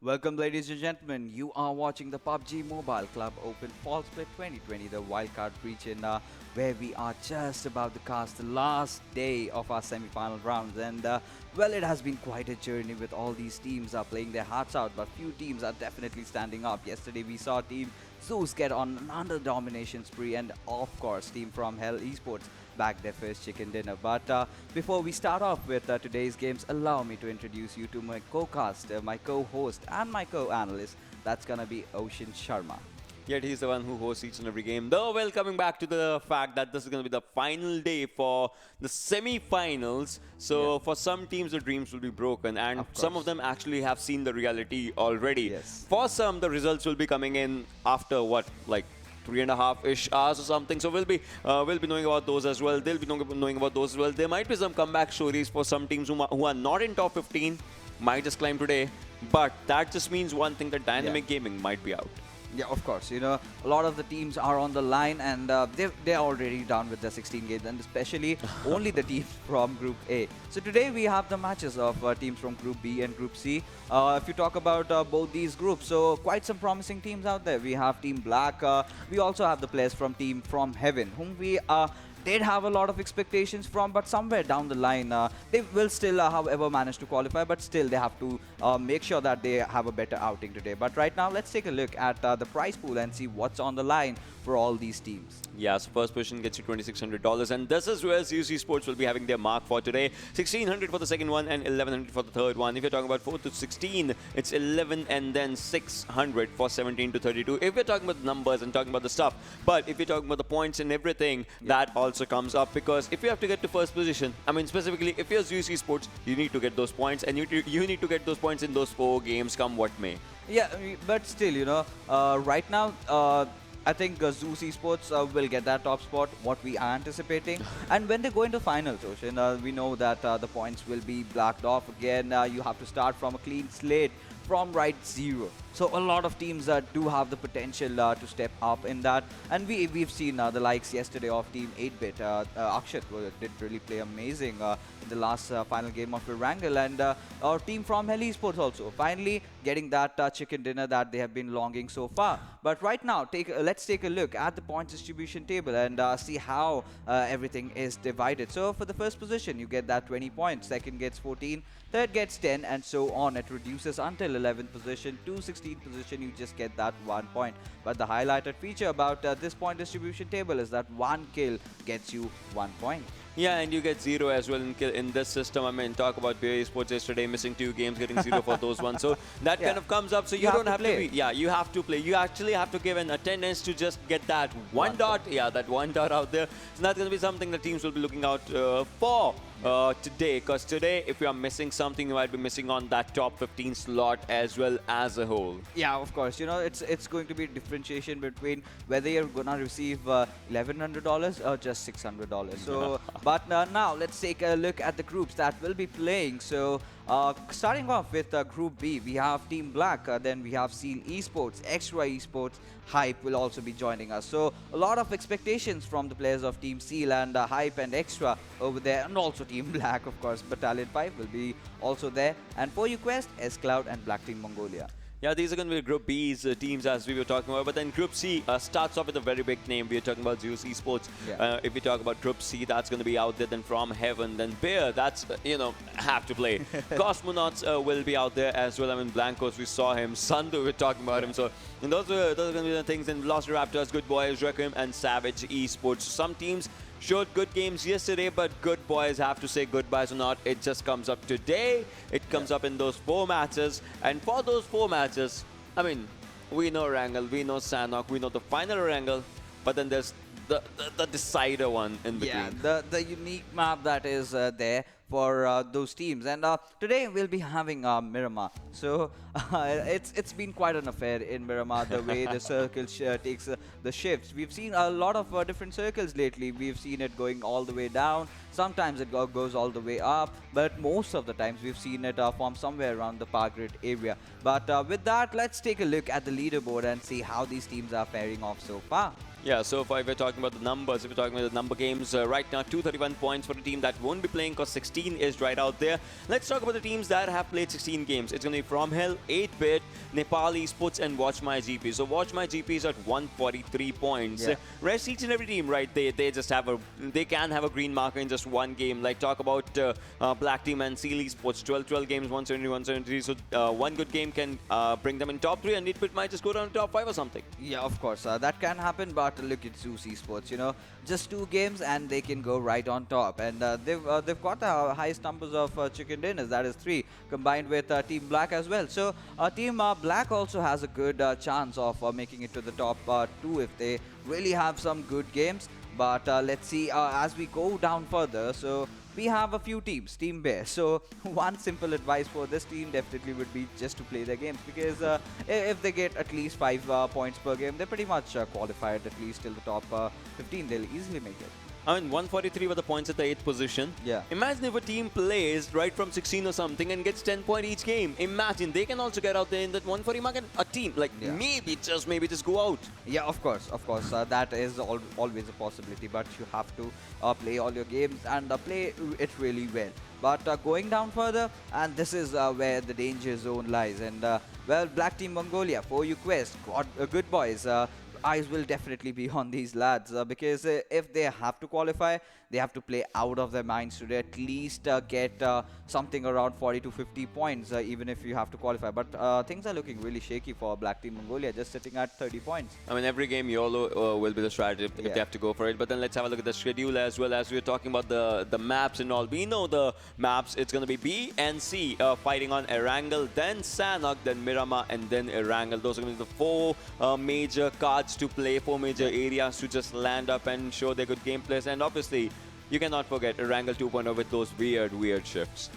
Welcome, ladies and gentlemen. You are watching the PUBG Mobile Club Open Fall Split 2020, the Wildcard Region, where we are just about to cast the last day of our semi-final rounds. And well, it has been quite a journey with all these teams playing their hearts out, but few teams are definitely standing up. Yesterday, we saw Team Zeus get on another domination spree, and of course, Team Nepal Esports back their first chicken dinner. But before we start off with today's games, allow me to introduce you to my co-caster, my co-host, and my co-analyst. That's gonna be Ocean Sharma. Yet he's the one who hosts each and every game. Though, well, coming back to the fact that this is going to be the final day for the semi-finals. So, for some teams, the dreams will be broken. And some of them actually have seen the reality already. Yes. For some, the results will be coming in after, what, like 3.5-ish hours or something. So, we'll be knowing about those as well. They'll be knowing about those as well. There might be some comeback stories for some teams who are not in top 15, might just climb today. But that just means one thing, that dynamic gaming might be out. Yeah, of course. You know, a lot of the teams are on the line, and they're already done with the 16 games, and especially only the teams from Group A. So today we have the matches of teams from Group B and Group C. If you talk about both these groups, so quite some promising teams out there. We have Team Black. We also have the players from Team FromHeaven, whom we did have a lot of expectations from, but somewhere down the line, they will still, however, manage to qualify, but still they have to make sure that they have a better outing today. But right now, let's take a look at the prize pool and see what's on the line for all these teams. Yeah, so first position gets you $2,600, and this is where ZeusEsports will be having their mark for today. 1,600 for the second one and 1,100 for the third one. If you're talking about 4 to 16, it's 11 and then 600 for 17 to 32. If we're talking about the numbers and talking about the stuff, but if you're talking about the points and everything, that also comes up, because if you have to get to first position, I mean specifically if you're ZeusEsports, you need to get those points, and you need to get those points in those 4 games, come what may. Yeah, but still, you know, right now, I think ZeusEsports will get that top spot, what we are anticipating. And when they go into finals, Ocean, we know that the points will be blacked off again. You have to start from a clean slate, from right zero. So a lot of teams do have the potential to step up in that. And we've seen the likes yesterday of Team 8-Bit. Akshat did really play amazing in the last final game of Erangel. And our team from Nepal Esports also finally getting that chicken dinner that they have been longing so far. But right now, let's take a look at the points distribution table and see how everything is divided. So for the first position, you get that 20 points. Second gets 14. Third gets 10, and so on. It reduces until 11th position. To 16th position, you just get that 1 point. But the highlighted feature about this point distribution table is that 1 kill gets you 1 point. Yeah, and you get 0 as well in this system. I mean, talk about PMCO Esports yesterday, missing 2 games, getting 0 for those ones. So that kind of comes up. So you don't have to be. Yeah, you have to play. You actually have to give an attendance to just get that one dot. Yeah, that 1 dot out there. So that's going to be something that teams will be looking out for today. Because today, if you are missing something, you might be missing on that top 15 slot as well as a whole. Yeah, of course. You know, it's going to be differentiation between whether you're gonna receive $1,100 or just $600. So, but now let's take a look at the groups that will be playing. So, starting off with Group B, we have Team Black, then we have Seal Esports, Extra Esports, Hype will also be joining us. So, a lot of expectations from the players of Team Seal and Hype and Extra over there, and also Team Black, of course. Battalion 5 will be also there, and for you Quest, S.Cloud and BlackTeamMongolia. Yeah, these are going to be Group B's teams as we were talking about. But then Group C starts off with a very big name. We are talking about ZeusEsports. Yeah. If we talk about Group C, that's going to be out there. Then FromHeaven, then Bear, that's, have to play. Cosmonauts will be out there as well. I mean, Blancos, we saw him. Sandu, we're talking about him. So and those are going to be the things. And VelociRaptors, GoodBoys, Requiem, and Savage Esports. Some teams showed good games yesterday, but GoodBoys have to say goodbyes or not. It just comes up today. It comes up in those 4 matches. And for those 4 matches, I mean, we know Erangel, we know Sanhok, we know the final Erangel, but then there's the decider one in between. Yeah, the unique map that is there for those teams. And today we'll be having Miramar. So it's been quite an affair in Miramar, the way the circle takes the shifts. We've seen a lot of different circles lately. We've seen it going all the way down. Sometimes it goes all the way up, but most of the times we've seen it form somewhere around the par grid area. But with that, let's take a look at the leaderboard and see how these teams are faring off so far. Yeah, so far if we're talking about the numbers, if we're talking about the number games, right now 231 points for a team that won't be playing because 16 is right out there. Let's talk about the teams that have played 16 games. It's going to be FromHeaven, 8-Bit, Nepal Esports and WatchmyGP. So WatchmyGP is at 143 points. Yeah. Rest each and every team, right, they just have they can have a green marker in just one game. Like talk about BlackTeam and ZeusEsports, 12 games, 170, 173. So one good game can bring them in top 3 and it might just go down to top 5 or something. Yeah, of course, that can happen, but look at ZeusEsports, just 2 games and they can go right on top. And they've got the highest numbers of chicken dinners, that is 3, combined with Team Black as well. So Team Black also has a good chance of making it to the top 2 if they really have some good games. But let's see as we go down further. So we have a few teams, Team Bear. So one simple advice for this team definitely would be just to play their games, because if they get at least 5 points per game, they're pretty much qualified at least till the top 15. They'll easily make it. I mean, 143 were the points at the 8th position. Yeah. Imagine if a team plays right from 16 or something and gets 10 points each game. Imagine they can also get out there in that 140 mark, and a team like maybe just go out. Yeah, of course. That is always a possibility, but you have to play all your games and play it really well. But going down further, and this is where the danger zone lies. And well, BlackTeamMongolia, for you quest, GoodBoys. Eyes will definitely be on these lads because if they have to qualify, they have to play out of their minds to at least get something around 40 to 50 points, even if you have to qualify. But things are looking really shaky for BlackTeamMongolia, just sitting at 30 points. I mean, every game YOLO will be the strategy if they have to go for it. But then let's have a look at the schedule as well. As we were talking about the maps and all. We know the maps. It's going to be B and C fighting on Erangel, then Sanhok, then Miramar, and then Erangel. Those are going to be the 4 major cards to play, 4 major areas to just land up and show their good gameplays. And obviously, you cannot forget Erangel 2.0 with those weird shifts.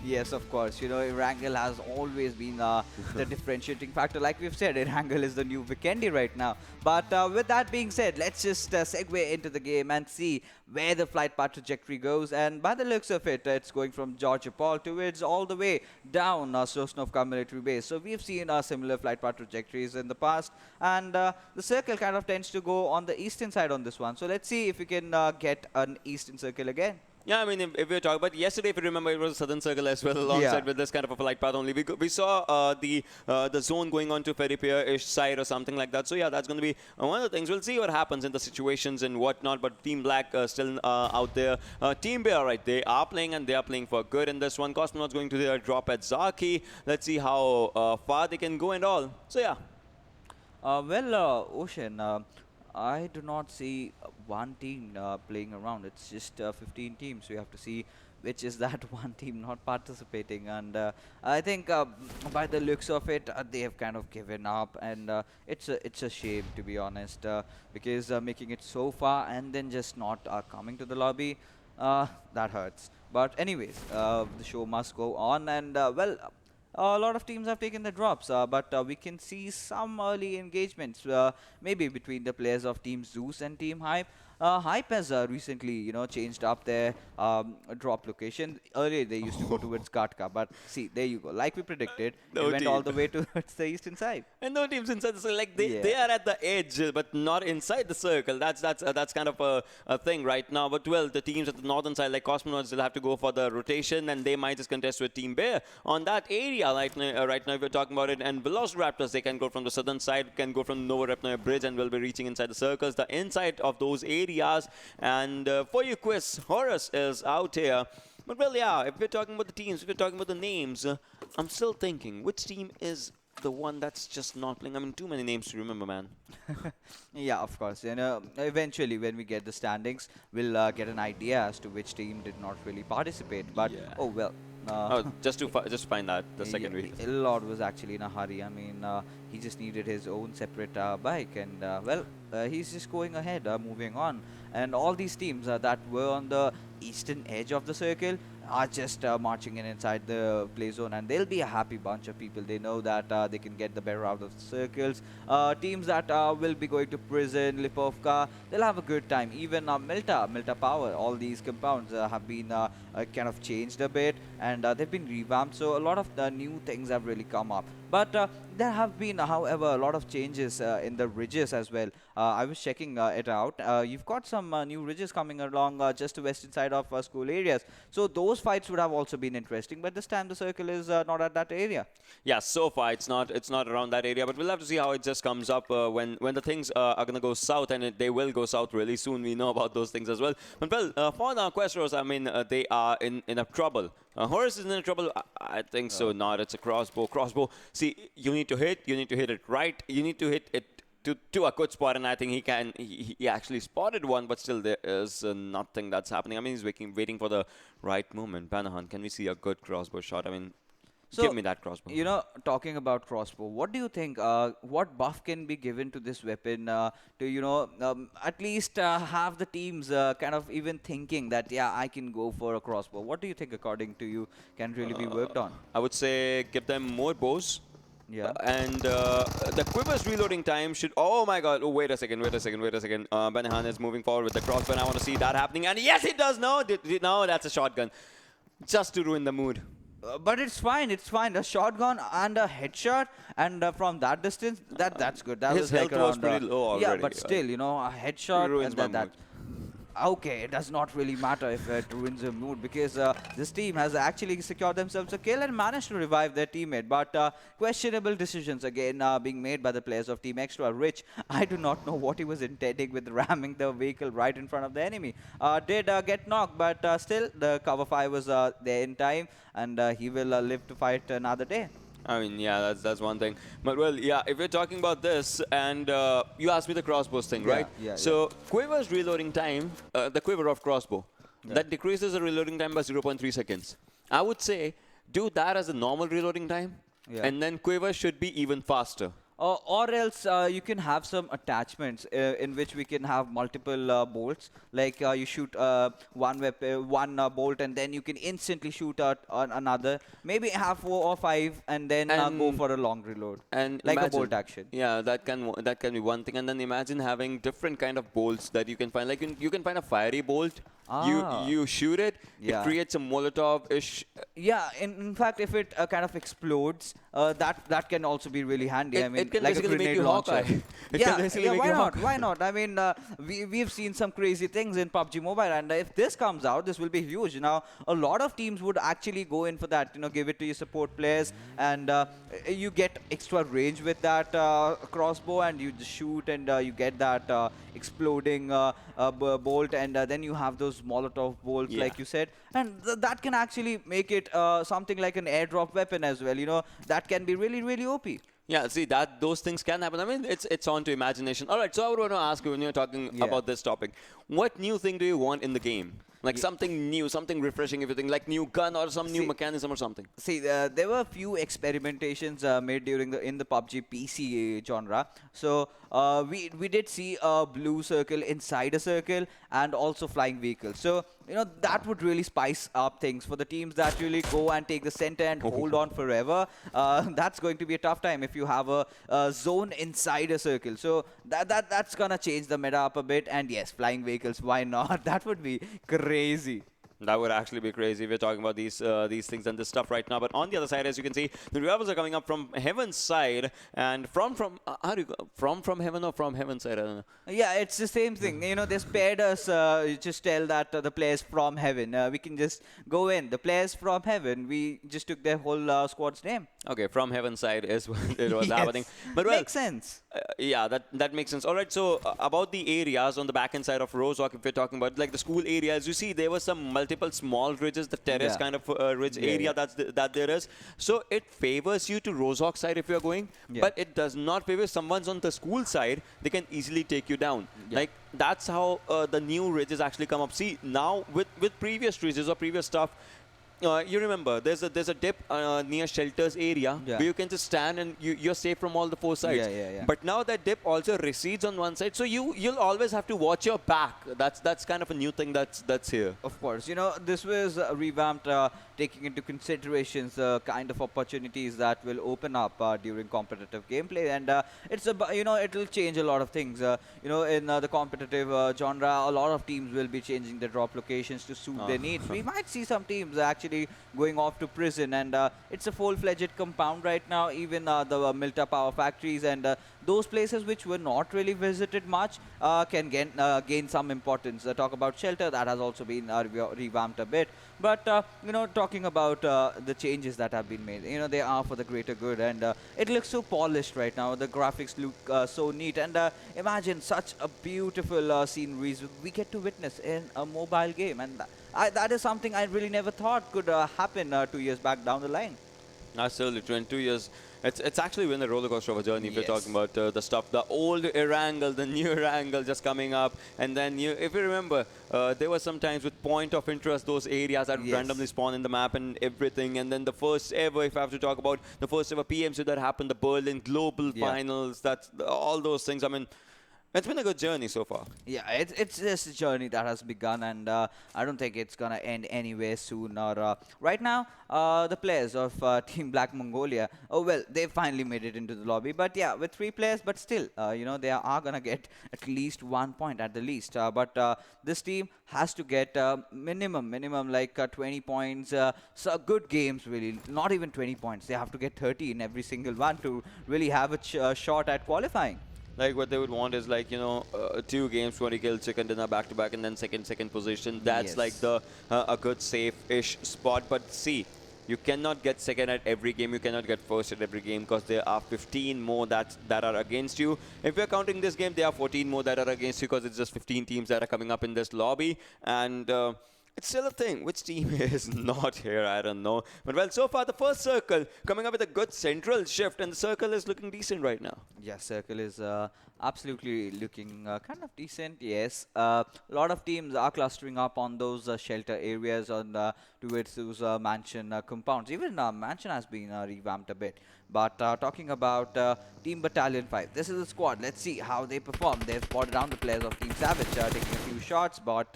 Yes, of course. Erangel has always been the differentiating factor. Like we've said, Erangel is the new Vikendi right now. But with that being said, let's just segue into the game and see where the flight path trajectory goes. And by the looks of it, it's going from Georgia Paul towards all the way down Sosnovka military base. So we've seen similar flight path trajectories in the past. And the circle kind of tends to go on the eastern side on this one. So let's see if we can get an eastern circle again. Yeah, I mean, if we're talking about yesterday, if you remember, it was a southern circle as well, alongside with this kind of a flight path only. We saw the zone going on to Feripia-ish side or something like that. So yeah, that's going to be one of the things. We'll see what happens in the situations and whatnot. But Team Black still out there. Team Bear, right, they are playing and they are playing for good in this one. Cosmonaut's going to their drop at Zaki. Let's see how far they can go and all. So yeah. Well, Ocean, I do not see one team playing around. It's just 15 teams. We have to see which is that one team not participating. And I think by the looks of it, they have kind of given up. And it's a shame, to be honest, because making it so far and then just not coming to the lobby, that hurts. But anyways, the show must go on. And well, a lot of teams have taken the drops, but we can see some early engagements, maybe between the players of Team Zeus and Team Hype. Hype has recently, changed up their drop location. Earlier, they used to go towards Katka, but see, there you go. Like we predicted, they went all the way towards the eastern side. And no teams inside the circle. Like they are at the edge, but not inside the circle. That's kind of a thing right now. But well, the teams at the northern side, like Cosmonauts, will have to go for the rotation, and they might just contest with Team Bear on that area. Right now, we're talking about it. And VelociRaptors, they can go from the southern side, can go from Nova Repnoy Bridge, and will be reaching inside the circles. The inside of those areas. And for your quiz, Horus is out here. But well, yeah, if we're talking about the teams, if we're talking about the names, I'm still thinking, which team is the one that's just not playing? I mean, too many names to remember, man. Yeah, of course. Eventually, when we get the standings, we'll get an idea as to which team did not really participate. But, oh, well. Just find out the second reason. Lord was actually in a hurry. I mean, he just needed his own separate bike, and well, he's just going ahead, moving on. And all these teams that were on the eastern edge of the circle, are just marching in inside the play zone, and they'll be a happy bunch of people. They know that they can get the better out of the circles. Teams that will be going to Prison, Lipovka, they'll have a good time. Even Milta Power, all these compounds have been kind of changed a bit, and they've been revamped. So a lot of the new things have really come up. But there have been, however, a lot of changes in the ridges as well. I was checking it out. You've got some new ridges coming along just the western side of school areas. So those fights would have also been interesting. But this time the circle is not at that area. Yeah, so far it's not around that area, but we'll have to see how it just comes up when the things are gonna go south, and they will go south really soon. We know about those things as well. But well, for now, Questros, I mean, they are in a trouble. Horus is in trouble. I think so. Not. It's a crossbow. Crossbow. See, you need to hit. You need to hit it right. You need to hit it to a good spot, and I think he actually spotted one, but still there is nothing that's happening. I mean, he's waiting for the right moment. Banahan, can we see a good crossbow shot? I mean, so, give me that crossbow. You know, talking about crossbow, what do you think? What buff can be given to this weapon to, you know, at least have the teams kind of even thinking that, yeah, I can go for a crossbow? What do you think, according to you, can really be worked on? I would say give them more bows. Yeah. And the quiver's reloading time should... Oh, my God. Oh, wait a second. Banahan is moving forward with the crossbow, and I want to see that happening. And yes, it does. No, that's a shotgun. Just to ruin the mood. But it's fine. A shotgun and a headshot, and from that distance, that's good. That His was health like was around, pretty low already. Yeah, but still, you know, a headshot ruins and my mood. Okay, it does not really matter if it ruins your mood, because this team has actually secured themselves a kill and managed to revive their teammate. But questionable decisions again being made by the players of Team Extra. Rich, I do not know what he was intending with ramming the vehicle right in front of the enemy. Did get knocked, but still the cover fire was there in time, and he will live to fight another day. I mean, yeah, that's one thing. But, well, yeah, if we're talking about this, and you asked me the crossbows thing, right? Yeah. So, quiver's reloading time, the quiver of crossbow, that decreases the reloading time by 0.3 seconds. I would say do that as a normal reloading time, and then quiver should be even faster. Or else you can have some attachments in which we can have multiple bolts. Like you shoot one bolt, and then you can instantly shoot out on another. Maybe have 4 or 5, and then go for a long reload. And like imagine, a bolt action. Yeah, that can be one thing. And then imagine having different kind of bolts that you can find. Like you can find a fiery bolt. You shoot it. It creates a Molotov-ish. Yeah, in fact, if it kind of explodes, that can also be really handy. I mean, it can like a basically grenade make you launcher. Hawkeye. Why not? Why not? I mean, we've seen some crazy things in PUBG Mobile, and if this comes out, this will be huge. Now, a lot of teams would actually go in for that. You know, give it to your support players, and you get extra range with that crossbow, and you just shoot, and you get that exploding bolt, and then you have those Molotov bolts, like you said, and that can actually make it something like an airdrop weapon as well. You know, that can be really, really OP. Yeah, see, those things can happen. I mean, it's on to imagination. All right, so I would want to ask you, when you're talking about this topic, what new thing do you want in the game? Like something new, something refreshing, if you think, like new gun or some new mechanism or something. See, there were a few experimentations made in the PUBG PC genre. So we did see a blue circle inside a circle, and also flying vehicles. So, you know, that would really spice up things for the teams that really go and take the center and hold on forever. That's going to be a tough time if you have a zone inside a circle. So that's gonna change the meta up a bit. And yes, flying vehicles, why not? That would be crazy. That would actually be crazy. We're talking about these things and this stuff right now. But on the other side, as you can see, the revivals are coming up from Heaven's side, and from how do you go? From Heaven or from Heaven's side? I don't know. Yeah, it's the same thing. You know, they spared us. Just tell that the players from Heaven. We can just go in. The players from Heaven. We just took their whole squad's name. Okay, from Heaven's side is what it was happening. But well, makes sense. Yeah, that makes sense. All right, so about the areas on the back-end side of Rozhok, if we're talking about like the school areas, you see there were some multiple small ridges, the terrace kind of ridge area that there is. So it favors you to Rozhok side if you're going, but it does not favor someone's on the school side. They can easily take you down. Like that's how the new ridges actually come up. See, now with previous ridges or previous stuff, you remember, there's a dip near shelters area Yeah. where you can just stand and you're safe from all the four sides. Yeah. But now that dip also recedes on one side, so you'll always have to watch your back. That's kind of a new thing that's here. Of course, this was revamped, taking into considerations the kind of opportunities that will open up during competitive gameplay, and it's it'll change a lot of things. In the competitive genre, a lot of teams will be changing their drop locations to suit their needs. We might see some teams actually going off to prison, and it's a full-fledged compound right now. Even the Milta power factories and those places which were not really visited much can gain some importance. Talk about shelter, that has also been revamped a bit. But talking about the changes that have been made, they are for the greater good, and it looks so polished right now. The graphics look so neat, and imagine such a beautiful sceneries we get to witness in a mobile game, and that is something I really never thought could happen 2 years back down the line. Absolutely, in 2 years, it's actually been a roller coaster of a journey. If you're talking about the stuff, the old Erangel, the new Erangel just coming up, and then if you remember, there were some times with point of interest, those areas that randomly spawn in the map and everything, and then the first ever, if I have to talk about the first ever PMCO that happened, the Berlin Global Finals, that's all those things. I mean, it's been a good journey so far. Yeah, it's just a journey that has begun, and I don't think it's gonna end anywhere soon. Or right now, the players of Team Black Mongolia, they finally made it into the lobby. But yeah, with 3 players, but still, they are gonna get at least 1 point at the least. But this team has to get minimum like 20 points. So good games, really. Not even 20 points. They have to get 30 in every single one to really have a shot at qualifying. Like what they would want is like 2 games, 20 kills, second in a back-to-back, and then second position. That's like the a good safe-ish spot. But see, you cannot get second at every game. You cannot get first at every game because there are 15 more that are against you. If you're counting this game, there are 14 more that are against you because it's just 15 teams that are coming up in this lobby. And it's still a thing. Which team is not here? I don't know. But well, so far the first circle coming up with a good central shift, and the circle is looking decent right now. Yeah, circle is absolutely looking kind of decent. Yes, a lot of teams are clustering up on those shelter areas towards those mansion compounds. Even mansion has been revamped a bit. But talking about Team Battalion 5, this is a squad. Let's see how they perform. They've spotted down the players of Team Savage, taking a few shots, but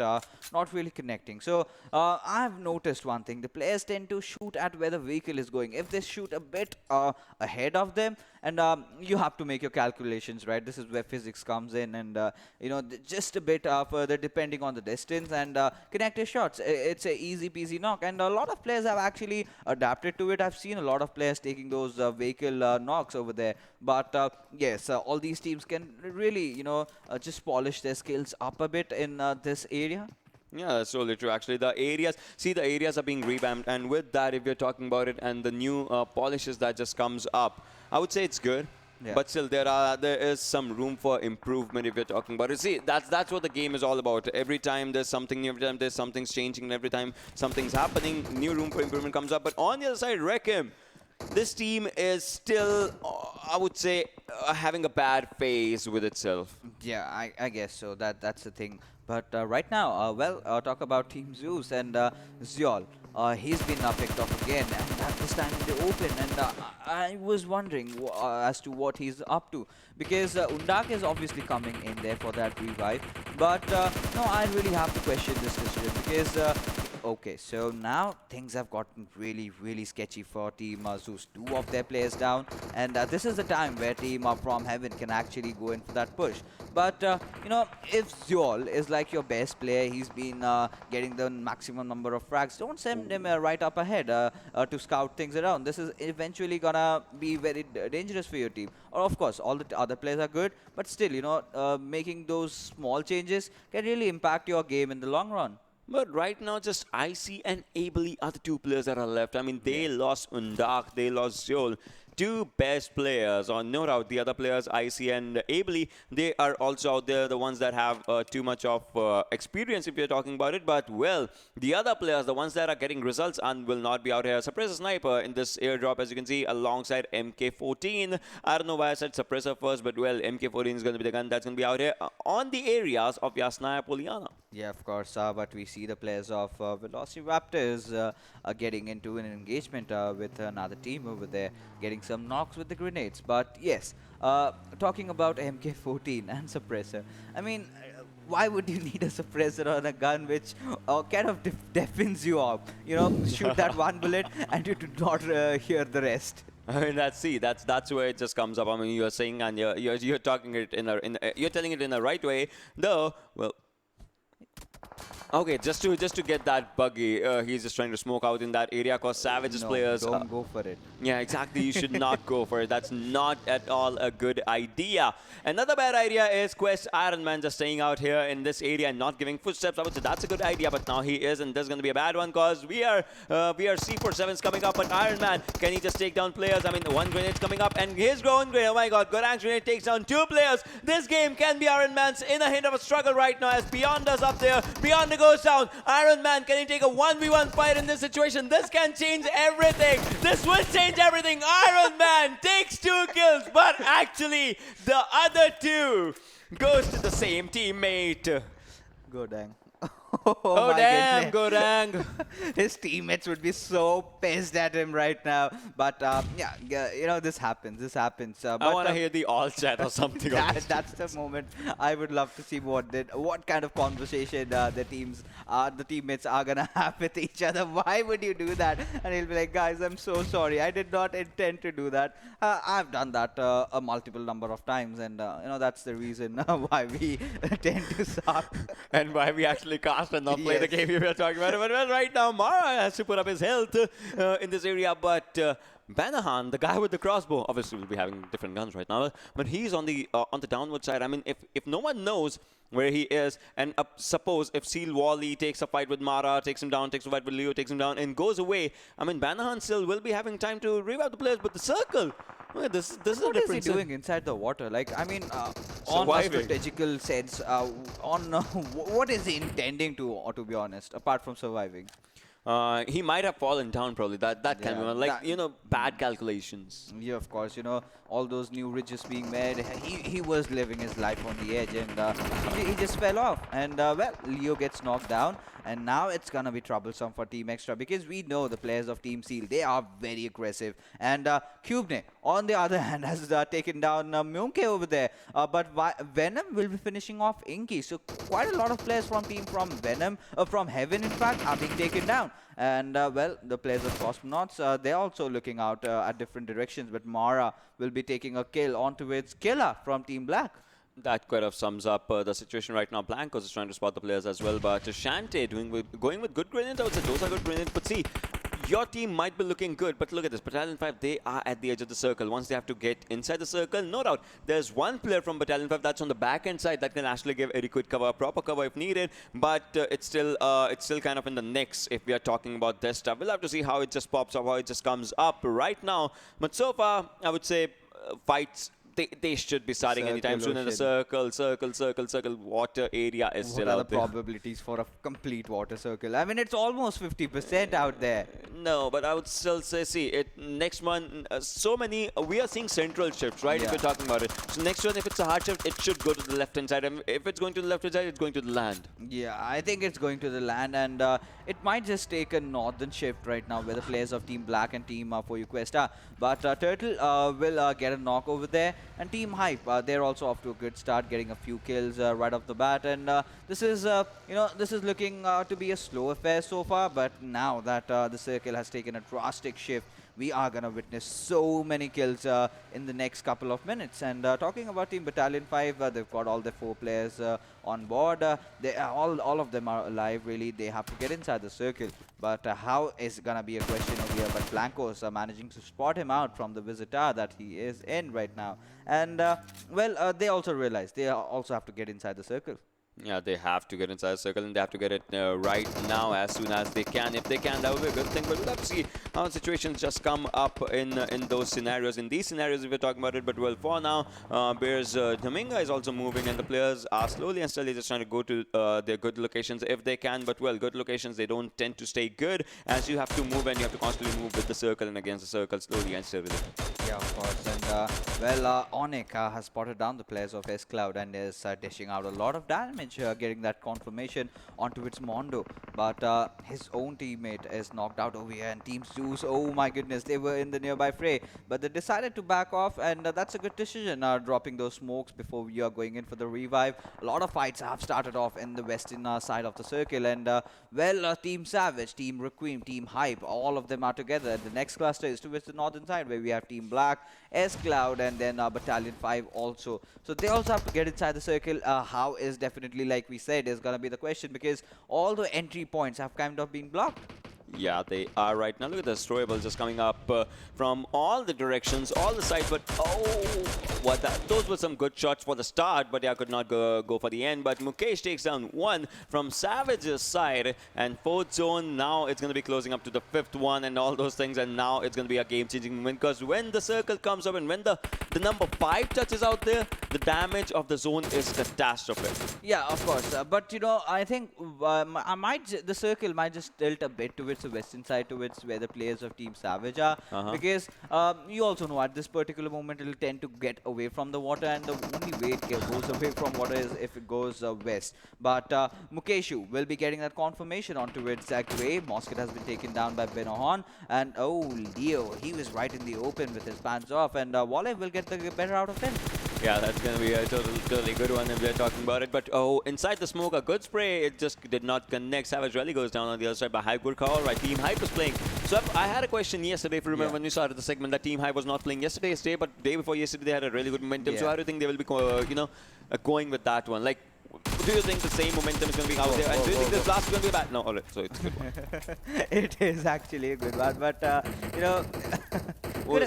not really connecting. So I've noticed one thing. The players tend to shoot at where the vehicle is going. If they shoot a bit ahead of them, and you have to make your calculations, right? This is where physics comes in, and just a bit further depending on the distance, and connect your shots. It's a easy peasy knock, and a lot of players have actually adapted to it. I've seen a lot of players taking those vehicle knocks over there. But yes, all these teams can really just polish their skills up a bit in this area. Yeah, that's totally true. Actually, the areas are being revamped, and with that, if you're talking about it, and the new polishes that just comes up, I would say it's good. Yeah. But still, there is some room for improvement if you're talking about it. See, that's what the game is all about. Every time there's something new, every time there's something's changing, and every time something's happening, new room for improvement comes up. But on the other side, Requiem, this team is still, I would say, having a bad phase with itself. Yeah, I guess so. That's the thing. But right now, talk about Team Zeus and Zeol. He's been picked off again, and this time in the open. And I was wondering as to what he's up to, because Undak is obviously coming in there for that revive. But no, I really have to question this decision, because okay, so now things have gotten really sketchy for Team Zeus. 2 of their players down, and this is the time where Team FromHeaven can actually go in for that push. But if Zeol is like your best player, he's been getting the maximum number of frags, don't send him right up ahead to scout things around. This is eventually gonna be very dangerous for your team. Or of course, all the other players are good, but still, making those small changes can really impact your game in the long run. But right now, just Icy and Abely are the 2 players that are left. I mean, they lost Undak, they lost Zeol. two best players, or no doubt the other players, Icy and Ably, they are also out there, the ones that have too much of experience if you're talking about it. But, well, the other players, the ones that are getting results and will not be out here. Suppressor Sniper in this airdrop, as you can see, alongside MK14. I don't know why I said Suppressor first, but, well, MK14 is going to be the gun that's going to be out here on the areas of Yasnaya Poliana. Yeah, of course, but we see the players of VelociRaptors getting into an engagement with another team over there, getting some knocks with the grenades. But yes, talking about MK14 and Suppressor, I mean, why would you need a suppressor on a gun which kind of deafens you up? You know, shoot that one bullet and you do not hear the rest. I mean, that's where it just comes up. I mean, you're saying and you're talking it you're telling it in the right way, though. Well. Okay, just to get that buggy, he's just trying to smoke out in that area because Savage's players... don't go for it. Yeah, exactly. You should not go for it. That's not at all a good idea. Another bad idea is Quest Iron Man just staying out here in this area and not giving footsteps. I would say that's a good idea, but now he is, and there's going to be a bad one because we are C47s coming up, but Iron Man, can he just take down players? I mean, one grenade's coming up, and his own grenade, oh my god, Gorang's grenade takes down two players. This game can be Iron Man's in a hint of a struggle right now as Beyond is up there. Beyond goes down. Iron Man, can he take a 1v1 fight in this situation? This can change everything. This will change everything. Iron Man takes 2 kills, but actually the other 2 goes to the same teammate. Go dang. Oh damn, go dang. His teammates would be so pissed at him right now. But yeah, you know, this happens. I want to hear the all chat or something. That's the moment I would love to see what kind of conversation the teammates are gonna have with each other. Why would you do that? And he'll be like, guys, I'm so sorry. I did not intend to do that. I've done that a multiple number of times, and you know, that's the reason why we tend to suck. And why we actually cast and not play the game we were talking about. But well, right now, Mara has to put up his health in this area. But Banahan, the guy with the crossbow, obviously will be having different guns right now. But he's on the downward side. I mean, if no one knows where he is, and suppose if Seal Wally takes a fight with Mara, takes him down, takes a fight with Leo, takes him down, and goes away, I mean, Banahan still will be having time to revive the players. But the circle, this is a difference. What is he doing inside the water? Like, I mean, on a strategical sense, what is he intending to be honest, apart from surviving? He might have fallen down, probably. That can be one. Like, you know, bad calculations. Yeah, of course. You know, all those new ridges being made. He was living his life on the edge, and he just fell off. And, well, Leo gets knocked down. And now it's going to be troublesome for Team Extra because we know the players of Team Seal, they are very aggressive. And Cubne, on the other hand, has taken down Myunke over there. But Venom will be finishing off Inky. So quite a lot of players from FromHeaven, in fact, are being taken down. And, well, the players of Cosmonauts, they're also looking out at different directions. But Mara will be taking a kill onto its killer from Team Black. That kind of sums up the situation right now. Blancos is trying to spot the players as well, but Shante going with good grenades. I would say those are good grenades. But see, your team might be looking good, but look at this. Battalion 5, they are at the edge of the circle. Once they have to get inside the circle, no doubt, there's one player from Battalion 5 that's on the back-end side that can actually give adequate cover, proper cover if needed, but it's still kind of in the next if we are talking about this stuff. We'll have to see how it just pops up, how it just comes up right now. But so far, I would say fights, they should be starting anytime soon in the circle. Water area is still out there. What are the probabilities for a complete water circle? I mean, it's almost 50% out there. No, but I would still say, see, next one, so many, we are seeing central shifts, right? If we're talking about it. So next one, if it's a hard shift, it should go to the left-hand side. And if it's going to the left-hand side, it's going to the land. Yeah, I think it's going to the land, and it might just take a northern shift right now where the players of Team Black and Team For You Quest are. But Turtle will get a knock over there. And Team Hype, they're also off to a good start, getting a few kills right off the bat. And this is looking to be a slow affair so far. But now that the circle has taken a drastic shift, we are going to witness so many kills in the next couple of minutes. And talking about Team Battalion 5, they've got all the 4 players on board. All of them are alive, really. They have to get inside the circle. But how is going to be a question over here. But Blancos are managing to spot him out from the visitor that he is in right now. And, well, they also realize they also have to get inside the circle. Yeah, they have to get inside the circle and they have to get it right now as soon as they can. If they can, that would be a good thing. But we'll have to see how situations just come up in those scenarios. In these scenarios, if we're talking about it. But well, for now, Bears Dominga is also moving, and the players are slowly and steadily just trying to go to their good locations if they can. But well, good locations, they don't tend to stay good, as you have to move and you have to constantly move with the circle and against the circle slowly and steadily. Yeah, of course. And Onyx has spotted down the players of S.Cloud and is dishing out a lot of damage, getting that confirmation onto its Mondo. But his own teammate is knocked out over here, and Team Zeus, oh my goodness, they were in the nearby fray. But they decided to back off, and that's a good decision, dropping those smokes before we are going in for the revive. A lot of fights have started off in the western side of the circle, and Team Savage, Team Requiem, Team Hype, all of them are together. The next cluster is towards the northern side, where we have Team Black, S.Cloud, and then Battalion 5 also. So they also have to get inside the circle. How is definitely, like we said, is going to be the question, because all the entry points have kind of been blocked. Yeah, they are right now. Look at the throwables just coming up from all the directions, all the sides. But those were some good shots for the start, but yeah, could not go for the end. But Mukesh takes down one from Savage's side, and fourth zone now it's going to be closing up to the fifth one and all those things. And now it's going to be a game-changing moment, because when the circle comes up and when the number 5 touches out there, the damage of the zone is catastrophic. Yeah, of course. But you know, I think the circle might just tilt a bit towards the western side, towards where the players of Team Savage are, because you also know at this particular moment it'll tend to get away from the water, and the only way it goes away from water is if it goes west. But Mukeshu will be getting that confirmation onto its Gray. Mosket has been taken down by Benohan, and Leo, he was right in the open with his pants off, and Wale will get the better out of him. Yeah, that's going to be a totally good one if we're talking about it. But inside the smoke, a good spray. It just did not connect. Savage really goes down on the other side by Hype. Good call. Right, Team Hype was playing. So I had a question yesterday, if you remember when we started the segment, that Team Hype was not playing yesterday, but day before yesterday they had a really good momentum. So how do you think they will be, going with that one? Like, do you think the same momentum is going to be out there? And do you think this blast is going to be bad? No, all right. So it's a good one. It is actually a good one, but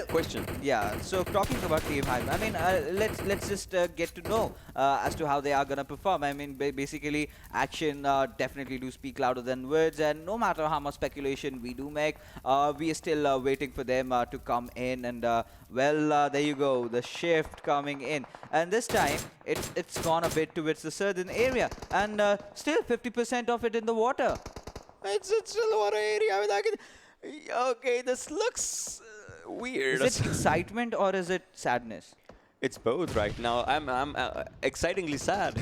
question. Yeah. So talking about Team Hype, I mean, let's just get to know as to how they are gonna perform. I mean, basically, action definitely do speak louder than words, and no matter how much speculation we do make, we are still waiting for them to come in. And there you go, the shift coming in, and this time it's gone a bit towards the southern area, and still 50% of it in the water. It's still a water area. I mean, okay, this looks weird. Is it excitement or is it sadness? It's both right now. I'm excitingly sad.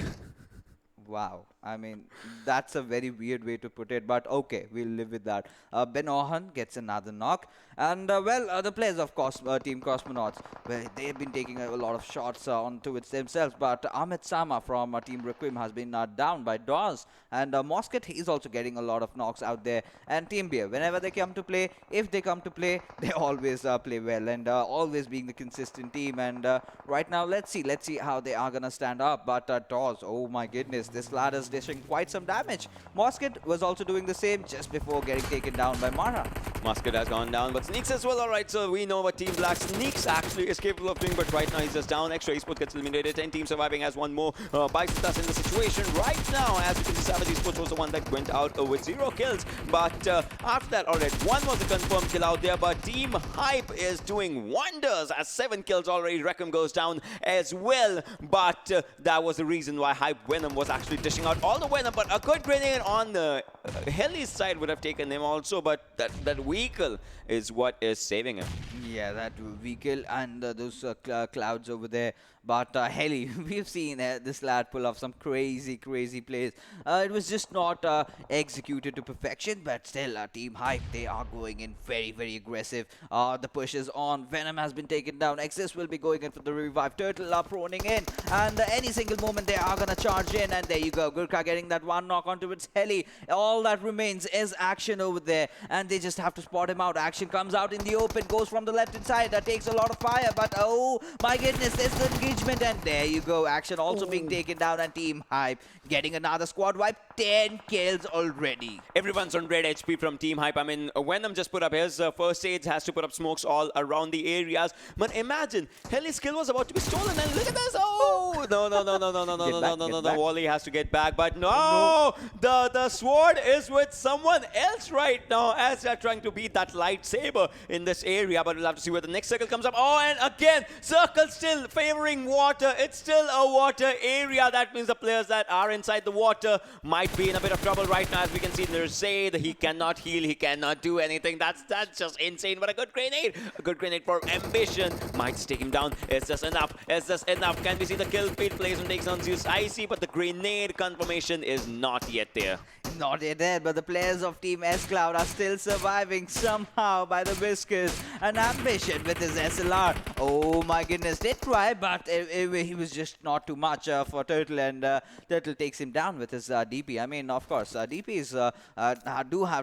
Wow. I mean, that's a very weird way to put it, but okay, we'll live with that. Ben Ohan gets another knock, and the players of Team Cosmonauts, well, they've been taking a lot of shots onto it themselves, but Amit Sama from Team Requiem has been down by Dawes, and Mosket, he's also getting a lot of knocks out there, and Team Beer, whenever they come to play, if they come to play, they always play well, and always being the consistent team, and right now, let's see how they are gonna stand up, but Dawes, oh my goodness, this lad is dishing quite some damage. Mosket was also doing the same just before getting taken down by Mara. Mosket has gone down, but Sneaks as well. Alright, so we know what Team Black Sneaks actually is capable of doing, but right now he's just down. Extra Esport gets eliminated. 10 teams surviving as one more bites us in the situation right now. As you can see, Savage Esports was the one that went out with 0 kills, but after that, alright, one was a confirmed kill out there, but Team Hype is doing wonders as 7 kills already. Requiem goes down as well, but that was the reason why Hype Venom was actually dishing out all the Venom, but a good grenade on the Heli's side would have taken him also, but that vehicle is what is saving him. Yeah, that vehicle and those clouds over there. But Heli, we've seen this lad pull off some crazy plays. It was just not executed to perfection, but still, Team Hype, they are going in very aggressive. The push is on. Venom has been taken down. Exis will be going in for the revive. Turtle are proning in, and any single moment they are gonna charge in, and there you go. Gurkha getting that one knock onto its Heli. All that remains is action over there, and they just have to spot him out. Action comes out in the open, goes from the left-hand side. That takes a lot of fire, but oh my goodness, there's the engagement, and there you go. Action also being taken down, and Team Hype getting another squad wipe. 10 kills already. Everyone's on red HP from Team Hype. I mean, Venom just put up his first aid, has to put up smokes all around the areas. But imagine, Heli's skill was about to be stolen, and look at this. Oh, No, no, no, no, no, no, no, Get no, back, no, no, get no, back. no. Wally has to get back, but no, Oh, the sword is with someone else right now as they're trying to beat that lightsaber in this area. But we'll have to see where the next circle comes up. Oh, and again, circle still favoring water. It's still a water area. That means the players that are inside the water might be in a bit of trouble right now. As we can see, there's Zaid. He cannot heal. He cannot do anything. That's just insane. But a good grenade for Ambition might take him down. Is this enough? Is this enough? Can we see the kill feed? Placement takes on Zeus. I see, but the grenade confirmation is not yet there. not yet dead, but the players of Team S.Cloud are still surviving somehow by the whiskers. And Ambition with his SLR. Oh my goodness, they try, but he was just not too much for Turtle, and Turtle takes him down with his DP. I mean, of course, DPs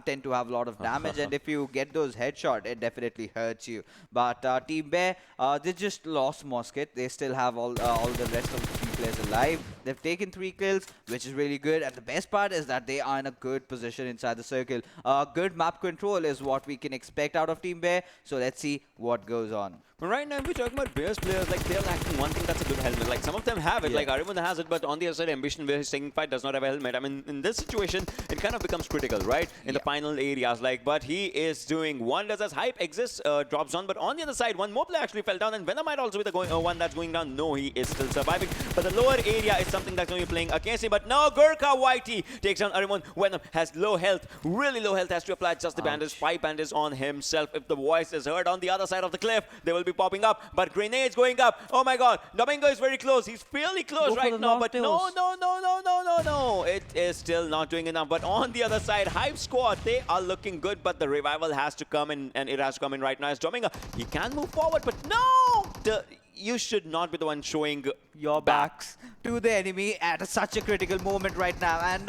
tend to have a lot of damage, and if you get those headshot, it definitely hurts you. But Team Bear, they just lost Mosket. They still have all the rest of the 3 players alive. They've taken 3 kills, which is really good. And the best part is that they are in a good position inside the circle. Good map control is what we can expect out of Team Bear. So let's see what goes on. But right now, if we're talking about Bears players, like they're lacking one thing that's a good helmet. Like some of them have it, like Ariman has it, but on the other side, Ambition, where his second fight does not have a helmet. I mean, in this situation, it kind of becomes critical, right? In the final areas, like, but he is doing wonders as Hype exists, drops on. But on the other side, one more player actually fell down, and Venom might also be the one that's going down. No, he is still surviving. But the lower area is something that's going to be playing against him. But now Gurkha Whitey takes down Ariman. Venom has low health, really low health, has to apply just the bandage, 5 bandage on himself. If the voice is heard on the other side of the cliff, they will be popping up. But grenades going up. Oh my god. Domingo is very close. He's fairly close right now. But no. It is still not doing enough. But on the other side, Hype Squad, they are looking good. But the revival has to come in, and it has to come in right now. As Domingo, he can move forward. But no! You should not be the one showing your backs to the enemy at such a critical moment right now. And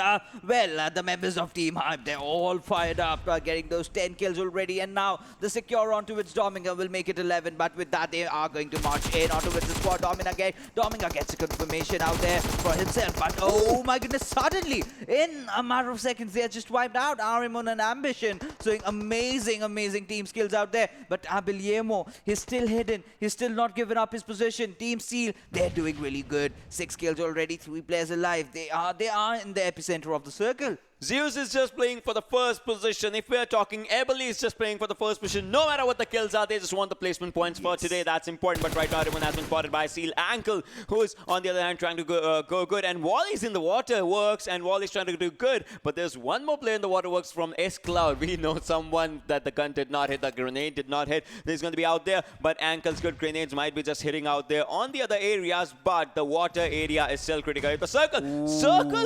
the members of Team Hype, they're all fired up, getting those 10 kills already. And now the secure onto its Dominga will make it 11. But with that, they are going to march in onto its squad. Dominga gets a confirmation out there for himself. But oh my goodness, suddenly in a matter of seconds, they are just wiped out. Arimon and Ambition showing amazing team skills out there. But Abiliemo, he's still hidden. He's still not given up his position. Team Seal, they're doing really good. 6 kills already, 3 players alive. They are in the epicenter of the circle. Zeus is just playing for the first position. If we're talking, Ebony is just playing for the first position. No matter what the kills are, they just want the placement points for today. That's important. But right now, everyone has been spotted by Seal Ankle, who is, on the other hand, trying to go good. And Wally's in the waterworks, and Wally's trying to do good. But there's one more player in the waterworks from S.Cloud. We know someone that the gun did not hit, the grenade did not hit. He's going to be out there. But Ankle's good grenades might be just hitting out there on the other areas. But the water area is still critical. The circle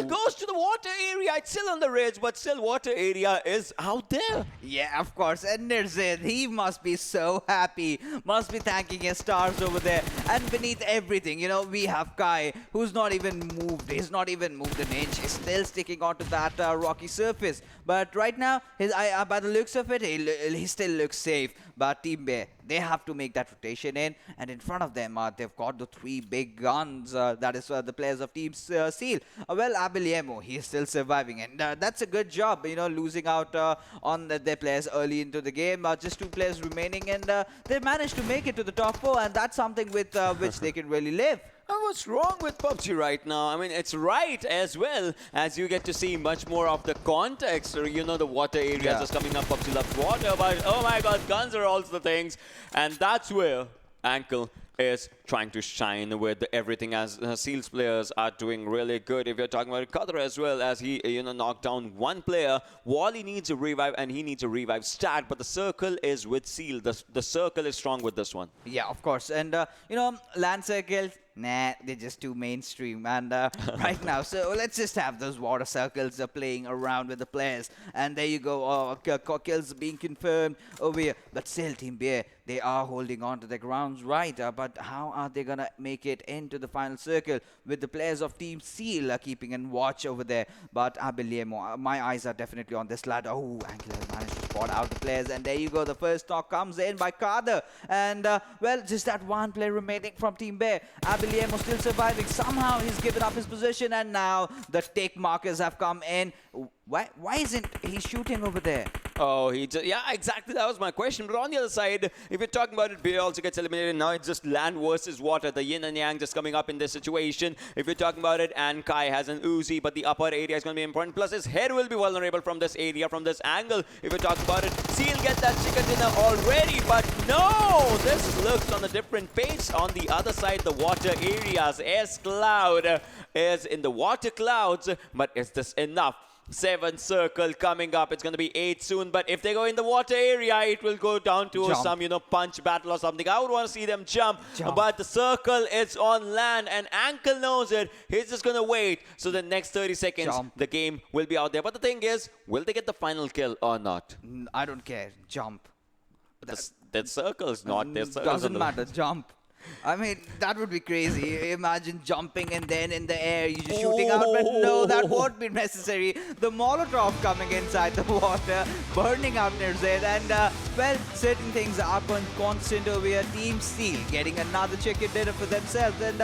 goes to the water area. It's still on the ridge, but still water area is out there. Yeah, of course. And Nirzid, he must be so happy. Must be thanking his stars over there. And beneath everything, you know, we have Kai, who's not even moved. He's not even moved an inch. He's still sticking onto that rocky surface. But right now, by the looks of it, he still looks safe. But Team Bear, they have to make that rotation in. And in front of them, they've got the 3 big guns. That is the players of Team Seal. Abiliemo, he's still surviving. And that's a good job, you know, losing out on their players early into the game. Just 2 players remaining. And they managed to make it to the top 4. And that's something with which they can really live. And what's wrong with PUBG right now? I mean, it's right as well as you get to see much more of the context. Or, you know, the water areas just coming up. PUBG loves water, but oh my god, guns are also the things. And that's where Ankle is trying to shine with everything, as Seals players are doing really good. If you're talking about Qadr as well, as he, you know, knocked down 1 player. Wally needs a revive, and he needs a revive stat, but the circle is with Seal. The circle is strong with this one. Yeah, of course. And, you know, land circles, nah, they're just too mainstream. And right now, so let's just have those water circles playing around with the players. And there you go, kills being confirmed over here. But still, Team Bear, they are holding on to the grounds right. But how are they going to make it into the final circle with the players of Team Seal keeping in watch over there? But Abiliemo, my eyes are definitely on this lad. Oh, Angela managed to spot out the players. And there you go, the first knock comes in by Qadr. And, well, just that 1 player remaining from Team Bear. Abiliemo still surviving. Somehow he's given up his position, and now the tick markers have come in. Why isn't he shooting over there? Oh, he just, yeah, exactly. That was my question. But on the other side, if you're talking about it, Beer also gets eliminated. Now it's just land versus water. The yin and yang just coming up in this situation. If you're talking about it, and Kai has an Uzi, but the upper area is going to be important. Plus, his head will be vulnerable from this area, from this angle. If you're talking about it, Seal gets that chicken dinner already, but no! This looks on a different pace. On the other side, the water areas. S.Cloud is in the water clouds, but is this enough? 7 circle coming up. It's going to be 8 soon. But if they go in the water area, it will go down to some, punch battle or something. I would want to see them jump. But the circle is on land and Ankle knows it. He's just going to wait. So the next 30 seconds, the game will be out there. But the thing is, will they get the final kill or not? I don't care. Jump. That circle's not. Doesn't matter. Jump. I mean, that would be crazy. Imagine jumping and then in the air, you're just shooting out. But no, that won't be necessary. The Molotov coming inside the water, burning out Nirzed. And, well, certain things are constant over here. Team Steel getting another chicken dinner for themselves. And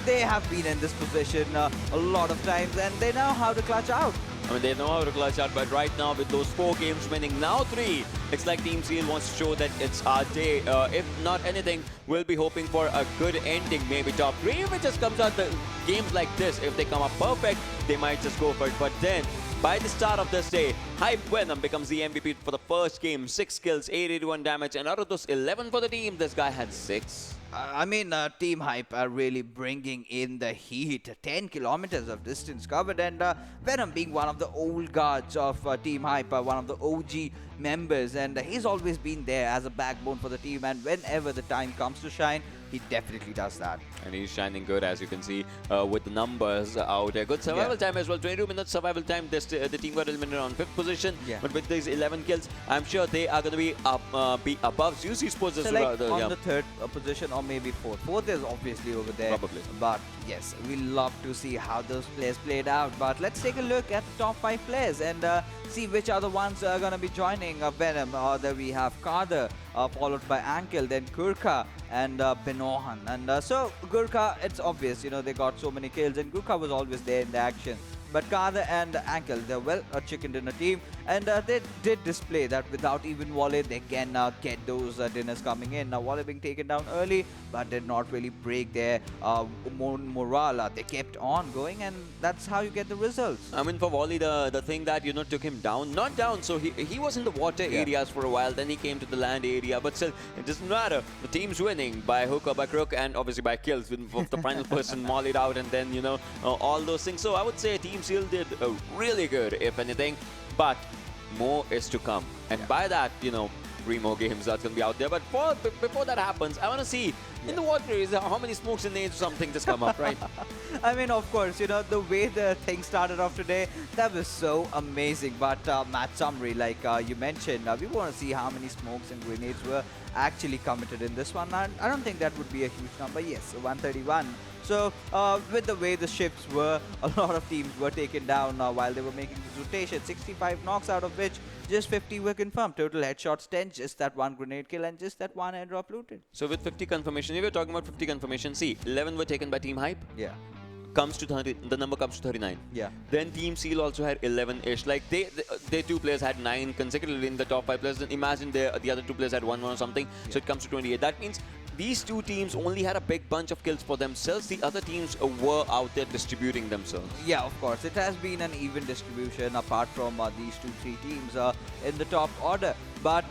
they have been in this position a lot of times. And they know how to clutch out. I mean, they know how to clutch out, but right now with those 4 games winning, now 3, it's like Team Seal wants to show that it's our day. If not anything, we'll be hoping for a good ending, maybe top 3. If it just comes out the games like this, if they come up perfect, they might just go for it. But then, by the start of this day, Hype Venom becomes the MVP for the first game. 6 kills, 881 damage, and out of those 11 for the team, this guy had 6. I mean, Team Hype are really bringing in the heat. 10 kilometers of distance covered, and Venom being one of the old guards of Team Hype, one of the OG members, and he's always been there as a backbone for the team, and whenever the time comes to shine, he definitely does that. And he's shining good, as you can see, with the numbers out there. Good survival time as well. 22 minutes survival time. The team got eliminated on 5th position. But with these 11 kills, I'm sure they are going to be above ZeusEsports as well. Like on the 3rd position or maybe 4th. 4th is obviously over there. Probably. But yes, we love to see how those players played out. But let's take a look at the top 5 players and see which are the ones are going to be joining Venom. There we have Kader, followed by Ankle, then Gurkha, and Benohan. And so Gurkha, it's obvious, they got so many kills, and Gurkha was always there in the action. But Kader and Ankle, they're well a chicken dinner team, and they did display that without even Wale, they can get those dinners coming in. Now, Wale being taken down early, but did not really break their morale. They kept on going, and that's how you get the results. I mean, for Wally, the thing that, took him down, not down, so he was in the water areas for a while, then he came to the land area, but still, it doesn't matter. The team's winning by hook or by crook, and obviously by kills, with the final person mollied out, and then, all those things. So I would say Team Seal did really good, if anything, but more is to come. And by that, 3 more games that's going to be out there. But before that happens, I want to see in the water is how many smokes and nades or something just come up, right? I mean, of course, the way the thing started off today, that was so amazing. But match summary, like you mentioned, we want to see how many smokes and grenades were actually committed in this one. And I don't think that would be a huge number. Yes, 131. So, with the way the ships were, a lot of teams were taken down while they were making this rotation. 65 knocks, out of which just 50 were confirmed. Total headshots 10, just that 1 grenade kill and just that 1 airdrop looted. So with 50 confirmation, if you're talking about 50 confirmation, see, 11 were taken by Team Hype. Yeah. Comes to 30, the number comes to 39. Yeah. Then Team Seal also had 11-ish. Like they 2 players had 9 consecutively in the top 5 players. Then imagine the other 2 players had 1 or something. Yeah. So it comes to 28. That means these 2 teams only had a big bunch of kills for themselves. The other teams were out there distributing themselves. Yeah, of course. It has been an even distribution apart from these 2-3 teams in the top order. But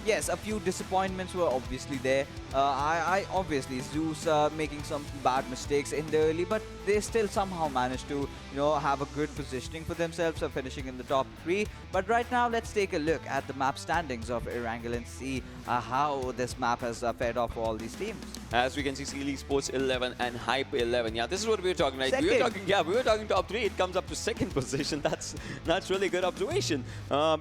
yes, a few disappointments were obviously there. I obviously Zeus making some bad mistakes in the early, but they still somehow managed to have a good positioning for themselves, finishing in the top 3. But right now, let's take a look at the map standings of Erangel and see how this map has fared off for all these teams. As we can see, ZeusEsports 11 and Hype 11. Yeah, this is what we were talking, right? Second. We were talking top 3. It comes up to 2nd position. That's really good observation.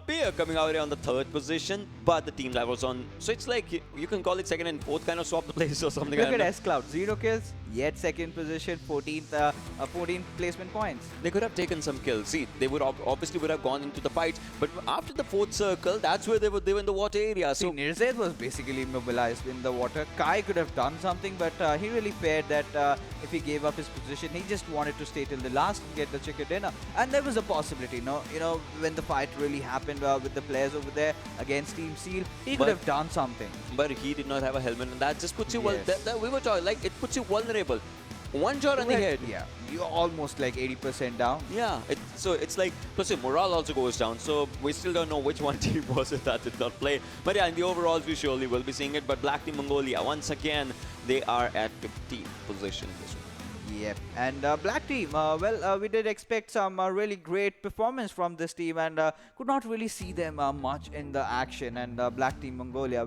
Beer coming out here on the 3rd position, but the team that was on. So it's like you can call it 2nd and 4th, kind of swap the place or something. Look at S.Cloud, 0 kills, yet 2nd position, 14 placement points. They could have taken some kills. See, they would obviously would have gone into the fights, but after the 4th circle, that's where they were in the water area. So Nirzed was basically immobilized in the water. Kai could have done something, but he really feared that if he gave up his position, he just wanted to stay till the last and get the chicken dinner. And there was a possibility, no? When the fight really happened with the players over there against Team Seal, he could have done something. But he did not have a helmet, and that just puts you. Yes. We were talking like it puts you vulnerable. One shot on the head. Yeah, you're almost like 80% down. Yeah, so it's like, plus your morale also goes down. So we still don't know which one team was it that did not play. But yeah, in the overalls, we surely will be seeing it. But BlackTeamMongolia, once again, they are at 15th position this week. Yep, and Black Team, we did expect some really great performance from this team and could not really see them much in the action. And Black Team Mongolia,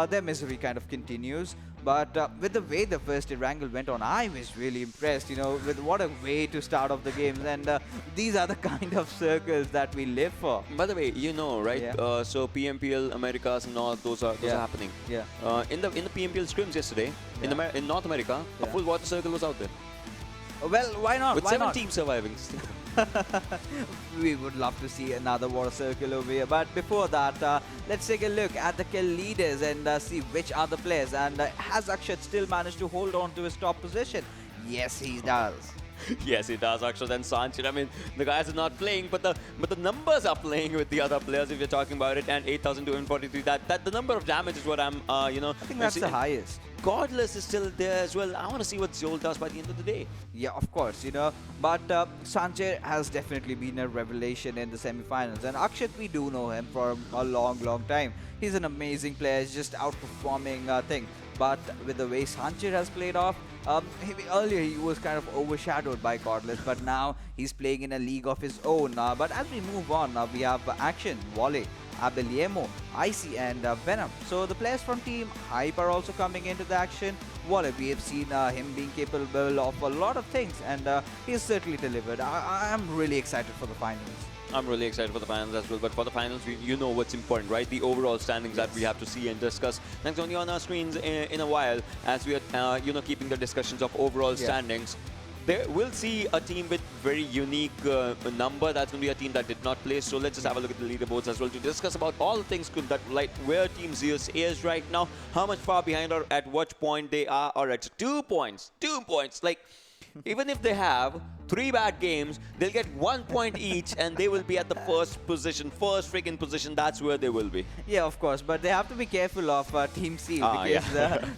their misery kind of continues. But with the way the first Erangel went on, I was really impressed, with what a way to start off the games. And these are the kind of circles that we live for. By the way, right? Yeah. So PMPL, Americas, and all those are happening. Yeah. In the PMPL scrims yesterday, in North America, a full water circle was out there. Well, why not? With why 7 not? teams surviving. We would love to see another water circle over here. But before that, let's take a look at the kill leaders and see which are the players. And has Akshat still managed to hold on to his top position? Yes, he does. Yes, he does, Akshat and Sanchit. I mean, the guys are not playing, but the numbers are playing with the other players if you're talking about it. And 8,243, that the number of damage is what I'm, I think that's the highest. Godless is still there as well. I want to see what Zol does by the end of the day. Yeah, of course, But Sanjay has definitely been a revelation in the semi-finals. And Akshat, we do know him for a long, long time. He's an amazing player. He's just outperforming thing. But with the way Sanjay has played off, earlier he was kind of overshadowed by Godless. But now he's playing in a league of his own. But as we move on, we have Action, Volley, Abeliemo, Icy and Venom. So the players from Team Hype are also coming into the action. Volley, we have seen him being capable of a lot of things and he's certainly delivered. I'm really excited for the finals. I'm really excited for the finals as well, but for the finals, you know what's important, right? The overall standings that we have to see and discuss. That's only on our screens in a while as we are, keeping the discussions of overall standings. There we'll see a team with very unique number. That's going to be a team that did not play. So let's just have a look at the leaderboards as well to discuss about all the things that like where Team Zeus is right now, how much far behind or at what point they are, or at 2 points. 2 points. Like, even if they have 3 bad games, they'll get 1 point each and they will be at the first freaking position. That's where they will be. Yeah, of course, but they have to be careful of Team Seal because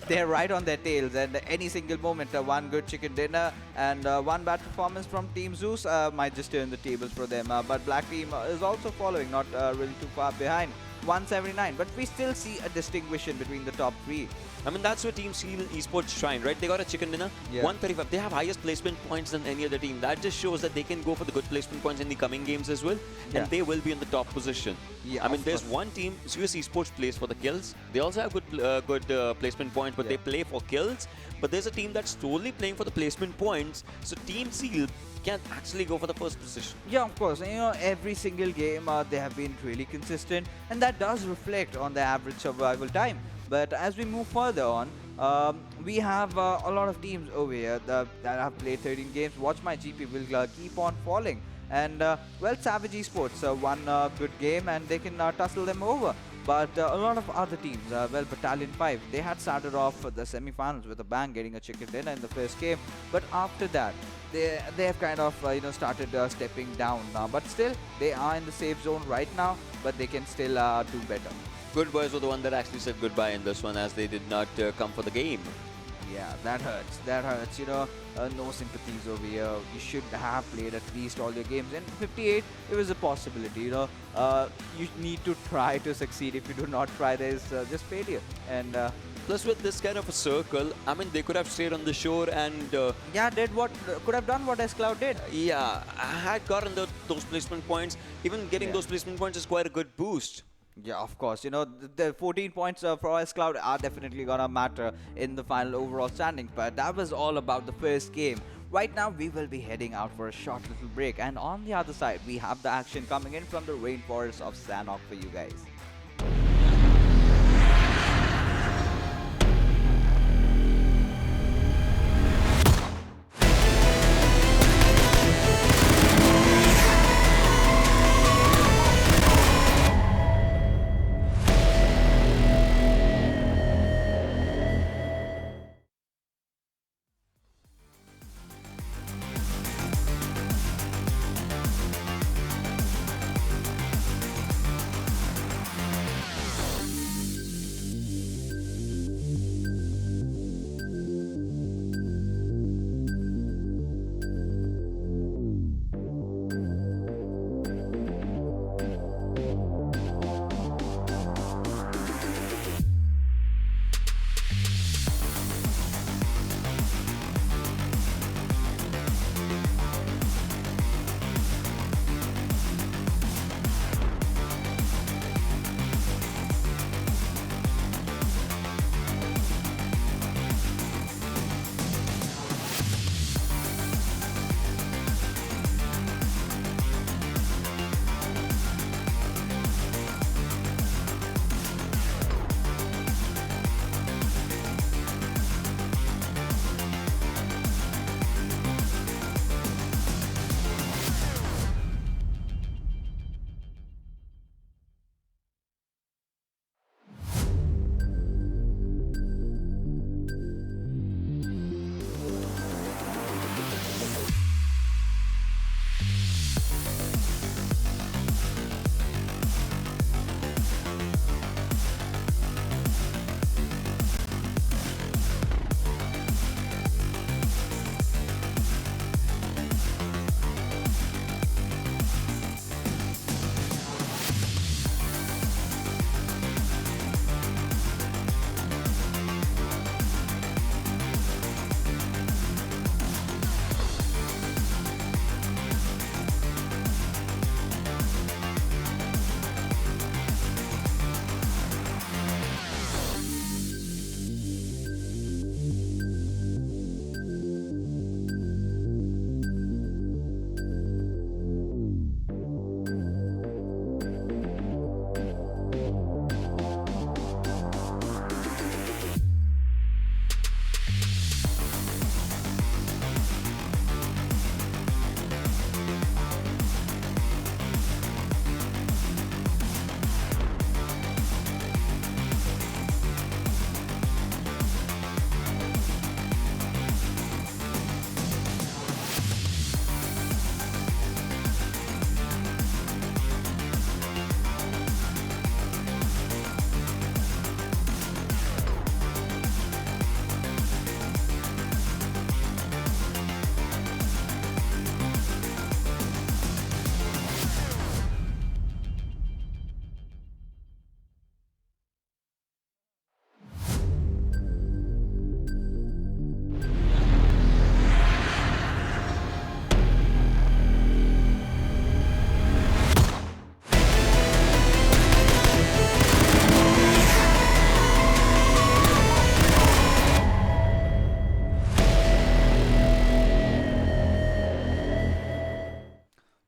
they're right on their tails and any single moment, one good chicken dinner and one bad performance from Team Zeus might just turn the tables for them. But Black Team is also following, not really too far behind. 179, but we still see a distinction between the top 3. I mean, that's where Team Seal Esports shine, right? They got a chicken dinner, 135. They have highest placement points than any other team. That just shows that they can go for the good placement points in the coming games as well, and they will be in the top position. I mean, there's one team, ZeusEsports plays for the kills. They also have good placement points, but they play for kills. But there's a team that's totally playing for the placement points. So Team Seal can actually go for the first position. Yeah, of course. Every single game they have been really consistent, and that does reflect on the average survival time. But as we move further on, we have a lot of teams over here that have played 13 games. WatchmyGP will keep on falling. And, Savage Esports won a good game and they can tussle them over. But a lot of other teams, Battalion 5, they had started off the semi-finals with a bang, getting a chicken dinner in the first game. But after that, they have kind of started stepping down. But still, they are in the safe zone right now, but they can still do better. GoodBoys were the one that actually said goodbye in this one as they did not come for the game. Yeah, that hurts. That hurts. No sympathies over here. You should have played at least all your games. And 58, it was a possibility. You need to try to succeed. If you do not try, there is just failure. And plus, with this kind of a circle, I mean, they could have stayed on the shore and could have done what S.Cloud did. Yeah, I had gotten those placement points. Even getting those placement points is quite a good boost. Yeah, of course. The 14 points for S.Cloud are definitely gonna matter in the final overall standings. But that was all about the first game. Right now, we will be heading out for a short little break. And on the other side, we have the action coming in from the rainforest of Sanhok for you guys.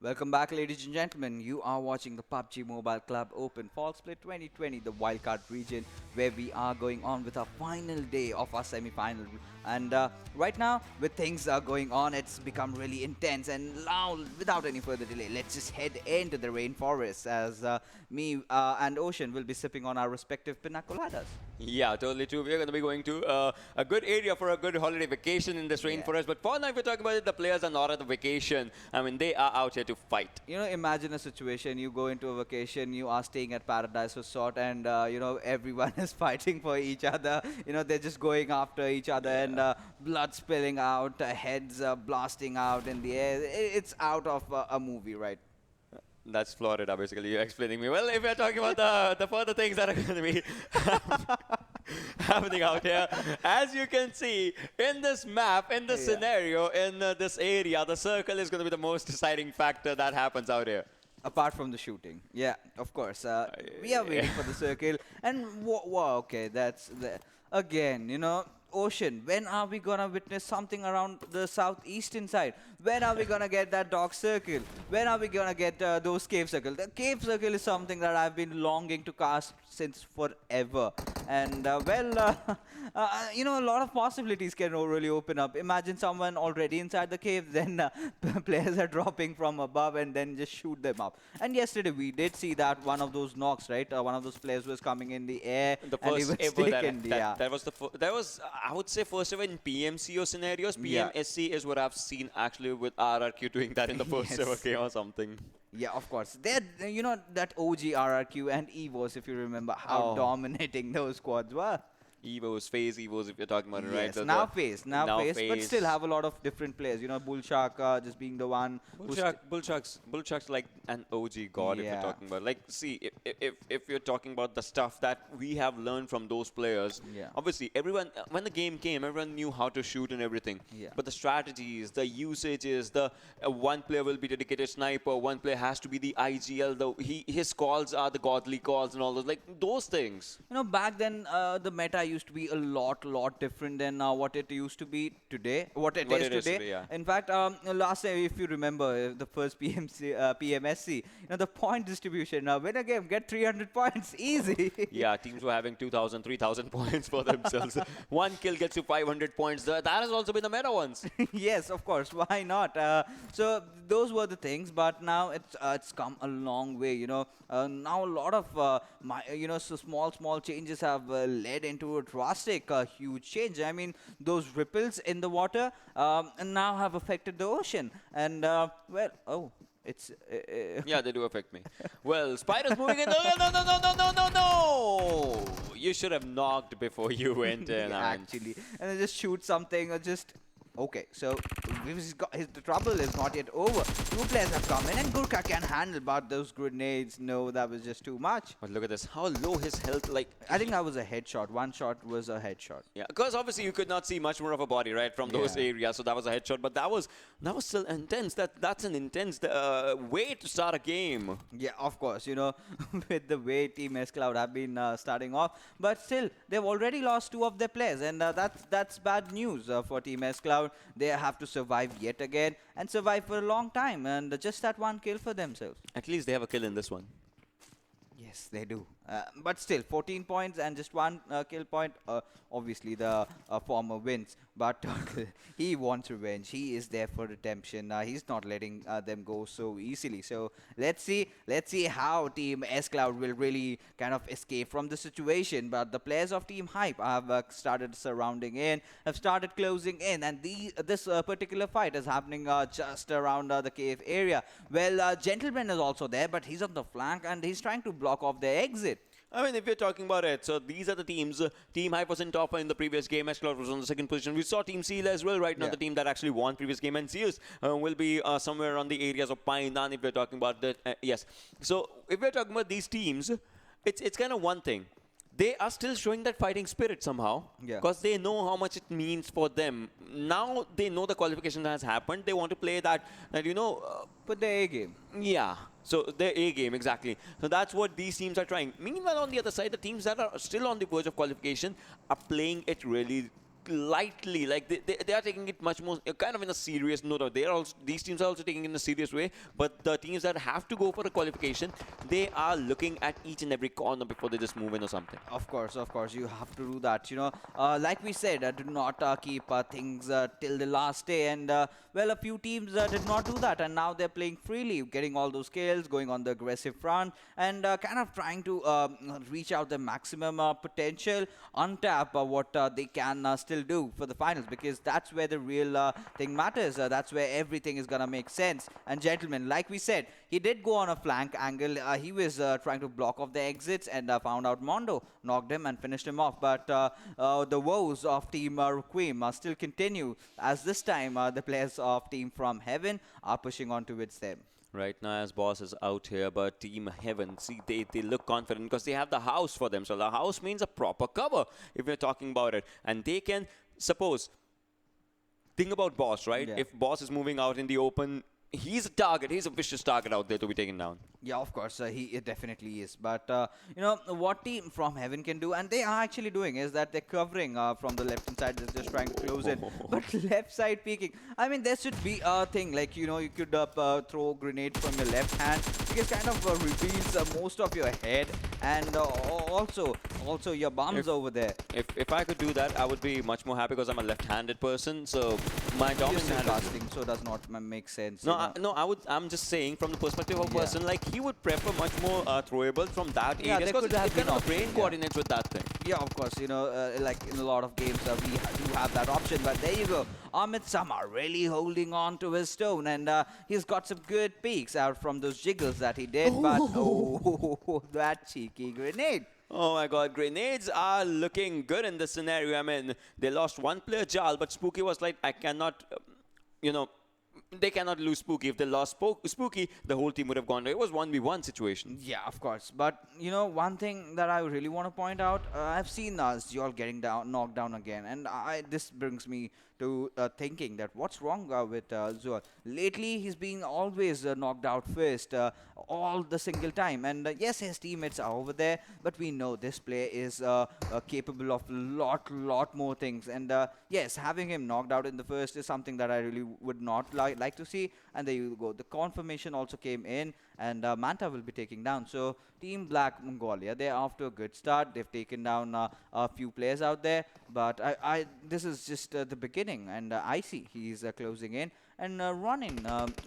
Welcome back, ladies and gentlemen. You are watching the PUBG Mobile Club Open Fall Split 2020, the Wildcard Region, where we are going on with our final day of our semi-final. And right now, with things going on, it's become really intense. And now, without any further delay, let's just head into the rainforest as me and Ocean will be sipping on our respective pina coladas. Yeah, totally true. We're going to be going to a good area for a good holiday vacation in this rainforest. But for now, if we're talking about it, the players are not at the vacation. I mean, they are out here to fight. You know, imagine a situation, you go into a vacation, you are staying at Paradise Resort and, you know, everyone is fighting for each other. You know, they're just going after each other and blood spilling out, heads blasting out in the air. It's out of a movie, right? That's Florida, basically. You're explaining me. Well, if we're talking about the further things that are going to be happening out here, as you can see in this map, in this scenario, in this area, the circle is going to be the most deciding factor that happens out here. Apart from the shooting. Yeah, of course. We are waiting for the circle. And, okay, that's... Again, you know, Ocean, when are we gonna witness something around the southeastern side? When are we gonna get that dog circle? When are we gonna get those cave circles? The cave circle is something that I've been longing to cast since forever. And you know, a lot of possibilities can really open up. Imagine someone already inside the cave, then players are dropping from above and then just shoot them up. And yesterday we did see that one of those knocks, right? One of those players was coming in the air. The and first he was ever taken, that was I would say first ever in PMCO scenarios. PMSC is what I've seen actually with RRQ doing that in the first ever game or something. Yeah, of course. They're, you know, that OG RRQ and EVOS, if you remember how dominating those squads were. EVOS, phase EVOS, if you're talking about it, right? Yes, now phase, but still have a lot of different players. You know, Bullshark just being the one. Bullshark's like an OG god if you're talking about. Like, see, if you're talking about the stuff that we have learned from those players, obviously everyone, when the game came, everyone knew how to shoot and everything. But the strategies, the usages, the one player will be dedicated sniper, one player has to be the IGL, his calls are the godly calls and all those, like those things. You know, back then the meta used to be a lot different than what it used to be today, what it is today. In fact, last time, if you remember, the first PMSC, you know, the point distribution, win a game, get 300 points, easy. Yeah, teams were having 2,000, 3,000 points for themselves. One kill gets you 500 points. That has also been the meta once. Yes, of course. Why not? So those were the things, but now it's come a long way. You know, now a lot of you know, so small changes have led into a drastic, huge change. I mean, those ripples in the water now have affected the ocean, and well, it's yeah, they do affect me. Well, spiders moving in. No! You should have knocked before you went in. Actually, and then just shoot something or just. Okay, so the trouble is not yet over. Two players have come in and Gurkha can handle, but those grenades, no, that was just too much. But look at this, how low his health, like... I think that was a headshot. One shot was a headshot. Yeah, because obviously you could not see much more of a body, right, from those areas, so that was a headshot. But that was still intense. That's an intense way to start a game. Yeah, of course, you know, with the way Team S.Cloud have been starting off. But still, they've already lost two of their players, and that's bad news for Team S.Cloud. They have to survive yet again and survive for a long time, and just that one kill for themselves. At least they have a kill in this one. Yes, they do. But still, 14 points and just one kill point. Obviously, the former wins. But he wants revenge. He is there for redemption. He's not letting them go so easily. So let's see how Team S.Cloud will really kind of escape from the situation. But the players of Team Hype have started surrounding in, have started closing in. And this particular fight is happening just around the cave area. Well, Gentleman is also there, but he's on the flank and he's trying to block off their exit. I mean, if you're talking about it, so these are the teams. Team Hype was in top in the previous game. S.Cloud was on the second position. We saw Team Seal as well right now, the team that actually won previous game. And Zeus will be somewhere on the areas of Painan if we're talking about that. Yes. So if we're talking about these teams, it's kind of one thing. They are still showing that fighting spirit somehow because they know how much it means for them. Now they know the qualification has happened. They want to play that you know... put the A game. Yeah. So their A game, exactly. So that's what these teams are trying. Meanwhile, on the other side, the teams that are still on the verge of qualification are playing it really lightly. Like they are taking it much more kind of in a serious note. They are also, these teams are also taking it in a serious way. But the teams that have to go for a qualification, they are looking at each and every corner before they just move in or something. Of course, you have to do that. Like we said, do not keep things till the last day. And well, a few teams did not do that, and now they're playing freely, getting all those kills, going on the aggressive front, and kind of trying to reach out the maximum potential, untap what they can still do for the finals, because that's where the real thing matters. That's where everything is gonna make sense. And gentlemen, like we said, he did go on a flank angle. He was trying to block off the exits and found out Mondo, knocked him and finished him off. But the woes of Team Requiem still continue, as this time the players of Team FromHeaven are pushing on towards them. Right now, as boss is out here, but Team Heaven, see, they look confident because they have the house for them. So the house means a proper cover, if we're talking about it. And they can, suppose, think about boss, right? Yeah. If boss is moving out in the open, he's a target. He's a vicious target out there to be taken down. Yeah, of course, he definitely is. But, what Team FromHeaven can do, and they are actually doing, is that they're covering from the left-hand side, they're just trying to close in. But left side peeking, I mean, there should be a thing, like, you could throw grenades from your left hand, because kind of reveals most of your head, and also your bums over there. If I could do that, I would be much more happy because I'm a left-handed person. So my dominant hand Casting, so does not make sense. No, I'm just saying from the perspective of a person, like he would prefer much more throwable from that area because it kind of brain coordinates with that thing. Yeah, of course, like in a lot of games we do have that option. But there you go, Amit Samar really holding on to his stone, and he's got some good peaks out from those jiggles that he did. But that cheeky grenade. Oh my god, grenades are looking good in this scenario. I mean, they lost one player, Jal, but Spooky was like, I cannot, they cannot lose Spooky. If they lost Spooky, the whole team would have gone. It was 1v1 situation. Yeah, of course. But, one thing that I really want to point out, I've seen Ziol getting knocked down again. And this brings me to thinking that what's wrong with Ziol. Lately, he's been always knocked out first, all the single time. And yes, his teammates are over there, but we know this player is capable of lot more things. And yes, having him knocked out in the first is something that I really would not like to see. And there you go. The confirmation also came in, and Manta will be taking down. So Team Black Mongolia, they're off to a good start. They've taken down a few players out there, but this is just the beginning. And Icy, he's closing in. And Ronin,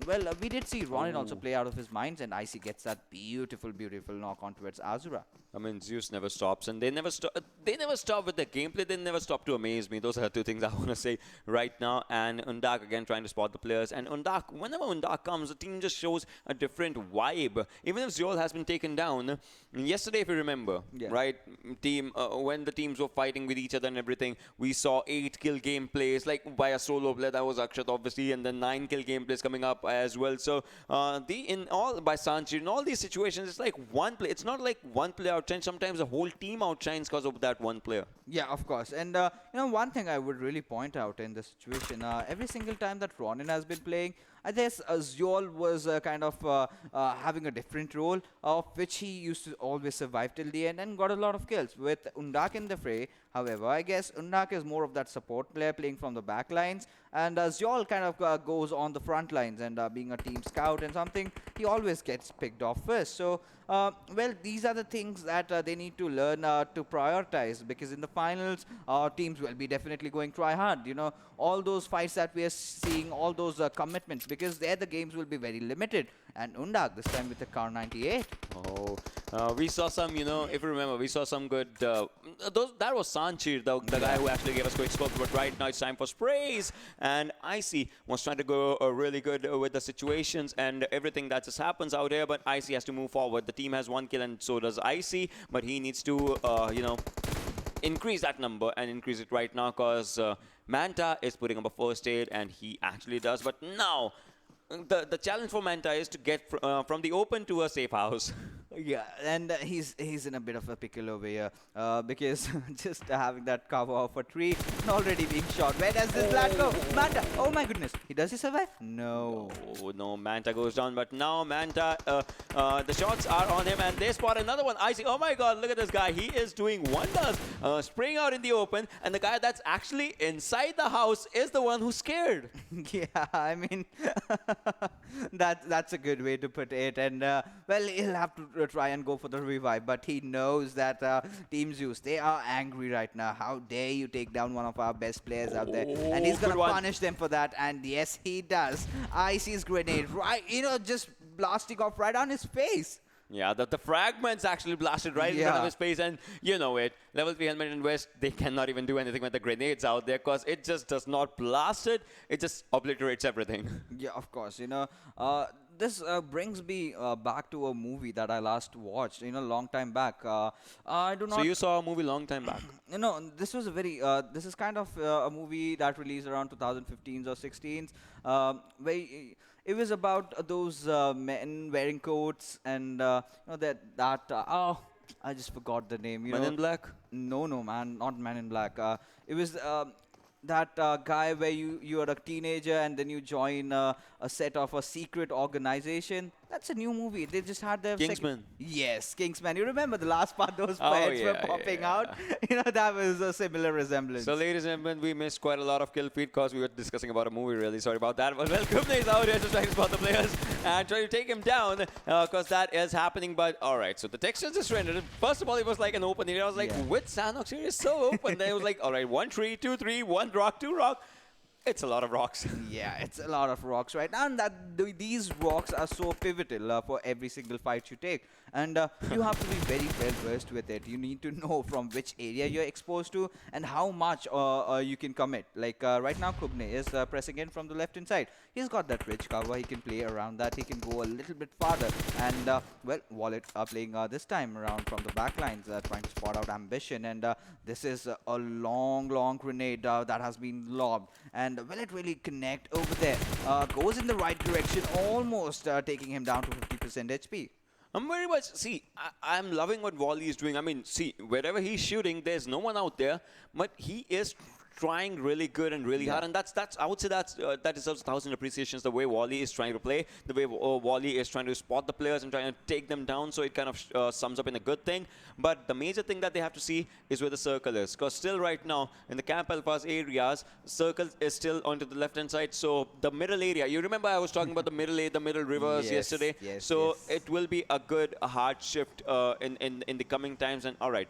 well, we did see Ronin also play out of his minds, and Icy gets that beautiful knock on towards Azura. I mean, Zeus never stops, and they never stop. They never stop with their gameplay. They never stop to amaze me. Those are the two things I want to say right now. And Undak again trying to spot the players. And Undak, whenever Undak comes, the team just shows a different vibe. Even if Zeol has been taken down, yesterday, if you remember, right, team when the teams were fighting with each other and everything, we saw 8-kill gameplays like by a solo player, that was Akshat obviously, and then 9-kill gameplays coming up as well. So by Sanchir, in all these situations, it's like one play. It's not like one player outshines. Sometimes the whole team outshines because of that one player. Yeah, of course. And one thing I would really point out in this situation, every single time that Ronin has been playing, I guess Ziol was kind of having a different role, of which he used to always survive till the end and got a lot of kills. With Undak in the fray, however, I guess Undak is more of that support player playing from the back lines, and Ziol kind of goes on the front lines, and being a team scout and something, he always gets picked off first. So, well, these are the things that they need to learn to prioritize, because in the finals, teams will be definitely going try hard. All those fights that we are seeing, all those commitments, because there the games will be very limited. And Undak this time with the Car 98. Oh, we saw some, if you remember, we saw some good, that was Sanchir, the guy who actually gave us quick scope, but right now it's time for sprays. And Icy was trying to go really good with the situations and everything that just happens out here, but Icy has to move forward. The team has 1 kill and so does Icy, but he needs to, increase that number and increase it right now, because Manta is putting up a first aid, and he actually does. But now, the challenge for Manta is to get from the open to a safe house. Yeah, and he's in a bit of a pickle over here because just having that cover of a tree and already being shot. Where does this lad go? Manta! Oh my goodness! Does he survive? No. No, no, Manta goes down, but now Manta, the shots are on him, and they spot another one. I see. Oh my God! Look at this guy. He is doing wonders, spraying out in the open, and the guy that's actually inside the house is the one who's scared. Yeah, I mean that's a good way to put it. And well, he'll have to try and go for the revive, but he knows that Team Zeus, they are angry right now. How dare you take down one of our best players out there? And he's gonna punish them for that. And yes, he does. Icy's grenade, right? Just blasting off right on his face. Yeah, the fragments actually blasted right in front of his face, and you know it. Level 3 Helmet and West, they cannot even do anything with the grenades out there because it just does not blast it. It just obliterates everything. Yeah, of course. This brings me back to a movie that I last watched, long time back. I do not. So you saw a movie long time back? This was a very. This is kind of a movie that released around 2015s or 16s. Where it was about those men wearing coats and oh, I just forgot the name. Men in Black? No, man, not Men in Black. It was that guy where you are a teenager and then you join a set of a secret organization. That's a new movie. They just had their Kingsman. Yes, Kingsman. You remember the last part? Those heads were popping out. That was a similar resemblance. So, ladies and gentlemen, we missed quite a lot of kill feed because we were discussing about a movie. Really sorry about that. But well, Kubne is out here just trying to spot the players and trying to take him down because that is happening. But all right, so the texture just rendered. First of all, it was like an open area. I was like, with Sanhok, here is so open. Then it was like, all right, 1 tree, 2 tree, 1 rock, 2 rock. It's a lot of rocks. Yeah, it's a lot of rocks right now, and these rocks are so pivotal for every single fight you take. And you have to be very well versed with it. You need to know from which area you're exposed to and how much you can commit. Like right now, Kubne is pressing in from the left-hand side. He's got that rich cover. He can play around that. He can go a little bit farther. And well, Wallet are playing this time around from the back lines, trying to spot out Ambition. And this is a long grenade that has been lobbed. And will it really connect over there? Goes in the right direction, almost taking him down to 50% HP. I'm very much, see, I'm loving what Wally is doing. I mean, see, wherever he's shooting, there's no one out there, but he is trying really good and really hard, and that's I would say that deserves 1,000 appreciations. The way Wally is trying to play, the way Wally is trying to spot the players and trying to take them down, so it kind of sums up in a good thing. But the major thing that they have to see is where the circle is, because still right now in the Camp Alphas areas, circle is still onto the left hand side. So the middle area, you remember I was talking about the middle rivers yesterday. So it will be a good hard shift in the coming times. And all right.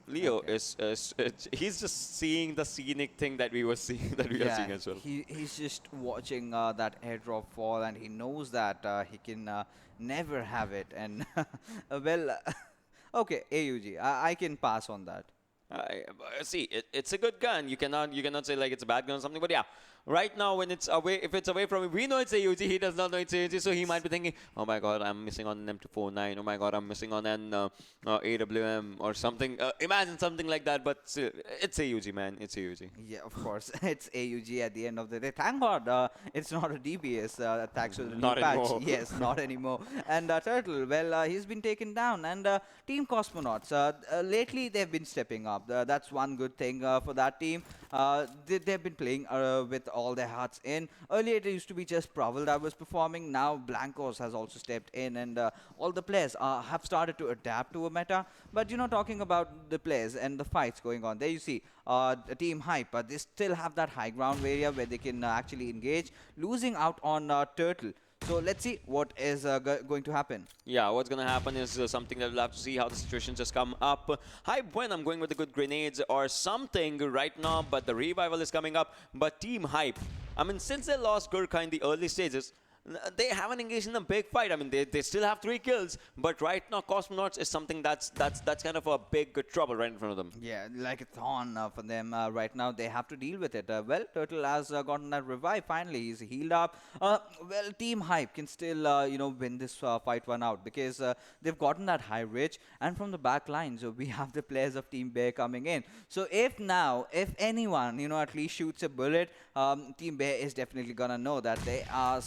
Leo is he's just seeing the scenic thing that we were seeing are seeing as well. He's just watching that airdrop fall, and he knows that he can never have it. And well, okay, AUG, I can pass on that. See, it's a good gun. You cannot say like it's a bad gun or something. But yeah, right now when it's away, if it's away from him, we know it's AUG. He does not know it's AUG, so he might be thinking, oh my God, I'm missing on an M249. Oh my God, I'm missing on an AWM or something. Imagine something like that. But still, it's AUG, man. It's AUG. Yeah, of course, it's AUG at the end of the day. Thank God, it's not a DPS. Thanks to the new patch. Anymore. Yes, not anymore. And Turtle, well, he's been taken down. And Team Cosmonauts, lately they've been stepping up. That's one good thing for that team. They've been playing with all their hearts in. Earlier it used to be just Prowl that was performing. Now Blancos has also stepped in, and all the players have started to adapt to a meta. But talking about the players and the fights going on, there you see the Team Hype, they still have that high ground area where they can actually engage, losing out on Turtle. So let's see what is going to happen. Yeah, what's going to happen is something that we'll have to see how the situation just come up. Hype when I'm going with the good grenades or something right now, but the revival is coming up. But Team Hype, I mean, since they lost Gurkha in the early stages, they haven't engaged in a big fight. I mean, they still have 3 kills, but right now Cosmonauts is something that's kind of a big trouble right in front of them. Yeah, like a thorn for them right now. They have to deal with it. Well, Turtle has gotten that revive. Finally, he's healed up. Well, Team Hype can still win this fight one out because they've gotten that high reach, and from the back line, so we have the players of Team Bear coming in. So if anyone at least shoots a bullet, Team Bear is definitely gonna know that they are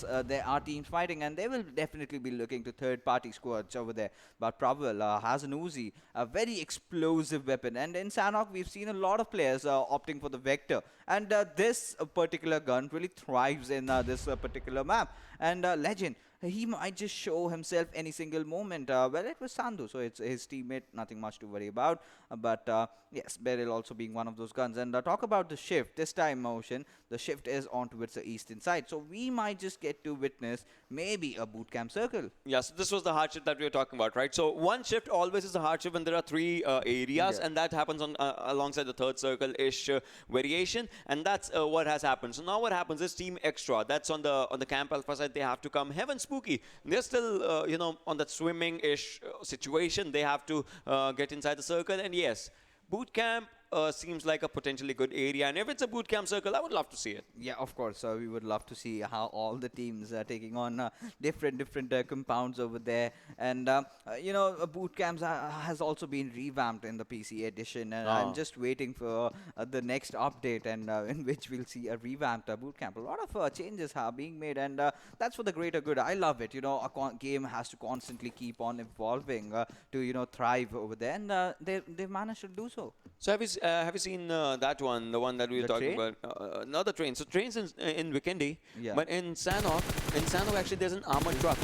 are teams fighting, and they will definitely be looking to third-party squads over there. But Praval has an Uzi, a very explosive weapon, and in Sanhok we've seen a lot of players opting for the Vector, and this particular gun really thrives in this particular map. And Legend, he might just show himself any single moment. Well, it was Sandhu, so it's his teammate, nothing much to worry about. But yes, Beryl also being one of those guns. And talk about the shift. This time, Motion, the shift is on towards the eastern side. So we might just get to witness maybe a boot camp circle. Yeah, so this was the hardship that we were talking about, right? So one shift always is a hardship when there are three areas, and that happens on alongside the third circle-ish variation, and that's what has happened. So now what happens is Team Extra, that's on the Camp Alpha side, they have to come. Heaven Spooky, they're still, on that swimming-ish situation. They have to get inside the circle, and yes, boot camp seems like a potentially good area, and if it's a boot camp circle, I would love to see it. Yeah, of course. We would love to see how all the teams are taking on different compounds over there. And, boot camps has also been revamped in the PC edition. And I'm just waiting for the next update, and in which we'll see a revamped boot camp. A lot of changes are being made, and that's for the greater good. I love it. A game has to constantly keep on evolving to, thrive over there. And they've managed to do so. So have you seen that one, the one that we were talking about? Not the train. So trains in Vikendi, but in Sanhok actually there's an armored truck.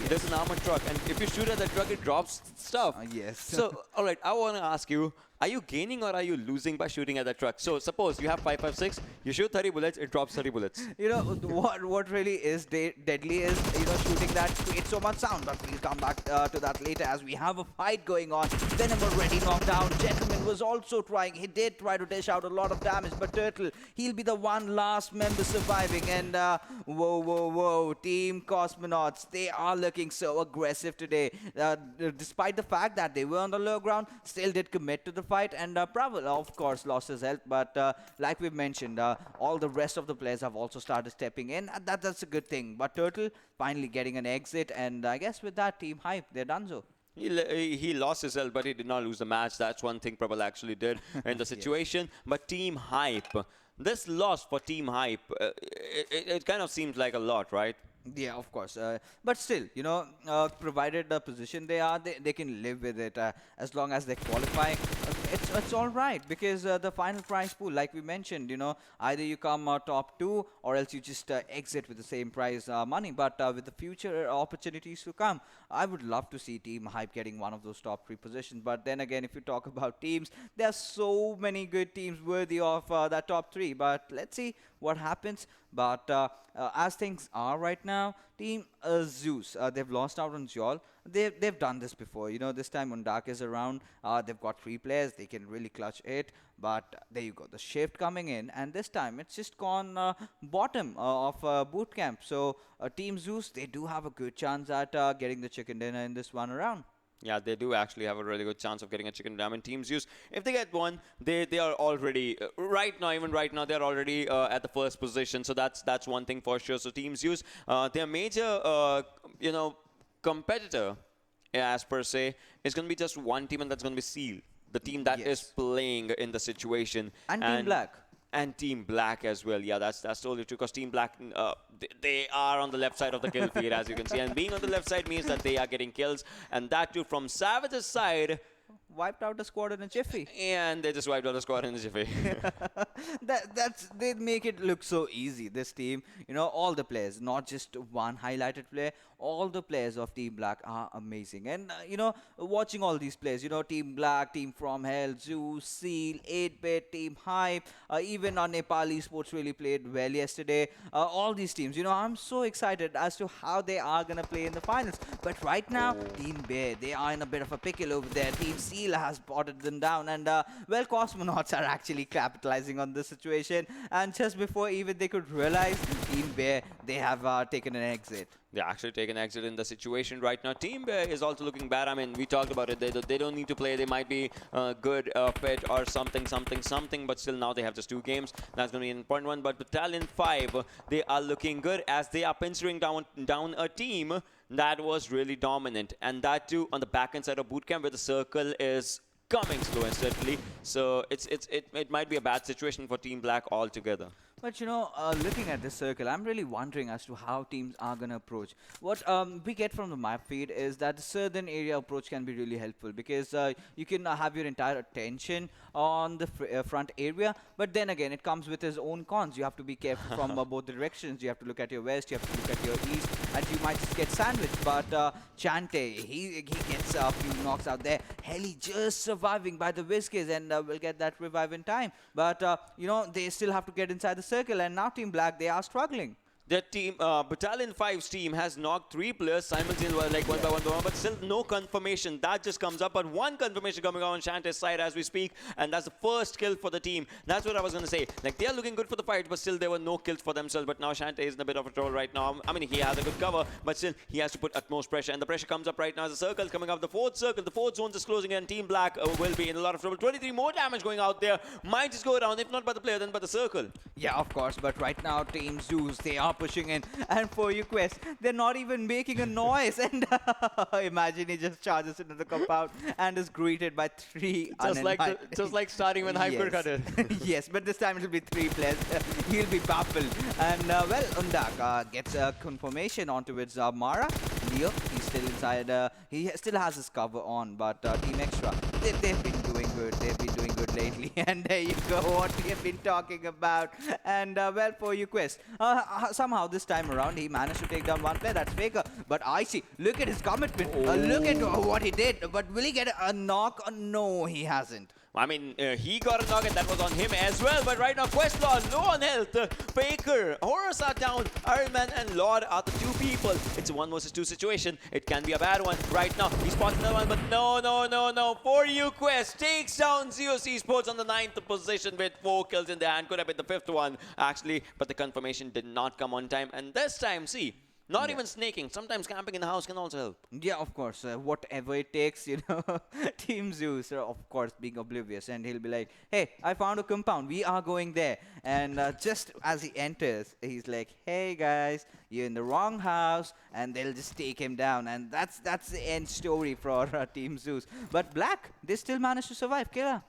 There's an armored truck, and if you shoot at that truck, it drops stuff. Yes. So, all right, I want to ask you, are you gaining or are you losing by shooting at that truck? So suppose you have 5.56, you shoot 30 bullets, it drops 30 bullets. What really is deadly is shooting that creates so much sound. But we'll come back to that later as we have a fight going on. Venom already knocked down. Gentleman was also trying. He did try to dish out a lot of damage, but Turtle, he'll be the one last member surviving. And whoa, Team Cosmonauts, they are looking so aggressive today. Despite the fact that they were on the low ground, still did commit to the fight, and Praval, of course, lost his health, but like we mentioned, all the rest of the players have also started stepping in, and that's a good thing. But Turtle finally getting an exit, and I guess with that, Team Hype, they're done so. He lost his health, but he did not lose the match. That's one thing Prabal actually did in the situation. Yes. But Team Hype, this loss for Team Hype, it kind of seems like a lot, right? Yeah, of course. But still, provided the position they are, they can live with it as long as they qualify. It's all right, because the final prize pool, like we mentioned, either you come top 2 or else you just exit with the same prize money. But with the future opportunities to come, I would love to see Team Hype getting one of those top 3 positions. But then again, if you talk about teams, there are so many good teams worthy of that top 3. But let's see what happens. But as things are right now, Team Zeus, they've lost out on Zol. They've done this before. This time when Dark is around, they've got 3 players. They can really clutch it. But there you go, the shift coming in, and this time it's just gone bottom of boot camp. So Team Zeus, they do have a good chance at getting the chicken dinner in this one around. Yeah, they do actually have a really good chance of getting a chicken dinner. Team Zeus, if they get one, they are already even right now they're already at the first position. So that's one thing for sure. So Team Zeus, their major competitor, as per se, is going to be just one team, and that's going to be Seal, the team that is playing in the situation. And Team Black. And Team Black as well. Yeah, that's totally true, because Team Black, they are on the left side of the kill feed, as you can see. And being on the left side means that they are getting kills. And that too from Savage's side. Wiped out a squad in a jiffy. And they just wiped out a squad in a jiffy. They make it look so easy, this team. All the players, not just one highlighted player, all the players of Team Black are amazing. And, watching all these players, Team Black, Team From Hell, Zeus, Seal, 8-Bit, Team Hype, even our Nepal Esports really played well yesterday. All these teams, I'm so excited as to how they are going to play in the finals. But right now, Team Bear, they are in a bit of a pickle over there. Team Seal has botted them down, and Cosmonauts are actually capitalizing on this situation. And just before even they could realize, Team Bear, they have taken an exit. They actually take an exit in the situation right now. Team Bear is also looking bad. I mean, we talked about it. They don't need to play. They might be good fit or something. But still now they have just 2 games. That's going to be an important one. But Battalion 5, they are looking good as they are pinching down a team that was really dominant. And that too on the back-end side of bootcamp, where the circle is coming slow and steadily. So it might be a bad situation for Team Black altogether. But looking at this circle, I'm really wondering as to how teams are gonna approach. What we get from the map feed is that the southern area approach can be really helpful because you can have your entire attention on the front area. But then again, it comes with its own cons. You have to be careful from both directions. You have to look at your west, you have to look at your east, and you might just get sandwiched. But Chante, he gets a few knocks out there. Heli just surviving by the whiskers, and will get that revive in time. But they still have to get inside the circle, and now Team Black, they are struggling. Their team, Battalion 5's team has knocked 3 players simultaneously, like one by one, but still no confirmation. That just comes up, but one confirmation coming on Shantae's side as we speak, and that's the first kill for the team. That's what I was going to say. Like, they are looking good for the fight, but still there were no kills for themselves. But now Shantae is in a bit of a trouble right now. I mean, he has a good cover, but still he has to put utmost pressure, and the pressure comes up right now as the circle coming up. The fourth circle, the fourth zone is closing, and Team Black will be in a lot of trouble. 23 more damage going out there. Might just go around, if not by the player, then by the circle. Yeah, of course, but right now Team Zeus, they are pushing in. And for you, Quest, they're not even making a noise. And imagine he just charges into the compound and is greeted by 3 just like starting when Hyper cut it. Yes, but this time it'll be 3 players. He'll be baffled. And well, Undak gets a confirmation onto its Mara. Leo, he's still inside. He still has his cover on, but Team Extra, they've been doing good. They've been doing good lately. And there you go, what we have been talking about. And well, for you, Quest, somehow this time around, he managed to take down one player. That's Faker. But I see, look at his commitment. Look at what he did. But will he get a knock? No, he hasn't. I mean, he got a knock and that was on him as well. But right now, Questlord, low on health. Faker, Horus are down. Ironman and Lord are the 2 people. It's a 1 versus 2 situation. It can be a bad one. Right now, he spots another one. But no. For you, Quest takes down ZeusEsports on the 9th position with 4 kills in their hand. Could have been the 5th one, actually. But the confirmation did not come on time. And this time, see, not even snaking. Sometimes camping in the house can also help. Yeah, of course. Whatever it takes, Team Zeus, of course, being oblivious. And he'll be like, hey, I found a compound. We are going there. And just as he enters, he's like, hey, guys, you're in the wrong house. And they'll just take him down. And that's the end story for Team Zeus. But Black, they still managed to survive. Killer.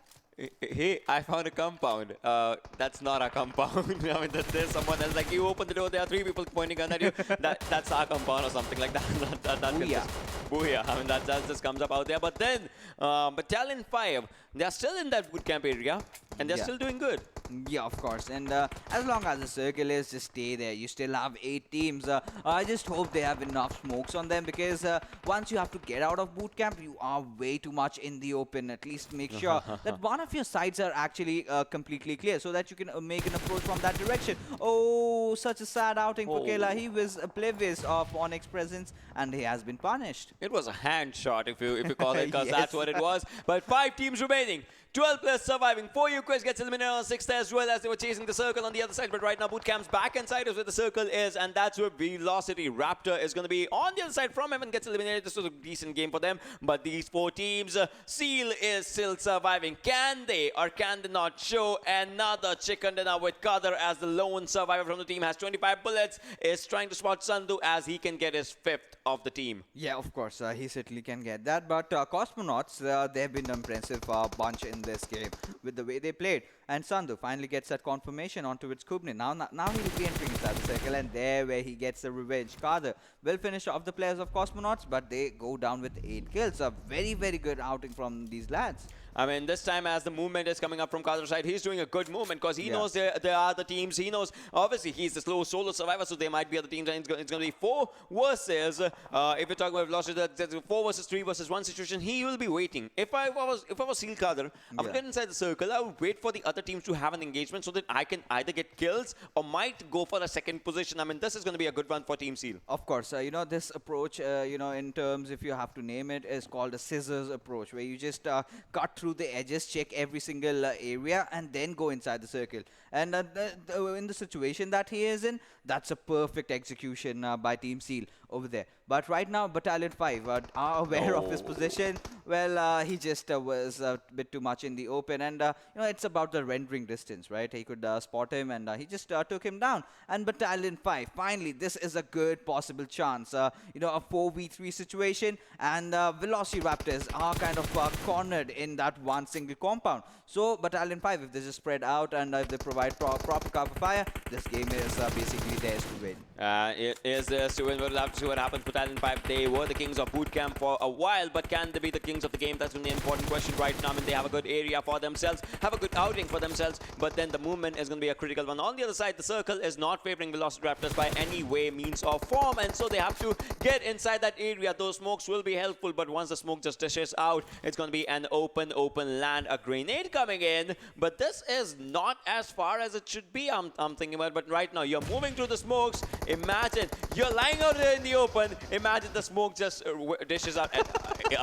Hey, I found a compound. That's not a compound. I mean, there's someone else. Like, you open the door, there are 3 people pointing gun at you. That's our compound or something like that. Booyah. Booyah. I mean, that just comes up out there. But then, Battalion 5, they're still in that bootcamp area, and they're still doing good. Yeah, of course. And as long as the circle is, just stay there. You still have 8 teams. I just hope they have enough smokes on them because once you have to get out of boot camp, you are way too much in the open. At least make sure that one of your sides are actually completely clear so that you can make an approach from that direction. Oh, such a sad outing for Kayla. He was oblivious of Onyx presence and he has been punished. It was a hand shot, if you call it, because that's what it was. But 5 teams remaining. 12 players surviving. 4 UQuest gets eliminated on 6th as well as they were chasing the circle on the other side. But right now, Bootcamp's back inside is where the circle is, and that's where VelociRaptor is going to be on the other side. FromHeaven gets eliminated. This was a decent game for them. But these 4 teams, Seal is still surviving. Can they or can they not show another chicken dinner with Qadar as the lone survivor from the team has 25 bullets, is trying to spot Sandhu as he can get his 5th of the team. Yeah, of course, he certainly can get that. But Cosmonauts, they've been an impressive bunch in this game with the way they played. And Sandhu finally gets that confirmation onto its Kubni. Now he'll be entering inside the circle, and there where he gets the revenge. Qadar will finish off the players of Cosmonauts, but they go down with 8 kills. A very, very good outing from these lads. I mean, this time as the movement is coming up from Qadar's side, he's doing a good movement because he knows there are other teams. He knows, obviously, he's the slow solo survivor, so there might be other teams. And it's going to be 4 versus, if you're talking about velocity, that's 4 versus 3 versus 1 situation. He will be waiting. If I was Seal Qadar, I would get inside the circle. I would wait for the other teams to have an engagement so that I can either get kills or might go for a 2nd position. I mean, this is going to be a good one for Team Seal. Of course, this approach, in terms, if you have to name it, is called a scissors approach, where you just cut through the edges, check every single area, and then go inside the circle. And in the situation that he is in, that's a perfect execution by Team Seal over there. But right now, Battalion 5 are aware of his position. Well, he just was a bit too much in the open, and it's about the the rendering distance, right? He could spot him, and he just took him down. And Battalion 5, finally, this is a good possible chance. You know, a 4v3 situation, and VelociRaptors are kind of cornered in that one single compound. So Battalion 5, if they just spread out and if they provide proper cover fire, this game is basically theirs to win. It is theirs to win. We'll have to see what happens. Battalion 5, they were the kings of bootcamp for a while, but can they be the kings of the game? That's an important question right now. I mean, they have a good area for themselves, have a good outing for themselves, but then the movement is going to be a critical one. On the other side, the circle is not favoring VelociRaptors by any way, means, or form, and so they have to get inside that area. Those smokes will be helpful, but once the smoke just dishes out, it's going to be an open land. A grenade coming in, but this is not as far as it should be, I'm thinking about. But right now, you're moving through the smokes. Imagine you're lying out there in the open. Imagine the smoke just dishes out. And,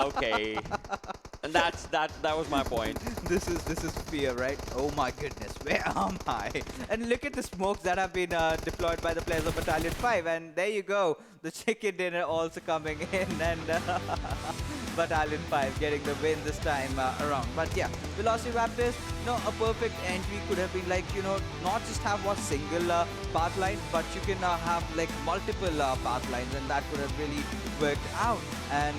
okay, and that was my point. This is fear, right? Oh my goodness, where am I? And look at the smokes that have been deployed by the players of Battalion 5, and there you go, the chicken dinner also coming in, and Battalion 5 getting the win this time around. But yeah, VelociRaptors, you know, a perfect entry could have been like, you know, not just have one single path line, but you can have like multiple path lines, and that could have really worked out. And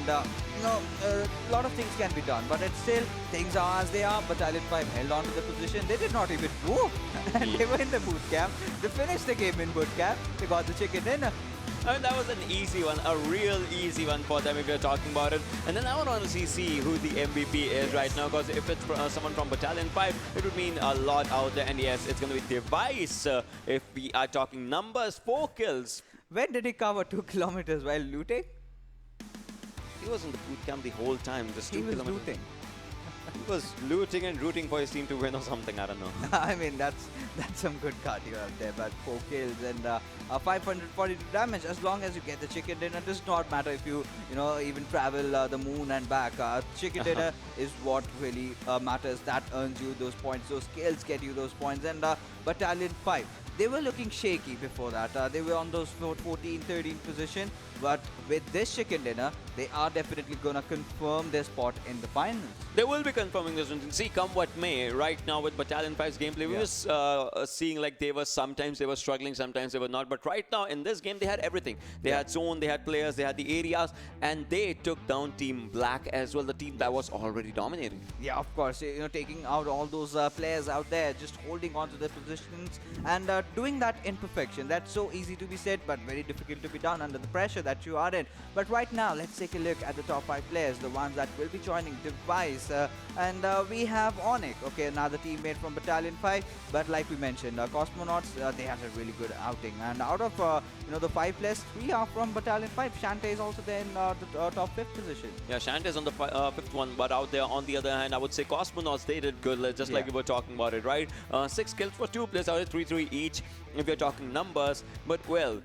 you know, a lot of things can be done, but it's still, things are as they are. Battalion 5 held on to the position. They did not even move, and they were in the boot camp. They finished the game in boot camp. They got the chicken dinner. I mean, that was an easy one, a real easy one for them if you're talking about it. And then I would honestly see who the MVP is right now, because if it's someone from Battalion 5, it would mean a lot out there. And yes, it's going to be Device. If we are talking numbers, 4 kills. When did he cover 2 kilometers while looting? He was in the boot camp the whole time, just 2 He was kilometers. looting. He was looting and rooting for his team to win or something, I don't know. I mean, that's some good cardio out there, but 4 kills and 542 damage. As long as you get the chicken dinner, it does not matter if you know, even travel the moon and back. Chicken dinner is what really matters. That earns you those points. Those kills get you those points. And Battalion 5, they were looking shaky before that. They were on those 14, 13 position. But with this chicken dinner, they are definitely going to confirm their spot in the finals. They will be confirming this one. See, come what may, right now with Battalion 5's gameplay, we were seeing like sometimes they were struggling, sometimes they were not. But right now in this game, they had everything. They had zone, they had players, they had the areas, and they took down Team Black as well, the team that was already dominating. Yeah, of course. You know, taking out all those players out there, just holding on to their positions and doing that in perfection. That's so easy to be said, but very difficult to be done under the pressure that you are in. But right now, let's take a look at the top 5 players, the ones that will be joining Device. And we have Onyx, okay, another teammate from Battalion 5. But like we mentioned, Cosmonauts, they had a really good outing. And out of you know, the 5 players, 3 are from Battalion 5. Shante is also there in the top 5th position. Yeah, Shante is on the 5th one, but out there on the other hand, I would say Cosmonauts, they did good, just like we were talking about it, right? 6 kills for 2 players, out of 3-3 each, if you're talking numbers. But well,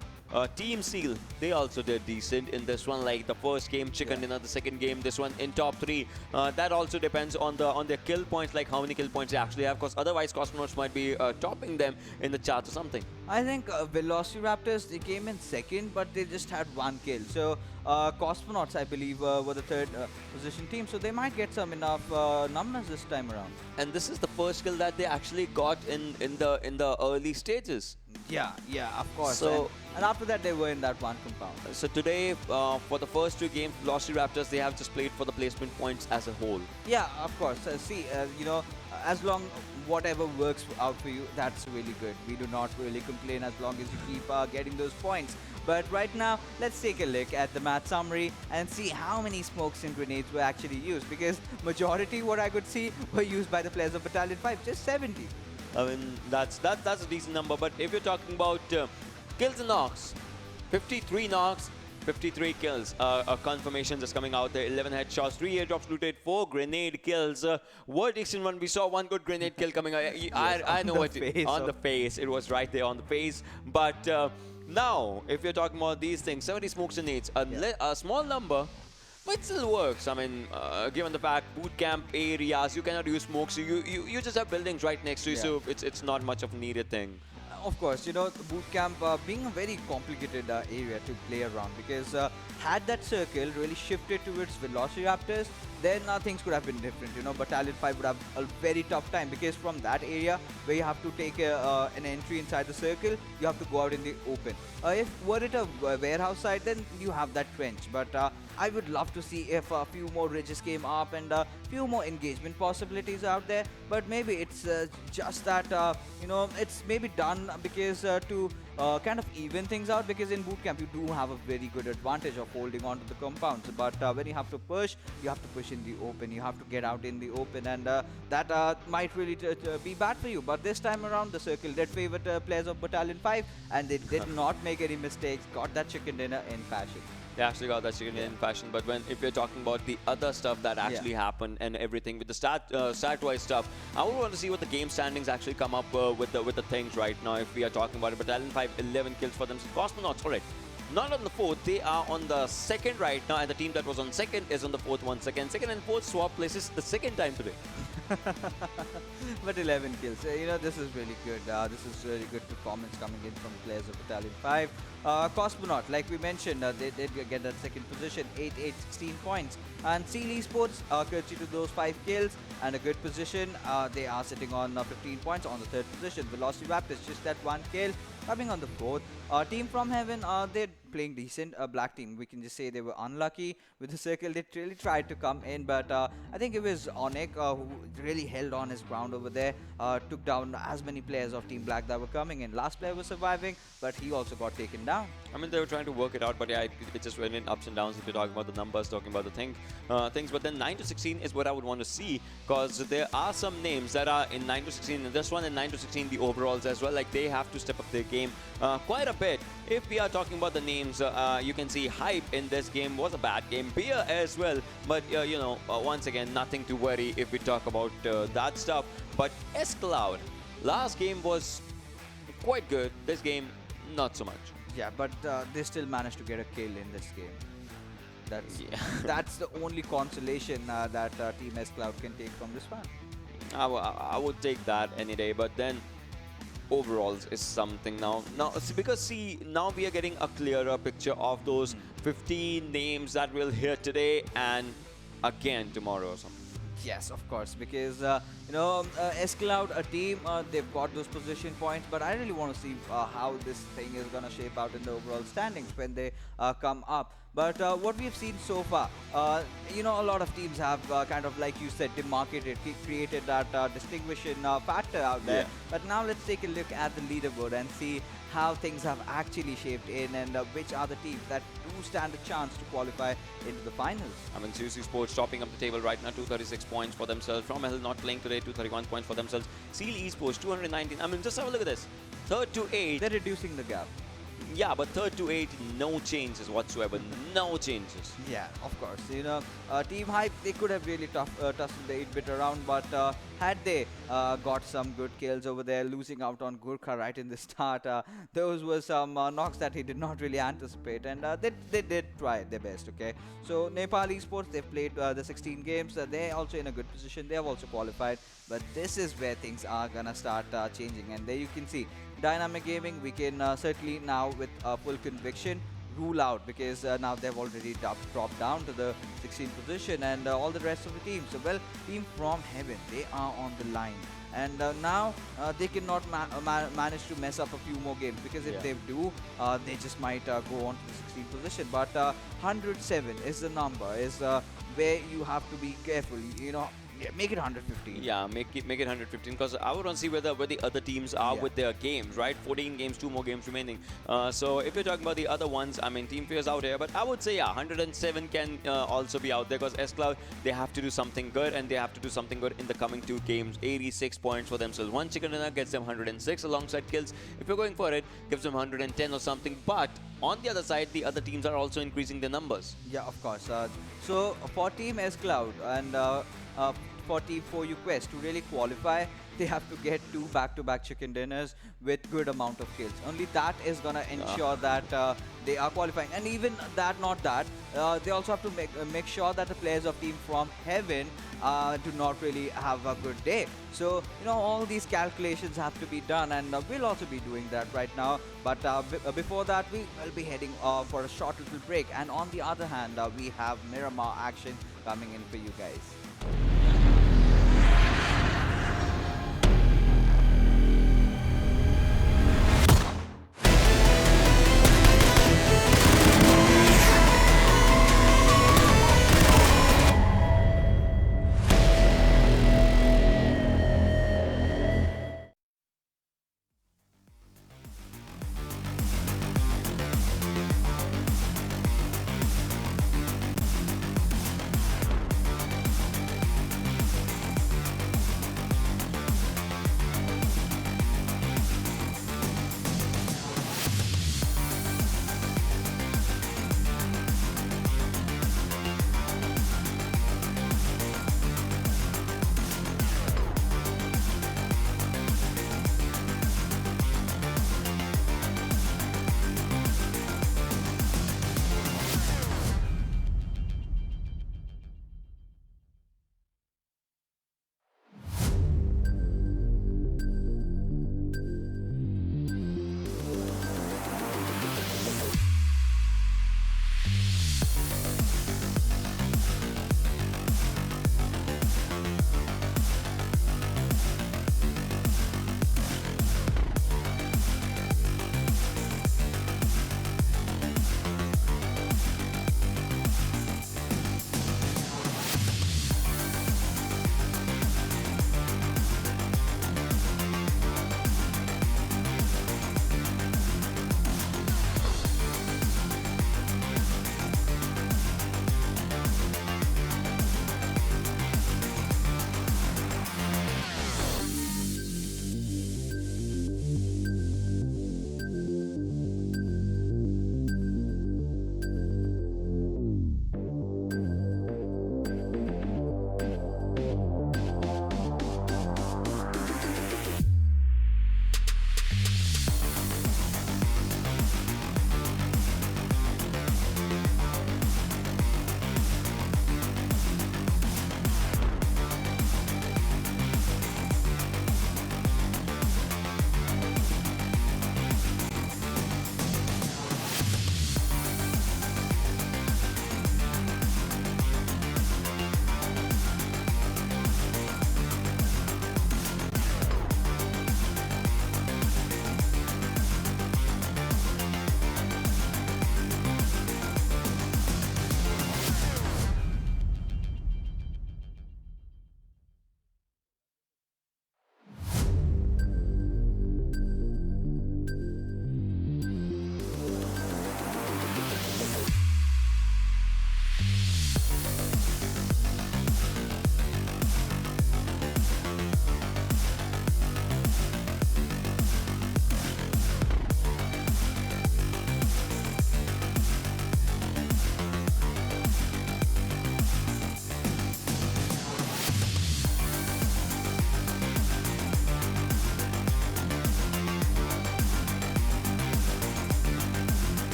Team Seal, they also did decent in this one, like the first game chicken dinner, the second game, this one in top 3. That also depends on their kill points, like how many kill points they actually have, because otherwise Cosmonauts might be topping them in the chart or something. I think VelociRaptors, they came in second, but they just had 1 kill. So Cosmonauts, I believe, were the 3rd position team, so they might get some enough numbers this time around. And this is the first kill that they actually got in the early stages. Yeah, of course. So, and after that, they were in that one compound. So today, for the first 2 games, VelociRaptors, they have just played for the placement points as a whole. Yeah, of course. See, you know, as long whatever works out for you, that's really good. We do not really complain as long as you keep getting those points. But right now, let's take a look at the match summary and see how many smokes and grenades were actually used. Because majority, what I could see, were used by the players of Battalion 5, just 70. I mean, that's a decent number. But if you're talking about kills and knocks, 53 knocks, 53 kills. A confirmation just coming out there. 11 headshots, 3 airdrops looted, 4 grenade kills. What decent one. We saw 1 good grenade kill coming out. I know what on the face. It was right there on the face. But now, if you're talking about these things, 70 smokes and nades, a small number. But it still works. I mean, given the fact boot camp areas, you cannot use smokes. You just have buildings right next to you, so it's not much of a needed thing. Of course, you know, the boot camp being a very complicated area to play around, because had that circle really shifted towards VelociRaptors, then things could have been different. You know, Battalion 5 would have a very tough time, because from that area where you have to take an entry inside the circle, you have to go out in the open. If were it a warehouse side, then you have that trench. But I would love to see if a few more ridges came up and a few more engagement possibilities out there. But maybe it's just that, you know, it's maybe done because to kind of even things out, because in bootcamp you do have a very good advantage of holding on to the compounds. But when you have to push, you have to push in the open, you have to get out in the open, and that might really be bad for you. But this time around, the circle did favor players of Battalion 5, and they did not make any mistakes, got that chicken dinner in fashion. They actually got that chicken in fashion. But if you're talking about the other stuff that actually happened and everything with the stat-wise stuff, I would want to see what the game standings actually come up with the things right now. If we are talking about it, Battalion 5, 11 kills for them. Cosmonauts, all right, not on the fourth. They are on the second right now, and the team that was on second is on the fourth once again. Second and fourth swap places the second time today. But 11 kills, you know, this is really good. This is really good performance coming in from players of Battalion 5. Cosmonaut, like we mentioned, they did get that second position, 8-8, 16 points. And ZeusEsports, courtesy to those 5 kills and a good position, they are sitting on 15 points on the third position. VelociRaptor, just that 1 kill, coming on the fourth. Team FromHeaven, they're playing decent. Black team, we can just say they were unlucky with the circle. They really tried to come in, but I think it was Onik who really held on his ground over there, took down as many players of Team Black that were coming in. Last player was surviving, but he also got taken down. I mean, they were trying to work it out, but yeah, it just went in ups and downs if you're talking about the numbers, talking about the things. But then 9-16 is what I would want to see, because there are some names that are in 9-16 in this one, and 9-16 the overalls as well. Like, they have to step up their game quite a bit. If we are talking about the names, you can see Hype in this game was a bad game. Beer as well, but you know, once again, nothing to worry if we talk about that stuff. But S.Cloud, last game was quite good. This game, not so much. Yeah, but they still managed to get a kill in this game. That's the only consolation that Team S.Cloud can take from this one. I would take that any day, but then overalls is something now. Because see, now we are getting a clearer picture of those 15 names that we'll hear today and again tomorrow or something. Yes, of course, because you know, S.Cloud, a team, they've got those position points, but I really want to see how this thing is going to shape out in the overall standings when they come up. But what we've seen so far, you know, a lot of teams have kind of, like you said, demarcated, created that distinguishing factor out there. Yeah. But now let's take a look at the leaderboard and see how things have actually shaped in, and which are the teams that do stand a chance to qualify into the finals. I mean, ZeusEsports topping up the table right now, 236 points for themselves. FromHeaven not playing today, 231 points for themselves. Esports, 219. I mean, just have a look at this. 3rd to 8. They're reducing the gap. Yeah, but 3rd to 8, no changes whatsoever. No changes. Yeah, of course. You know, Team Hype, they could have really tussled the 8-bit around, but had they got some good kills over there, losing out on Gurkha right in the start, those were some knocks that he did not really anticipate, and they did try their best, okay? So, Nepal Esports, they've played the 16 games. They're also in a good position. They have also qualified, but this is where things are gonna start changing, and there you can see Dynamic Gaming, we can certainly now with full conviction rule out, because now they've already dropped down to the 16th position, and all the rest of the teams. So, well, Team FromHeaven, they are on the line, and now they cannot manage to mess up a few more games, because if they do, they just might go on to the 16th position. But 107 is the number, is where you have to be careful, you know. Yeah, make it 115. Yeah, make it 115, because I would want to see where the other teams are with their games, right? 14 games, 2 more games remaining. So if you're talking about the other ones, I mean, Team Fear's out here, but I would say, yeah, 107 can also be out there, because S.Cloud, they have to do something good, and they have to do something good in the coming 2 games. 86 points for themselves. One chicken dinner gets them 106 alongside kills. If you're going for it, gives them 110 or something. But on the other side, the other teams are also increasing their numbers. Yeah, of course. So for Team S.Cloud and for Team 4U Quest to really qualify, they have to get 2 back-to-back chicken dinners with good amount of kills. Only that is gonna ensure that they are qualifying. And even that, not that, they also have to make sure that the players of Team FromHeaven do not really have a good day. So, all these calculations have to be done, and we'll also be doing that right now. But before that, we will be heading for a short little break. And on the other hand, we have Miramar action coming in for you guys.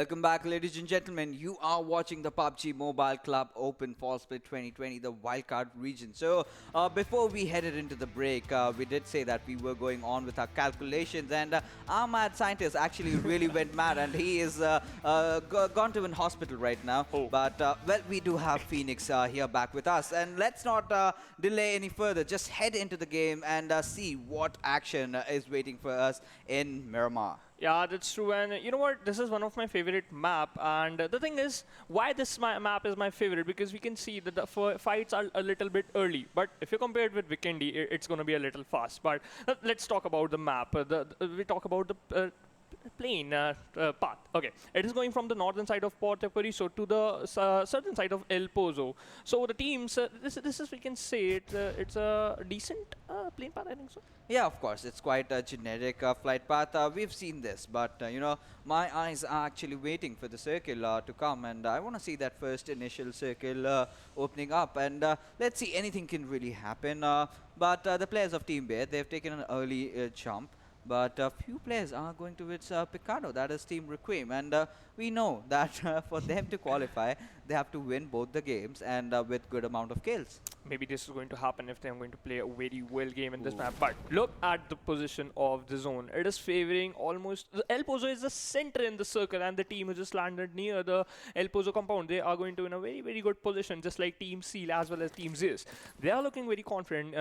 Welcome back, ladies and gentlemen. You are watching the PUBG Mobile Club Open Fall Split 2020, the Wildcard Region. So, before we headed into the break, we did say that we were going on with our calculations, and our mad scientist actually really went mad, and he is gone to an hospital right now. Oh. But, well, we do have Phoenix here back with us, and let's not delay any further. Just head into the game and see what action is waiting for us in Miramar. Yeah, that's true. And you know what? This is one of my favorite map. And the thing is, why this map is my favorite? Because we can see that the fights are a little bit early. But if you compare it with Vikendi, it's going to be a little fast. But let's talk about the map. We talk about the plain path. Okay, it is going from the northern side of Puerto Periso to the southern side of El Pozo. So the teams, this is we can say it's a decent plain path. I think so. Yeah, of course, it's quite a generic flight path. We've seen this, but you know, my eyes are actually waiting for the circle to come, and I want to see that first initial circle opening up, and let's see, anything can really happen. But the players of Team Bear, they've taken an early jump. But a few players are going towards Picado, that is Team Requiem, and we know that for them to qualify, they have to win both the games and with good amount of kills. Maybe this is going to happen if they're going to play a very well game in this map. But look at the position of the zone. It is favoring almost... El Pozo is the center in the circle, and the team who just landed near the El Pozo compound, they are going to in a very, very good position, just like Team Seal as well as Team Zeus. They are looking very confident,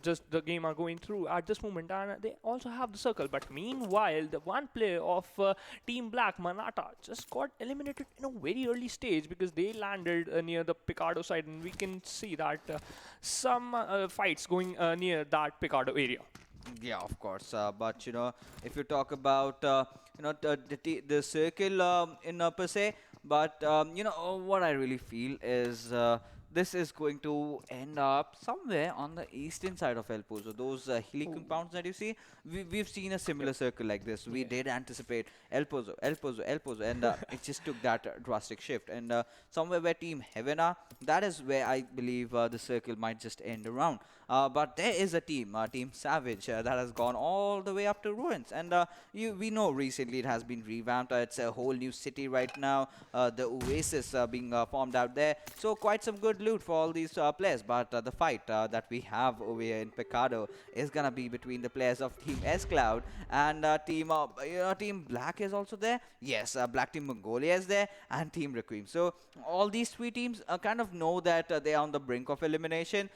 just the game are going through at this moment, and they also have the circle. But meanwhile, the one player of Team Black, Manata, just got eliminated in a very early stage because they landed near the Picado side, and we can see that some fights going near that Picado area. Yeah, of course. But you know, if you talk about you know the circle in per se, but you know what I really feel is this is going to end up somewhere on the eastern side of El Pozo. Those hilly compounds that you see, we've seen a similar circle like this. We did anticipate El Pozo, El Pozo, El Pozo, and it just took that drastic shift. And somewhere where Team Heaven are, that is where I believe the circle might just end around. But there is a team, Team Savage, that has gone all the way up to Ruins. And we know recently it has been revamped. It's a whole new city right now. The Oasis being formed out there. So quite some good loot for all these players. But the fight that we have over here in Picado is going to be between the players of Team S.Cloud and Team Black is also there. Yes, BlackTeamMongolia is there and Team Requiem. So all these three teams kind of know that they are on the brink of elimination.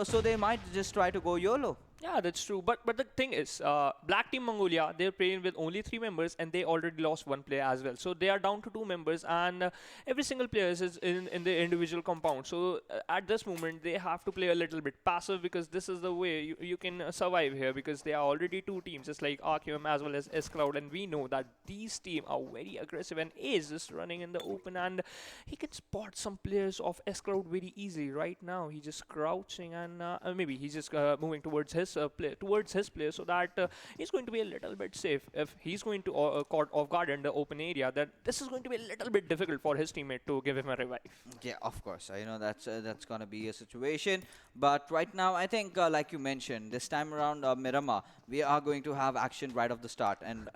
So they might just try to go YOLO. Yeah, that's true. But the thing is, Black Team Mongolia, they're playing with only 3 members, and they already lost 1 player as well. So they are down to 2 members, and every single player is in the individual compound. So at this moment, they have to play a little bit passive, because this is the way you can survive here, because there are already 2 teams, just like Requiem as well as S.Cloud, and we know that these teams are very aggressive, and is just running in the open, and he can spot some players of S.Cloud very easily. Right now, he's just crouching, and maybe he's just moving towards his player, so that he's going to be a little bit safe. If he's going to caught off guard in the open area, then this is going to be a little bit difficult for his teammate to give him a revive. Yeah, of course. You know, that's gonna be a situation. But right now, I think, like you mentioned, this time around Miramar, we are going to have action right off the start, and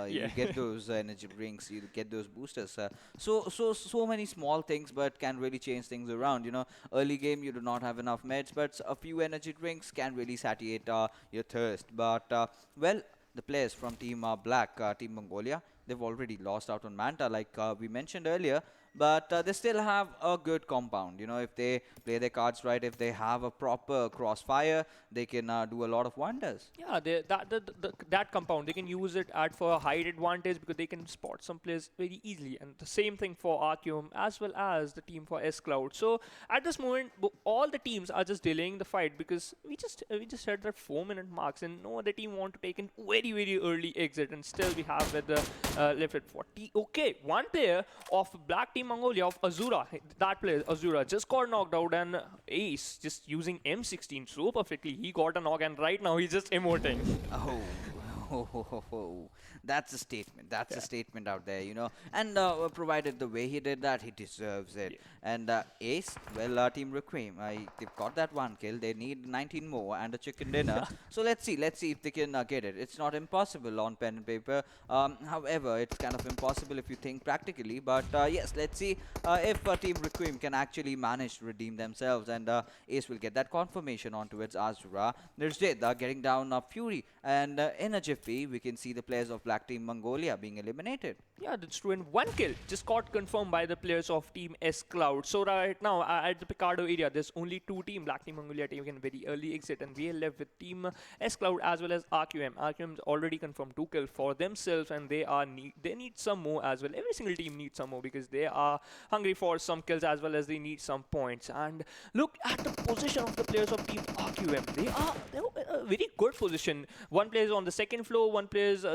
you get those energy drinks, you get those boosters. So many small things, but can really change things around. You know, early game you do not have enough meds, but a few energy drinks can really satiate your thirst. But well, the players from Team Black, Team Mongolia, they've already lost out on Manta, like we mentioned earlier. But they still have a good compound. You know, if they play their cards right, if they have a proper crossfire, they can do a lot of wonders. Yeah, that compound, they can use it for a height advantage, because they can spot some players very easily. And the same thing for Requiem as well as the team for S.Cloud. So at this moment, all the teams are just delaying the fight, because we just had that 4-minute marks, and no other team want to take an very, very early exit. And still we have with the left at 40. Okay, one player of Black Team Mongolia of Azura, that player Azura just got knocked out, and Ace just using M16 so perfectly, he got a knock, and right now he's just emoting. Oh, That's a statement. That's a statement out there, And provided the way he did that, he deserves it. Yeah. And Ace, well, Team Requiem, they've got that one kill. They need 19 more and a chicken dinner. So let's see if they can get it. It's not impossible on pen and paper. However, it's kind of impossible if you think practically. But yes, let's see if Team Requiem can actually manage to redeem themselves. And Ace will get that confirmation onto its Azura. There's Jade getting down Fury. And in a jiffy, we can see the players of BlackTeamMongolia being eliminated. Yeah, that's true. And one kill just got confirmed by the players of Team S.Cloud. So right now, at the Picardo area, there's only two teams. BlackTeamMongolia taking a very early exit, and we are left with Team S.Cloud as well as RQM. RQM's already confirmed 2 kills for themselves, and they need some more as well. Every single team needs some more because they are hungry for some kills as well as they need some points. And look at the position of the players of Team RQM. They're a very good position. One player is on the second floor, one player is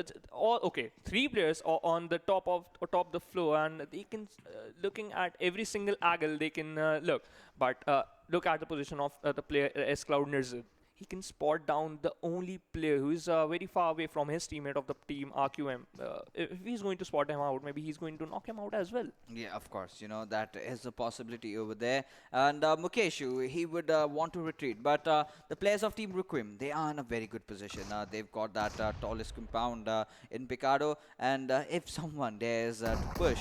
three players are on the top of the floor, and they can looking at every single angle they can look. But look at the position of the player S.Cloud Nirzid. He can spot down the only player who is very far away from his teammate of the team RQM. If he's going to spot him out, maybe he's going to knock him out as well. Yeah, of course. That is a possibility over there. And Mukeshu, he would want to retreat. But the players of Team Requiem, they are in a very good position. They've got that tallest compound in Picardo. And if someone dares to push,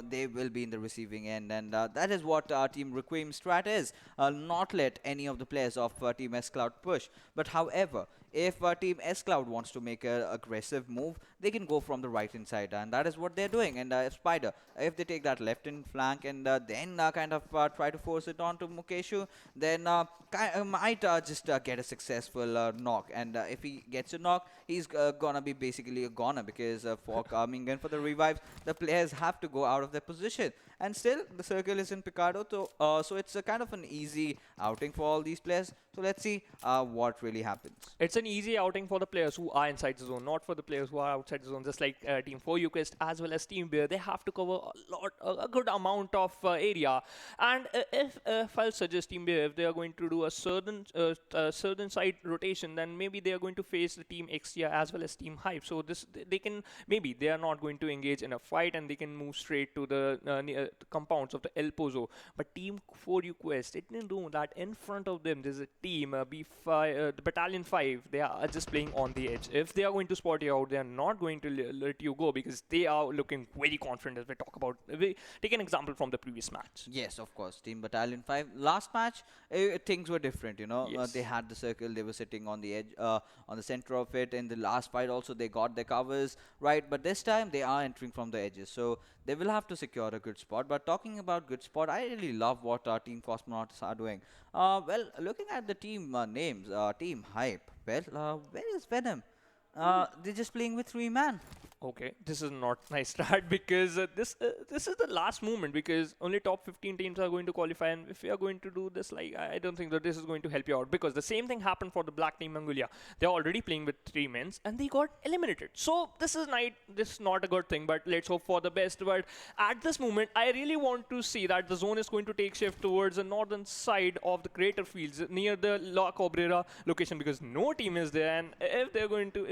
they will be in the receiving end. And that is what Team Requiem's strat is. Not let any of the players of Team S.Cloud push. But however, if Team S.Cloud wants to make an aggressive move, they can go from the right-hand side, and that is what they're doing. And if Spider, if they take that left-hand flank and then kind of try to force it on to Mukeshu, then might just get a successful knock. And if he gets a knock, he's gonna be basically a goner because for coming in for the revives, the players have to go out of their position. And still, the circle is in Picardo, so it's a kind of an easy outing for all these players. So let's see what really happens. It's an easy outing for the players who are inside the zone, not for the players who are outside the zone. Just like Team 4UQuest as well as Team Bear, they have to cover a good amount of area. And if I'll suggest Team Bear, if they are going to do a certain side rotation, then maybe they are going to face the Team XTR as well as Team Hype. So maybe they are not going to engage in a fight and they can move straight to the compounds of the El Pozo. But Team 4UQuest, it didn't do that. In front of them, there's a team, the Battalion 5. They are just playing on the edge. If they are going to spot you out, they are not going to let you go because they are looking very confident as we talk about. Take an example from the previous match. Yes, of course. Team Battalion 5. Last match, things were different, Yes. they had the circle. They were sitting on the edge, on the center of it. In the last fight also, they got their covers, right? But this time, they are entering from the edges. So they will have to secure a good spot. But talking about good spot, I really love what our Team Cosmonauts are doing. Well, looking at the team names, Team Hype, well, where is Venom? They're just playing with 3 man. Okay, this is not nice start because this is the last moment because only top 15 teams are going to qualify, and if we are going to do this, like I don't think that this is going to help you out because the same thing happened for the Black Team Mongolia. They're already playing with 3 men and they got eliminated. So this is not a good thing, but let's hope for the best. But at this moment, I really want to see that the zone is going to take shift towards the northern side of the crater fields near the La Cabrera location because no team is there, and if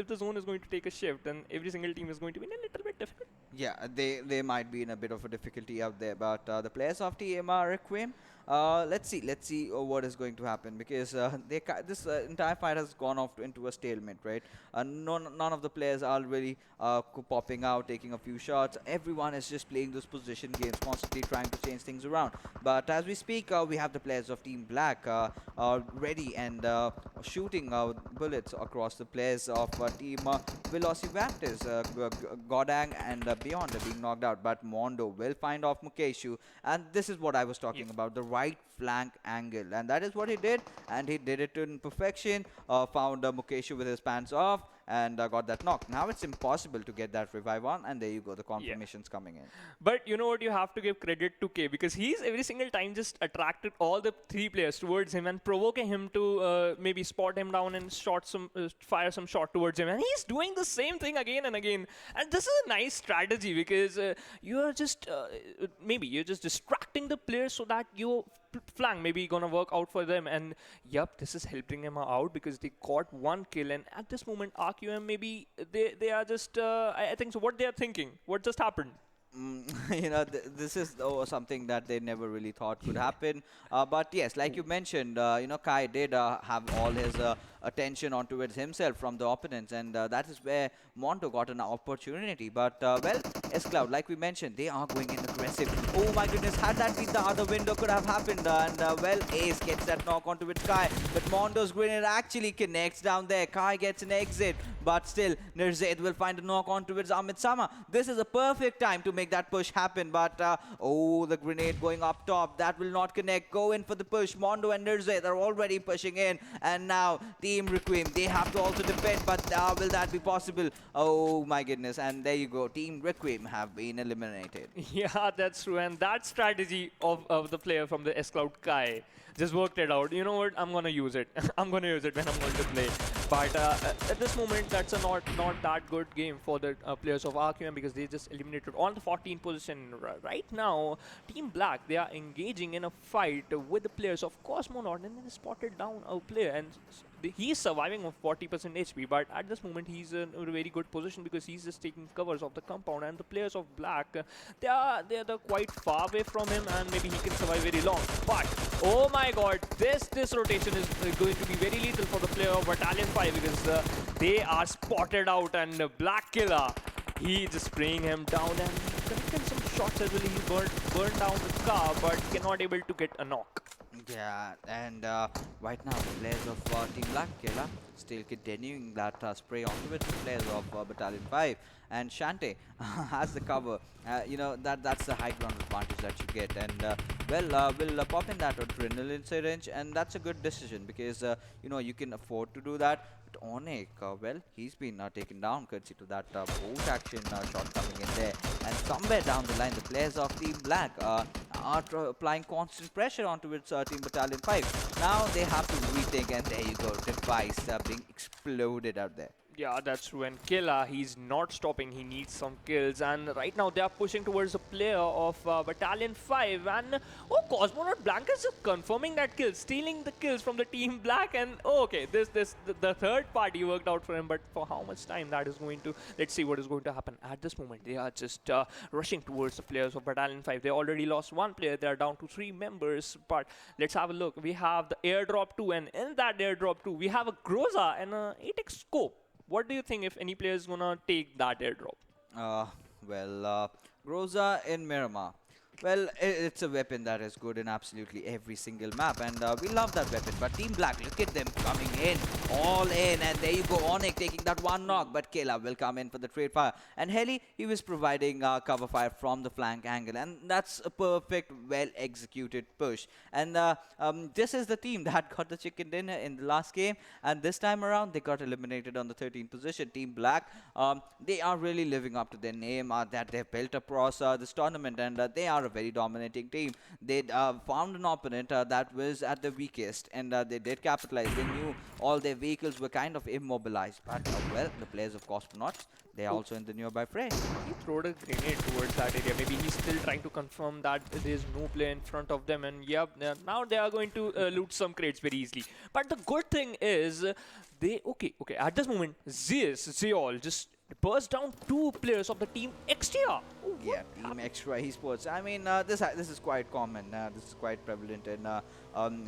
the zone is going to take a shift, then every single team is going to be in a little bit difficult. Yeah, they might be in a bit of a difficulty out there, but the players of Team Requiem, let's see what is going to happen because this entire fight has gone off into a stalemate, right? None of the players are really popping out, taking a few shots. Everyone is just playing those position games, constantly trying to change things around. But as we speak, we have the players of Team Black ready and shooting bullets across the players of Team VelociRaptors. Godang and Beyond are being knocked out, but Mondo will find off Mukeshu, and this is what I was talking about, the right flank angle, and that is what he did, and he did it in perfection. Found Mukeshu with his pants off and got that knock. Now it's impossible to get that revive on, and there you go, the confirmations coming in. But you know what, you have to give credit to K because he's every single time just attracted all the 3 players towards him and provoking him to maybe spot him down and fire some shot towards him, and he's doing the same thing again and again. And this is a nice strategy because you're just maybe you're just distracting the players so that your flank maybe gonna work out for them. And yep, this is helping them out because they got one kill. And at this moment, RQM maybe they are just I think so. What they are thinking? What just happened? This is something that they never really thought could happen. But yes, like you mentioned, Kai did have all his attention onto it himself from the opponents, and that is where Mondo got an opportunity. But well, S.Cloud, like we mentioned, they are going in aggressive. Oh my goodness, had that been the other window, could have happened. And well, Ace gets that knock onto it, Kai. But Mondo's grenade actually connects down there. Kai gets an exit, but still, Nerzed will find a knock onto it. Amit Sama. This is a perfect time to make that push happen. But oh, the grenade going up top, that will not connect. Go in for the push. Mondo and Nerzed are already pushing in, and now Team Requiem, they have to also defend, but will that be possible? Oh my goodness, and there you go. Team Requiem have been eliminated. Yeah, that's true. And that strategy of the player from the S.Cloud Kai just worked it out. You know what? I'm going to use it. I'm going to use it when I'm going to play. But at this moment, that's a not that good game for the players of RQM because they just eliminated on the 14th position. Right now, Team Black, they are engaging in a fight with the players of Cosmonaut, and then they spotted down a player. And he's surviving on 40% HP, but at this moment he's in a very good position because he's just taking covers of the compound. And the players of Black, they're quite far away from him, and maybe he can survive very long. But oh my God, this rotation is going to be very lethal for the player of Battalion 5 because they are spotted out, and Black Killer, he just spraying him down and connecting some shots as well. He burned down the car, but cannot able to get a knock. Yeah, and right now the players of Team Black Killer still continuing that spray onto it. The players of Battalion 5 and Shante has the cover. That's the high ground advantage that you get, and we'll pop in that adrenaline syringe, and that's a good decision because you can afford to do that. But Onik, well, he's been taken down courtesy to that bolt action shot coming in there, and somewhere down the line the players of Team Black are applying constant pressure onto its Team Battalion 5. Now they have to rethink, and there you go, device being exploded out there. Yeah, that's true. And Killa, he's not stopping. He needs some kills. And right now, they are pushing towards the player of Battalion 5. And, oh, Cosmonaut Blanca is just confirming that kill, stealing the kills from the Team Black. And, oh, okay, the third party worked out for him. But for how much time that is going to, let's see what is going to happen. At this moment, they are just rushing towards the players of Battalion 5. They already lost one player. They are down to 3 members. But let's have a look. We have the airdrop 2. And in that airdrop 2, we have a Groza and a 8x scope. What do you think if any player is gonna take that airdrop? Groza in Miramar. Well, it's a weapon that is good in absolutely every single map, and we love that weapon. But Team Black, look at them coming in, all in, and there you go, Onik taking that one knock, but Kayla will come in for the trade fire. And Heli, he was providing cover fire from the flank angle, and that's a perfect, well-executed push. And this is the team that got the chicken dinner in the last game, and this time around, they got eliminated on the 13th position. Team Black, they are really living up to their name that they've built across this tournament, and they are a very dominating team. They found an opponent that was at the weakest, and they did capitalize. They knew all their vehicles were kind of immobilized, but well, the players of Cosmonauts, they are also in the nearby fray. He threw a grenade towards that area. Maybe he's still trying to confirm that there's no player in front of them, and yeah, now they are going to loot some crates very easily. But the good thing is, okay, at this moment, Zeol just burst down 2 players of the Team Extra. Oh, yeah, Team Extra Esports. I mean, this is quite common. This is quite prevalent in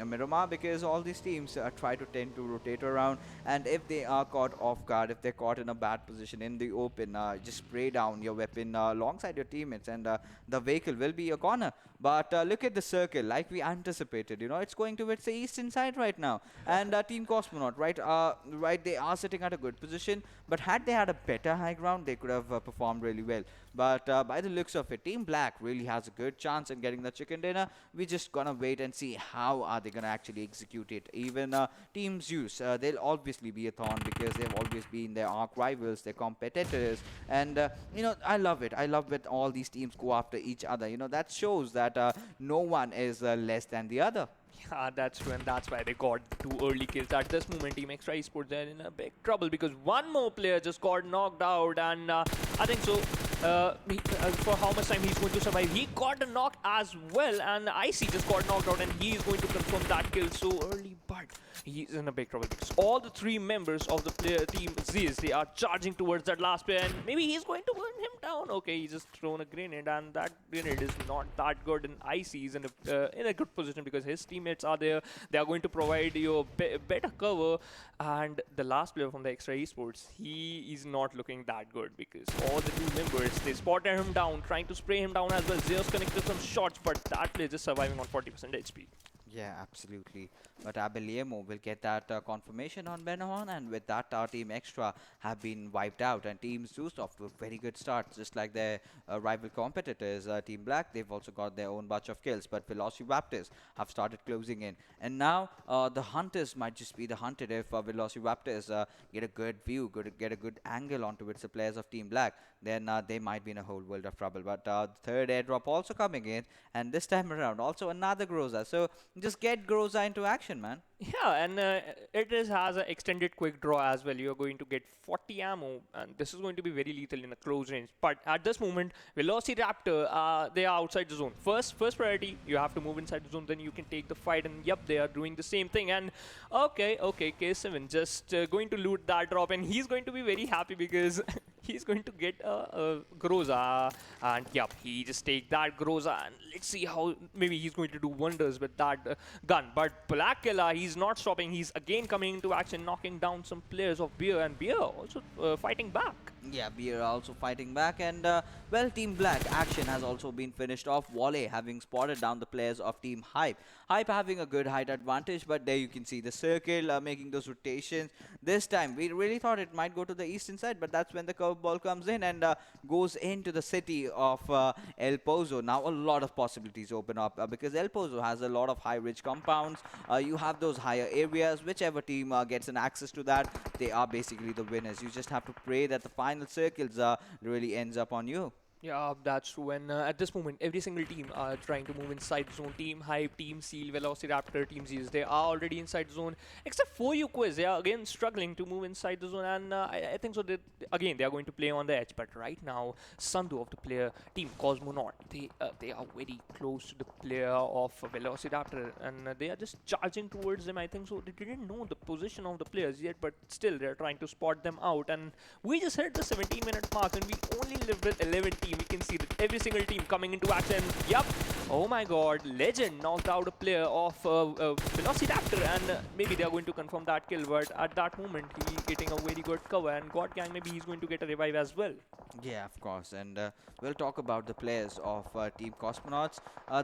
Miramar because all these teams try to tend to rotate around, and if they are caught off guard, if they're caught in a bad position in the open, just spray down your weapon alongside your teammates, and the vehicle will be a corner. But look at the circle, like we anticipated. It's going towards the eastern side right now, and Team Cosmonaut, right, they are sitting at a good position. But had they had a better high ground, they could have performed really well. But by the looks of it, Team Black really has a good chance in getting the chicken dinner. We're just gonna wait and see how are they gonna actually execute it. Even Team Zeus, they'll obviously be a thorn because they've always been their arch rivals, their competitors. And I love it. I love when all these teams go after each other. That shows that no one is less than the other. Yeah, that's true, and that's why they got 2 early kills. At this moment, Team Extra Esports, they're in a big trouble because one more player just got knocked out, and I think so. for how much time he's going to survive. He got a knock as well, and Icy just got knocked out, and he is going to confirm that kill so early, but he's in a big trouble because all the three members of the player team Zeus, they are charging towards that last player, and maybe he's going to burn him down. Okay, he's just thrown a grenade, and that grenade is not that good, and Icy is in a good position because his teammates are there. They are going to provide you a better cover, and the last player from the Extra Esports, he is not looking that good because all the two members, they spotted him down, trying to spray him down as well. Zeus connected some shots, but that player just surviving on 40% HP. Yeah, absolutely. But Abeliemo will get that confirmation on Benahon, and with that, our Team Extra have been wiped out. And Team Zeus off to a very good start, just like their rival competitors, Team Black. They've also got their own bunch of kills, but VelociRaptors have started closing in. And now the Hunters might just be the hunted if VelociRaptors get a good view, get a good angle onto it, the players of Team Black. Then they might be in a whole world of trouble. But the third airdrop also coming in, and this time around also another Groza. So just get Groza into action, man. Yeah, and has an extended quick draw as well. You're going to get 40 ammo, and this is going to be very lethal in a close range. But at this moment, VelociRaptor, they are outside the zone. First priority, you have to move inside the zone, then you can take the fight. And yep, they are doing the same thing. And okay, K7 just going to loot that drop, and he's going to be very happy because he's going to get a Groza. And yep, he just take that Groza, and let's see how maybe he's going to do wonders with that gun. But Black Killer, he's not stopping. He's again coming into action, knocking down some players of Beer, and Beer also fighting back. Yeah, Beer also fighting back, and well, Team Black action has also been finished off. Wale having spotted down the players of Team Hype. Hype having a good height advantage, but there you can see the circle making those rotations. This time, we really thought it might go to the eastern side, but that's when the curveball comes in and goes into the city of El Pozo. Now, a lot of possibilities open up because El Pozo has a lot of high-ridge compounds. You have those higher areas. Whichever team gets an access to that, they are basically the winners. You just have to pray that the final circles really ends up on you. Yeah, that's true. And at this moment, every single team are trying to move inside the zone. Team Hype, Team Seal, VelociRaptor, Team Zeus, they are already inside the zone. Except for you, Quiz, they are again struggling to move inside the zone. And I think so. Again, they are going to play on the edge. But right now, Sandhu of the player Team Cosmonaut, they are very close to the player of VelociRaptor, and they are just charging towards them. I think so. They didn't know the position of the players yet, but still they're trying to spot them out. And we just hit the 17-minute mark, and we only live with 11 teams. We can see that every single team coming into action. Yup. Oh my god. Legend knocked out a player of VelociRaptor, and maybe they are going to confirm that kill, but at that moment he's getting a very good cover, and God Gang, maybe he's going to get a revive as well. Yeah, of course. And we'll talk about the players of Team Cosmonauts.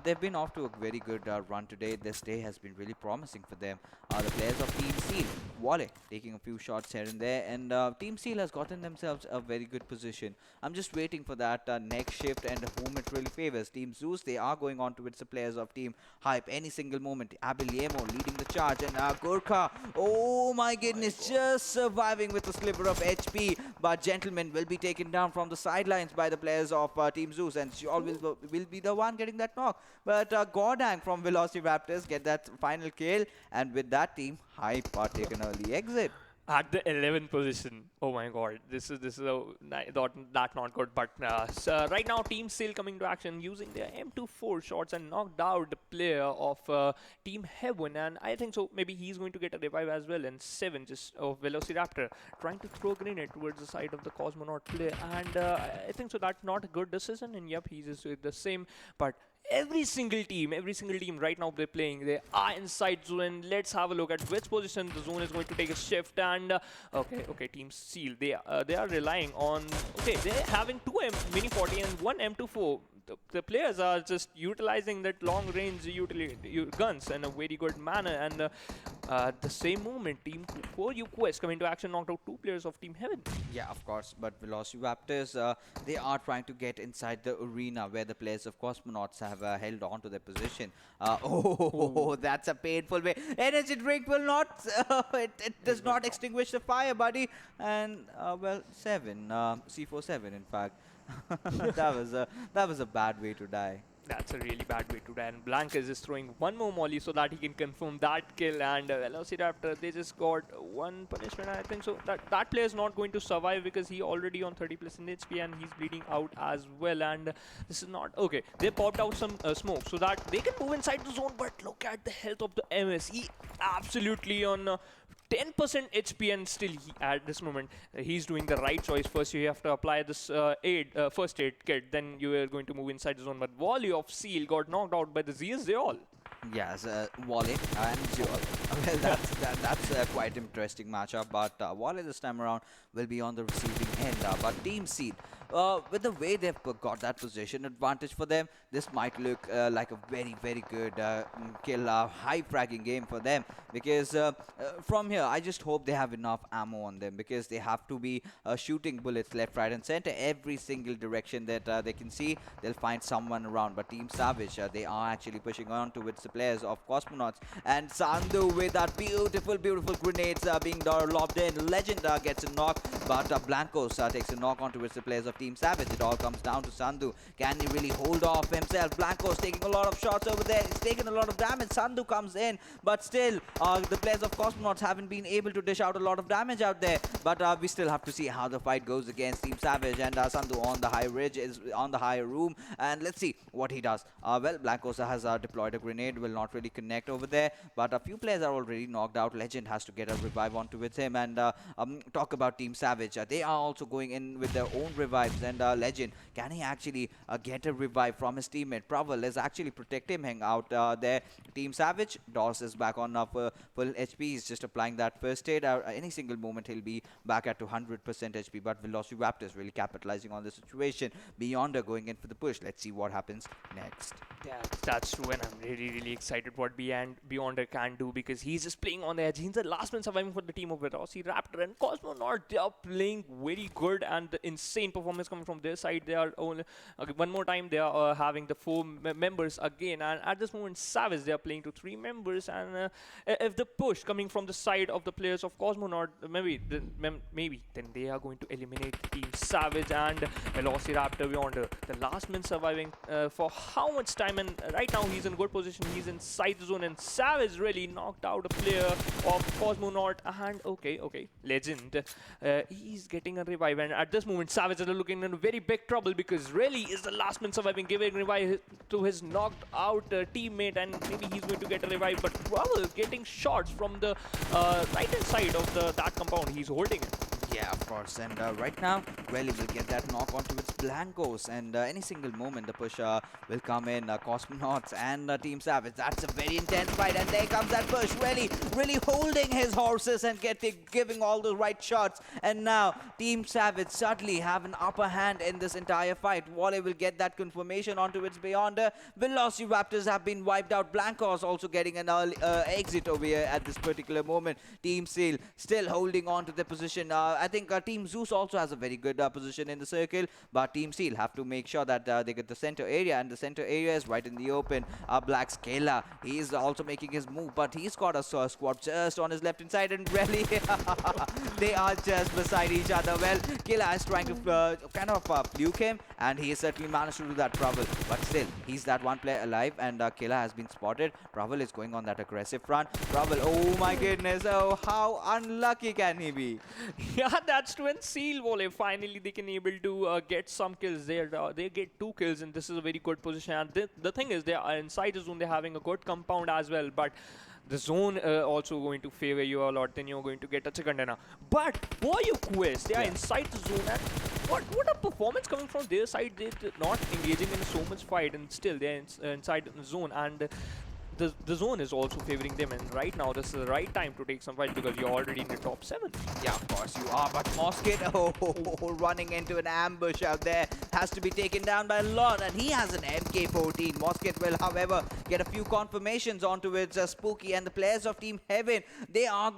They've been off to a very good run today. This day has been really promising for them. The players of Team Seal, Wale, taking a few shots here and there, and Team Seal has gotten themselves a very good position. I'm just waiting for that next shift and whom it really favors. Team Zeus, they are going on towards the players of Team Hype any single moment. Abeliemo leading the charge, and Gurkha, oh my goodness, just surviving with a sliver of HP, but Gentleman will be taken down from the sidelines by the players of Team Zeus, and Shaw will be the one getting that knock. But Gordang from VelociRaptors get that final kill, and with that, Team Hype are taken early exit. At the 11th position. Oh my god, this is not good. But right now, Team Seal coming to action using their M24 shots and knocked out the player of Team Heaven. And I think so. Maybe he's going to get a revive as well. And 7 just of VelociRaptor trying to throw a grenade towards the side of the Cosmonaut player. And I think so. That's not a good decision. And yep, he's just the same. But every single team right now they're playing, they are inside zone. Let's have a look at which position the zone is going to take a shift. And okay, Team Seal, they are relying on, they're having 2 Mini 40 and 1 M24. The players are just utilizing that long range guns in a very good manner. And at the same moment, Team 4 UQuest coming to action, knocked out 2 players of Team Heaven. Yeah, of course, but VelociRaptors, they are trying to get inside the arena where the players of Cosmonauts have held on to their position. That's a painful way. Energy drink will not, it does not extinguish the fire, buddy. And, well, 7, C47 in fact. That was a bad way to die. That's a really bad way to die. And Blank is just throwing one more molly so that he can confirm that kill. And VelociRaptor, they just got one punishment, I think. So that player is not going to survive because he already on 30 plus in HP and he's bleeding out as well. And this is not okay. They popped out some smoke so that they can move inside the zone. But look at the health of the MS. He absolutely on 10% HP, and still at this moment he's doing the right choice. First you have to apply this first aid kit, then you are going to move inside the zone. But Volley of Seal got knocked out by the Zeus. Yes, Wally and Joel. Well, that's a quite interesting matchup, but Wally this time around will be on the receiving end. But Team Seed, with the way they've got that position advantage for them, this might look like a very good kill, high fragging game for them. Because from here, I just hope they have enough ammo on them, because they have to be shooting bullets left, right, and center. Every single direction that they can see, they'll find someone around. But Team Savage, they are actually pushing on towards the players of Cosmonauts, and Sandhu with that beautiful grenades being lobbed in. Legend gets a knock, but Blancos takes a knock on towards the players of Team Savage. It all comes down to Sandhu. Can he really hold off himself? Blancos taking a lot of shots over there. He's taking a lot of damage. Sandhu comes in, but still the players of Cosmonauts haven't been able to dish out a lot of damage out there. But we still have to see how the fight goes against Team Savage, and Sandhu on the high ridge is on the higher room, and let's see what he does. Well, Blancos has deployed a grenade, will not really connect over there, but a few players are already knocked out. Legend has to get a revive onto with him. And talk about Team Savage, they are also going in with their own revives. And Legend, can he actually get a revive from his teammate? Praval is actually protecting him out there. Team Savage, Doss is back on full HP. He's just applying that first aid. Any single moment he'll be back at 200% HP, but VelociRaptor is really capitalizing on the situation. Beyonder going in for the push. Let's see what happens next. Yeah, that's true, and I'm really excited what Beyonder can do, because he's just playing on the edge. He's the last man surviving for the team of VelociRaptor and Cosmonaut. They are playing very good, and the insane performance coming from their side. They are only one more time they are having the 4 members again, and at this moment Savage, they are playing to 3 members. And if the push coming from the side of the players of Cosmonaut, maybe then they are going to eliminate Team Savage and VelociRaptor. Beyonder, the last man surviving for how much time? And right now he's in good position. He's inside the zone, and Savage really knocked out a player of Cosmonaut. And okay, Legend, he's getting a revive, and at this moment Savage is looking in very big trouble, because really is the last man surviving, giving revive to his knocked out teammate, and maybe he's going to get a revive. But Praval getting shots from the right hand side of that compound. He's holding it. Yeah, of course. And right now, well, he will get that knock onto its Blancos, and any single moment the push will come in. Cosmonauts and Team Savage. That's a very intense fight, and there comes that push. Really holding his horses and giving all the right shots. And now Team Savage suddenly have an upper hand in this entire fight. Wally will get that confirmation onto its Beyonder. VelociRaptors have been wiped out. Blancos also getting an early exit over here at this particular moment. Team Seal still holding on to their position. I think Team Zeus also has a very good position in the circle, but Team Seal have to make sure that they get the center area, and the center area is right in the open. Black Scala, he's also making his move, but he's got a squad just on his left hand side, and really they are just beside each other. Well, Killa is trying to kind of fluke him, and he certainly managed to do that, Praval, but still he's that one player alive, and Killa has been spotted. Praval is going on that aggressive front. Praval, oh my goodness, oh how unlucky can he be? Yeah, that's true. And Seal Volley, finally they can able to get some kills there. They get 2 kills, and this is a very good position. And the thing is, they are inside the zone. They're having a good compound as well, but the zone also going to favor you a lot. Then you're going to get a chicken dinner. But for your quest, they are inside the zone, and what a performance coming from their side. They're not engaging in so much fight, and still they're inside the zone, and the zone is also favoring them. And right now this is the right time to take some fight, because you're already in the top 7. Yeah, of course you are, but Mosquito running into an ambush out there, has to be taken down by a lot, and he has an MK14. Mosquito will, however, get a few confirmations onto its Spooky, and the players of Team Heaven, they are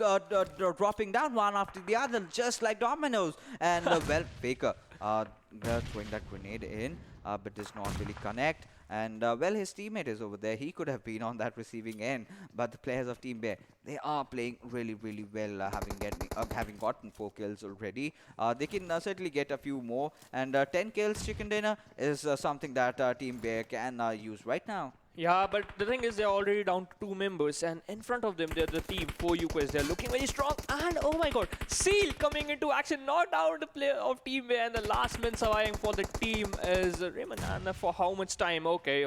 dropping down one after the other, just like dominoes. And well, Faker throwing that grenade in, but does not really connect. And well, his teammate is over there. He could have been on that receiving end, but the players of Team Bear, they are playing really, really well, having gotten 4 kills already. They can certainly get a few more, and 10 kills chicken dinner is something that Team Bear can use right now. Yeah, but the thing is, they're already down to 2 members, and in front of them, they're the team for UQuest. They're looking very strong, and oh my god, Seal coming into action, knocked out the player of Team Way, and the last man surviving for the team is Raymond. And for how much time? Okay.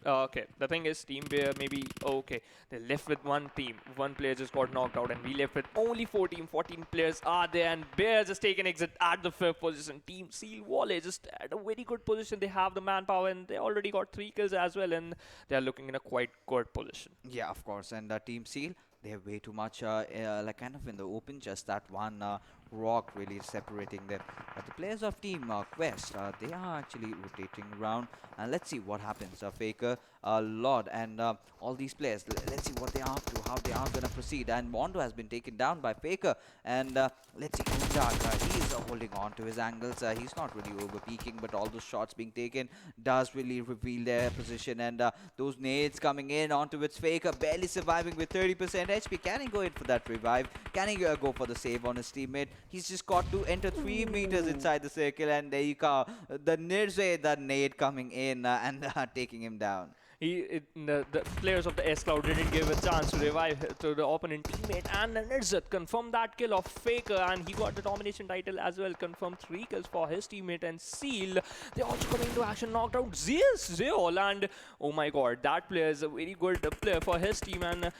The thing is, Team Bear maybe okay. They left with one team. One player just got knocked out, and we left with only 14 players are there, and Bear just take an exit at the 5th position. Team Seal Wally just at a very good position. They have the manpower, and they already got 3 kills as well, and they are looking in a quite good position. Yeah, of course. And Team Seal, they have way too much, like kind of in the open, just that one rock really separating them. But the players of Team Quest, they are actually rotating around. And let's see what happens. Faker, Lord, and all these players, let's see what they are up to, how they are going to proceed. And Mondo has been taken down by Faker. And let's see, Ujak, he is holding on to his angles. He's not really over peaking, but all those shots being taken does really reveal their position. And those nades coming in onto its Faker, barely surviving with 30% HP. Can he go in for that revive? Can he go for the save on his teammate? He's just got to enter 3 meters inside the circle, and there you go. The nade coming in and taking him down. The players of the S.Cloud didn't give a chance to revive to the opponent teammate, and Nirzat confirmed that kill of Faker, and he got the domination title as well. Confirmed 3 kills for his teammate. And Seal, they're also coming into action, knocked out Zeol, and oh my god, that player is a very good player for his team, and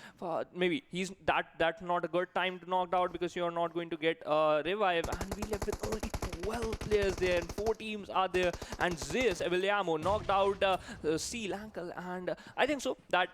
maybe he's that's not a good time to knock out, because you're not going to get a revive. And we left with only 12 players there, and 4 teams are there, and Zeus Eviliamo knocked out Seal Ankle, and I think so that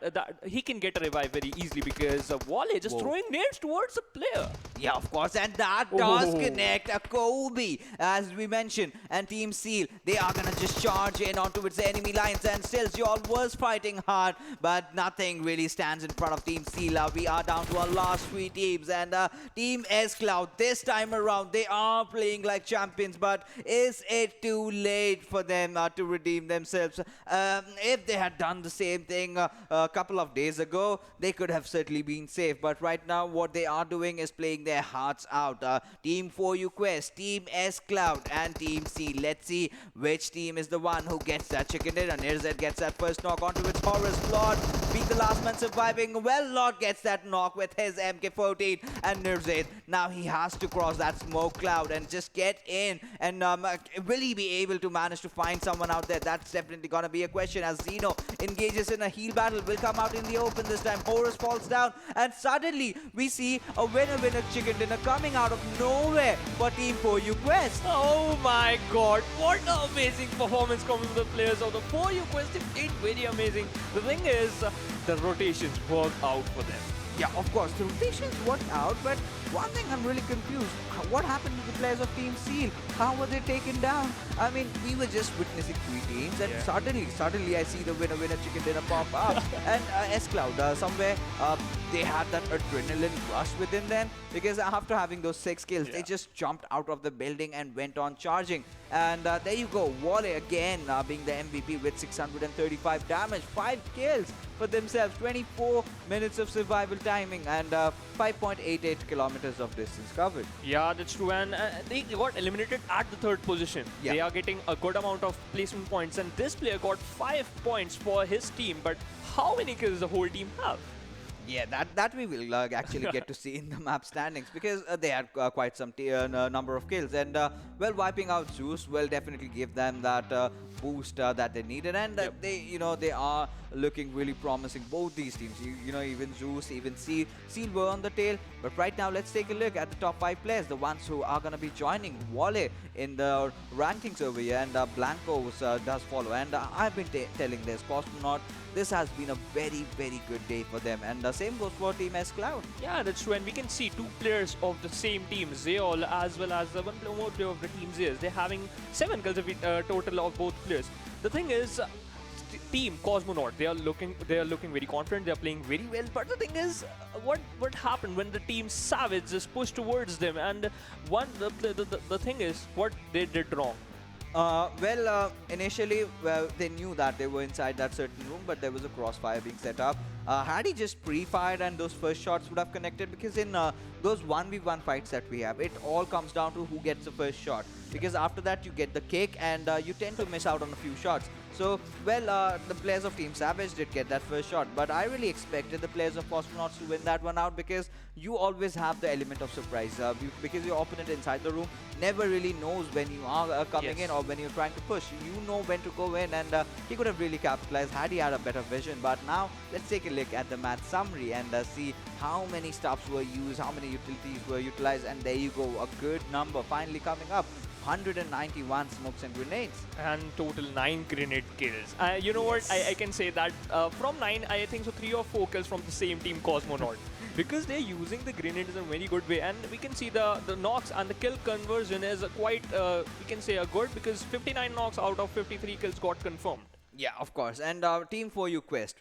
he can get a revive very easily, because Wally just throwing nades towards the player. Yeah, of course, and that does connect a Kobe, as we mentioned. And Team Seal, they are gonna just charge in onto its enemy lines, and still Zeol was fighting hard, but nothing really stands in front of Team Seal. We are down to our last 3 teams, and Team S.Cloud, this time around, they are playing like champions, but is it too late for them to redeem themselves? If they had done the same thing a couple of days ago, they could have certainly been safe, but right now what they are doing is playing their hearts out. Team 4U Quest, Team S.Cloud, and Team C. Let's see which team is the one who gets that chicken dinner. Nirzet gets that first knock onto its Horus. Lord being the last man surviving. Well, Lord gets that knock with his MK14, and Nirzet, now he has to cross that smoke cloud and just get in. And will he be able to manage to find someone out there? That's definitely gonna be a question, as Zeno engages in a heal battle. Will come out in the open this time. Horus falls down, and suddenly we see a winner chicken dinner coming out of nowhere for Team 4U Quest. Oh my god, what an amazing performance coming from the players of the 4U Quest. They did very amazing. The thing is, the rotations worked out for them. Yeah, of course, the rotations worked out, but one thing I'm really confused. What happened to the players of Team Seal? How were they taken down? I mean, we were just witnessing 3 teams, and suddenly I see the winner chicken dinner pop up. And S.Cloud, somewhere, they had that adrenaline rush within them, because after having those 6 kills, they just jumped out of the building and went on charging. And there you go, Wally again being the MVP with 635 damage, 5 kills for themselves, 24 minutes of survival timing, and 5.88 kilometers of distance covered. Yeah, that's true, and they got eliminated at the 3rd position. They are getting a good amount of placement points, and this player got 5 points for his team, but how many kills the whole team have? Yeah, that we will actually get to see in the map standings, because they had quite some number of kills, and well, wiping out Zeus will definitely give them that boost that they needed, and they are looking really promising, both these teams. Even Zeus, even Seal were on the tail, but right now let's take a look at the top 5 players, the ones who are going to be joining Wally in the rankings over here, and Blancos does follow, and I've been telling this, Cosmonaut, this has been a very, very good day for them, and the same goes for Team S.Cloud. Yeah, that's true, and we can see 2 players of the same team, Zeol, as well as the one more player of the team Zeus. They're having 7 kills total of both players. The thing is, Team Cosmonaut, they are looking very confident. They are playing very well. But the thing is, what happened when the Team Savage just pushed towards them? And the thing is, what they did wrong. Initially, they knew that they were inside that certain room, but there was a crossfire being set up. Had he just pre-fired and those first shots would have connected, because in those 1v1 fights that we have, it all comes down to who gets the first shot. Because after that, you get the kick and you tend to miss out on a few shots. So, the players of Team Savage did get that first shot, but I really expected the players of Cosmonauts to win that one out, because you always have the element of surprise. Because your opponent inside the room never really knows when you are coming in or when you're trying to push. You know when to go in, and he could have really capitalized had he had a better vision. But now, let's take a look at the match summary and see how many stuffs were used, how many utilities were utilized, and there you go, a good number finally coming up. 191 smokes and grenades. And total 9 grenade kills. You know what? I can say that from 9, I think so 3 or 4 kills from the same team Cosmonaut. Because they're using the grenades in a very good way, and we can see the knocks and the kill conversion is quite, we can say, good, because 59 knocks out of 53 kills got confirmed. Yeah, of course. And Team 4U Quest.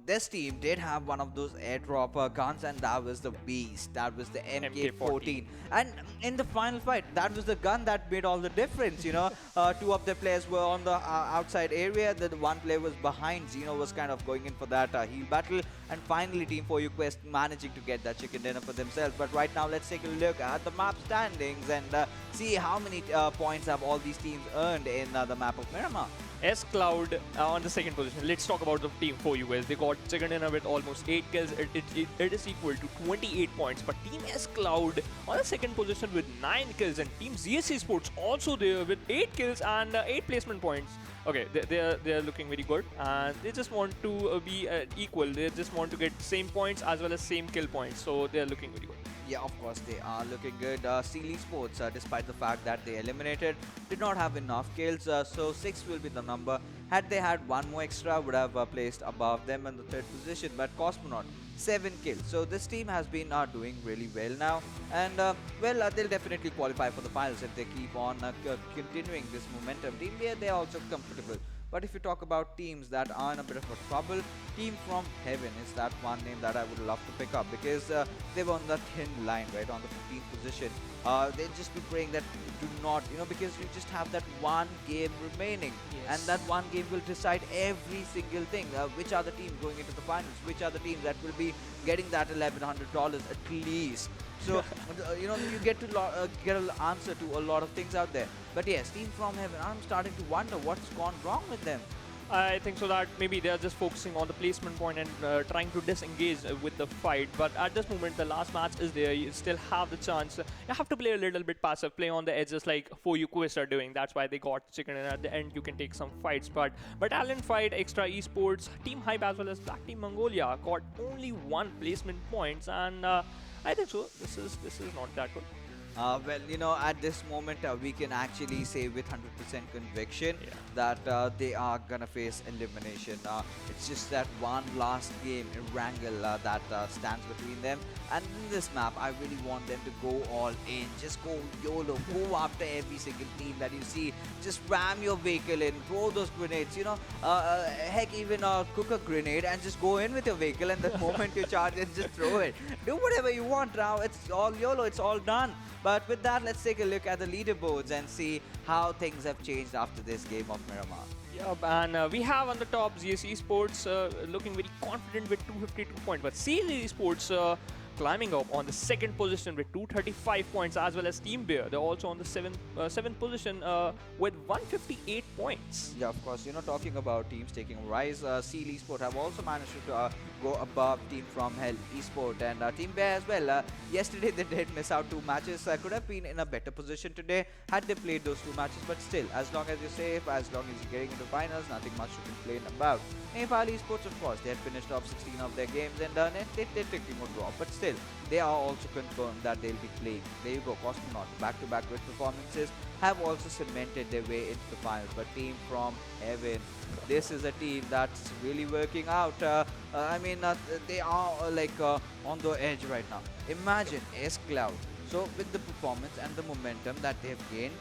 This team did have one of those airdrop guns, and that was the beast. That was the MK14. And in the final fight, that was the gun that made all the difference. You know, 2 of the players were on the outside area. The one player was behind. Zeno was kind of going in for that heal battle. And finally, Team 4U Quest managing to get that chicken dinner for themselves. But right now, let's take a look at the map standings and see how many points have all these teams earned in the map of Miramar. S.Cloud on the second position. Let's talk about the team for US. They got second dinner with almost 8 kills. It is equal to 28 points. But Team S.Cloud on the second position with 9 kills. And Team ZeusEsports also there with 8 kills and 8 placement points. Okay, they're looking very good. And they just want to be equal. They just want to get same points as well as same kill points. So they're looking very good. Yeah, of course, they are looking good. Esports, despite the fact that they eliminated, did not have enough kills, so 6 will be the number. Had they had one more extra, would have placed above them in the third position. But Cosmonaut, 7 kills. So this team has been doing really well now. And, they'll definitely qualify for the finals if they keep on continuing this momentum. Team B, they're also comfortable. But if you talk about teams that are in a bit of a trouble, Team From Heaven is that one name that I would love to pick up, because they were on the thin line, right, on the 15th position. They'll just be praying that do not, because you just have that one game remaining. And that one game will decide every single thing. Which are the teams going into the finals? Which are the teams that will be getting that $1,100 at least? So, you get to get an answer to a lot of things out there. But yes, Team From Heaven, I'm starting to wonder what's gone wrong with them. I think so that maybe they're just focusing on the placement point and trying to disengage with the fight. But at this moment, the last match is there. You still have the chance. You have to play a little bit passive, play on the edges like 4U Quest are doing. That's why they got chicken, and at the end you can take some fights. But Battalion Fight, Extra Esports, Team Hype as well as BlackTeamMongolia got only 1 placement points, and I think so. This is not that good. At this moment, we can actually say with 100% conviction that they are gonna face elimination. It's just that one last game, Erangel, that stands between them. And in this map, I really want them to go all in. Just go YOLO. Go after every single team that you see. Just ram your vehicle in. Throw those grenades. Heck, even cook a grenade and just go in with your vehicle. And the moment you charge it, just throw it. Do whatever you want now. It's all YOLO. It's all done. But with that, let's take a look at the leaderboards and see how things have changed after this game of Miramar. Yep, and we have on the top ZeusEsports looking very confident with 252 points, but ZeusEsports climbing up on the second position with 235 points, as well as Team Bear. They're also on the seventh position with 158 points. Yeah, of course. Talking about teams taking a rise, Esports have also managed to go above Team From Hell Esport, and Team Bear as well. Yesterday they did miss out 2 matches. Could have been in a better position today had they played those 2 matches, but still, as long as you're safe, as long as you're getting into finals, nothing much to complain about. Nepal Esports, of course, they had finished off 16 of their games, and they're taking a drop, but still, they are also confirmed that they'll be playing. There you go, Cosmonaut, back-to-back good performances, have also cemented their way into the finals. But Team From Heaven, this is a team that's really working out. They are on the edge right now. Imagine S.Cloud. So with the performance and the momentum that they've gained,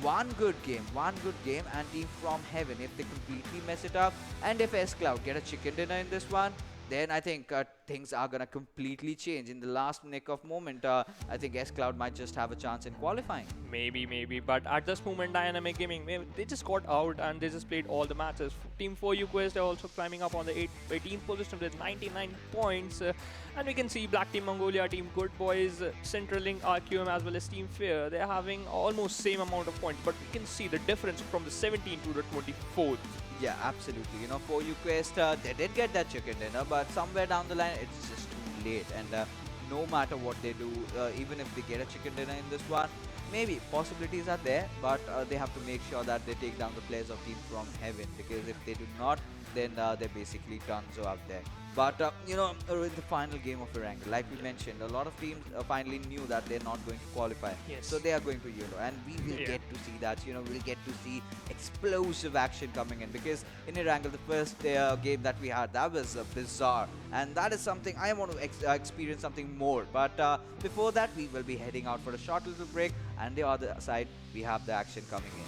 one good game, and Team From Heaven, if they completely mess it up, and if S.Cloud get a chicken dinner in this one, then I think things are gonna completely change in the last nick of moment. I think S.Cloud might just have a chance in qualifying. Maybe. But at this moment, Dynamic Gaming, they just got out and they just played all the matches. Team 4U Quest are also climbing up on the 18th position with 99 points. And we can see Black Team Mongolia, Team GoodBoys, CenterLink, Requiem, as well as Team Fair. They're having almost same amount of points, but we can see the difference from the 17th to the 24th. Yeah, absolutely. You know, for you Quest, they did get that chicken dinner, but somewhere down the line, it's just too late. And no matter what they do, even if they get a chicken dinner in this one, maybe possibilities are there, but they have to make sure that they take down the players of Team FromHeaven, because if they do not, then they're basically Dunzo out there. But you know, in the final game of Erangel, like we mentioned, a lot of teams finally knew that they're not going to qualify. Yes. So they are going for yellow, and we will get to see that. You know, we'll get to see explosive action coming in, because in Erangel, the first game that we had, that was bizarre, and that is something I want to experience something more. But before that, we will be heading out for a short little break, and the other side, we have the action coming in.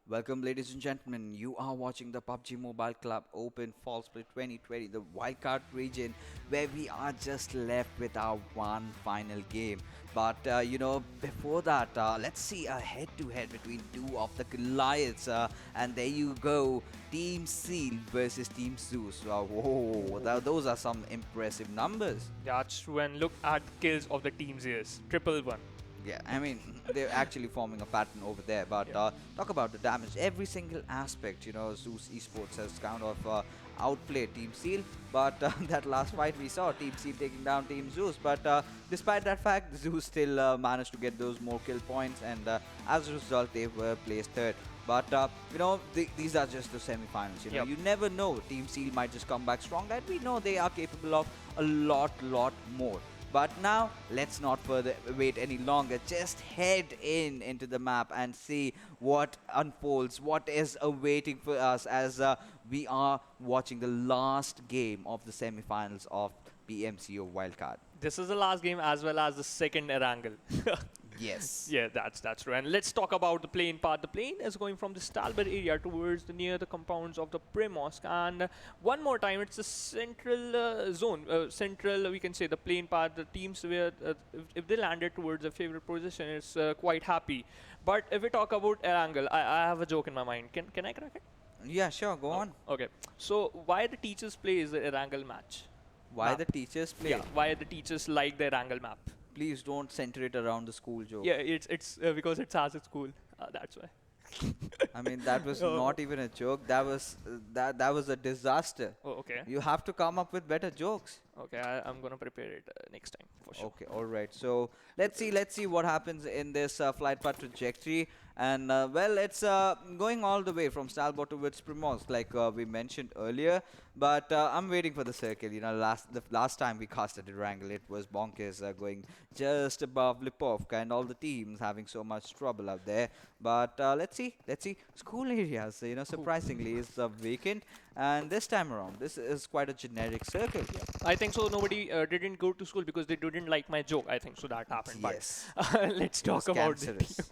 Welcome, ladies and gentlemen. You are watching the PUBG Mobile Club Open Fall Split 2020, the Wildcard Region, where we are just left with our one final game. But, you know, before that, let's see a head-to-head between two of the Goliaths. And there you go, Team Seal versus Team Zeus. Whoa, those are some impressive numbers. That's true, and look at kills of the teams here. Triple one. Yeah, I mean, they're actually forming a pattern over there. But talk about the damage. Every single aspect, you know, ZeusEsports has kind of outplay Team Seal. But that last fight we saw Team Seal taking down Team Zeus. But despite that fact, Zeus still managed to get those more kill points, and as a result, they were placed third. But these are just the semi-finals. You never know. Team Seal might just come back strong. And we know they are capable of a lot more. But now, let's not further wait any longer. Just head into the map and see what unfolds, what is awaiting for us as we are watching the last game of the semi-finals of PMCO Wildcard. This is the last game as well as the second Erangel. Yes. Yeah, that's true. And let's talk about the plane part. The plane is going from the Stalbert area towards near the compounds of the Primorsk. And one more time, it's the central zone. Central, we can say, the plane part. The teams where, if they landed towards a favorite position, it's quite happy. But if we talk about Erangel, I have a joke in my mind. Can I crack it? Yeah, sure. Go on. Okay. So why the teachers play is the Erangel match? Why the teachers play? Yeah, why the teachers like the Erangel map? Please don't center it around the school joke. Yeah, it's because it's as a school. That's why. I mean, that was not even a joke. That was that was a disaster. Oh, okay. You have to come up with better jokes. Okay, I'm gonna prepare it next time for sure. Okay, all right. So let's see what happens in this flight path trajectory. And well, it's going all the way from Stalbot towards Primorsk, like we mentioned earlier. But I'm waiting for the circle. The last time we casted Erangel, it was bonkers, going just above Lipovka, and all the teams having so much trouble out there. But let's see. School areas, surprisingly, is vacant. And this time around, this is quite a generic circle. I think so. Nobody didn't go to school because they didn't like my joke. I think so. That happened. Yes. But let's talk about the team.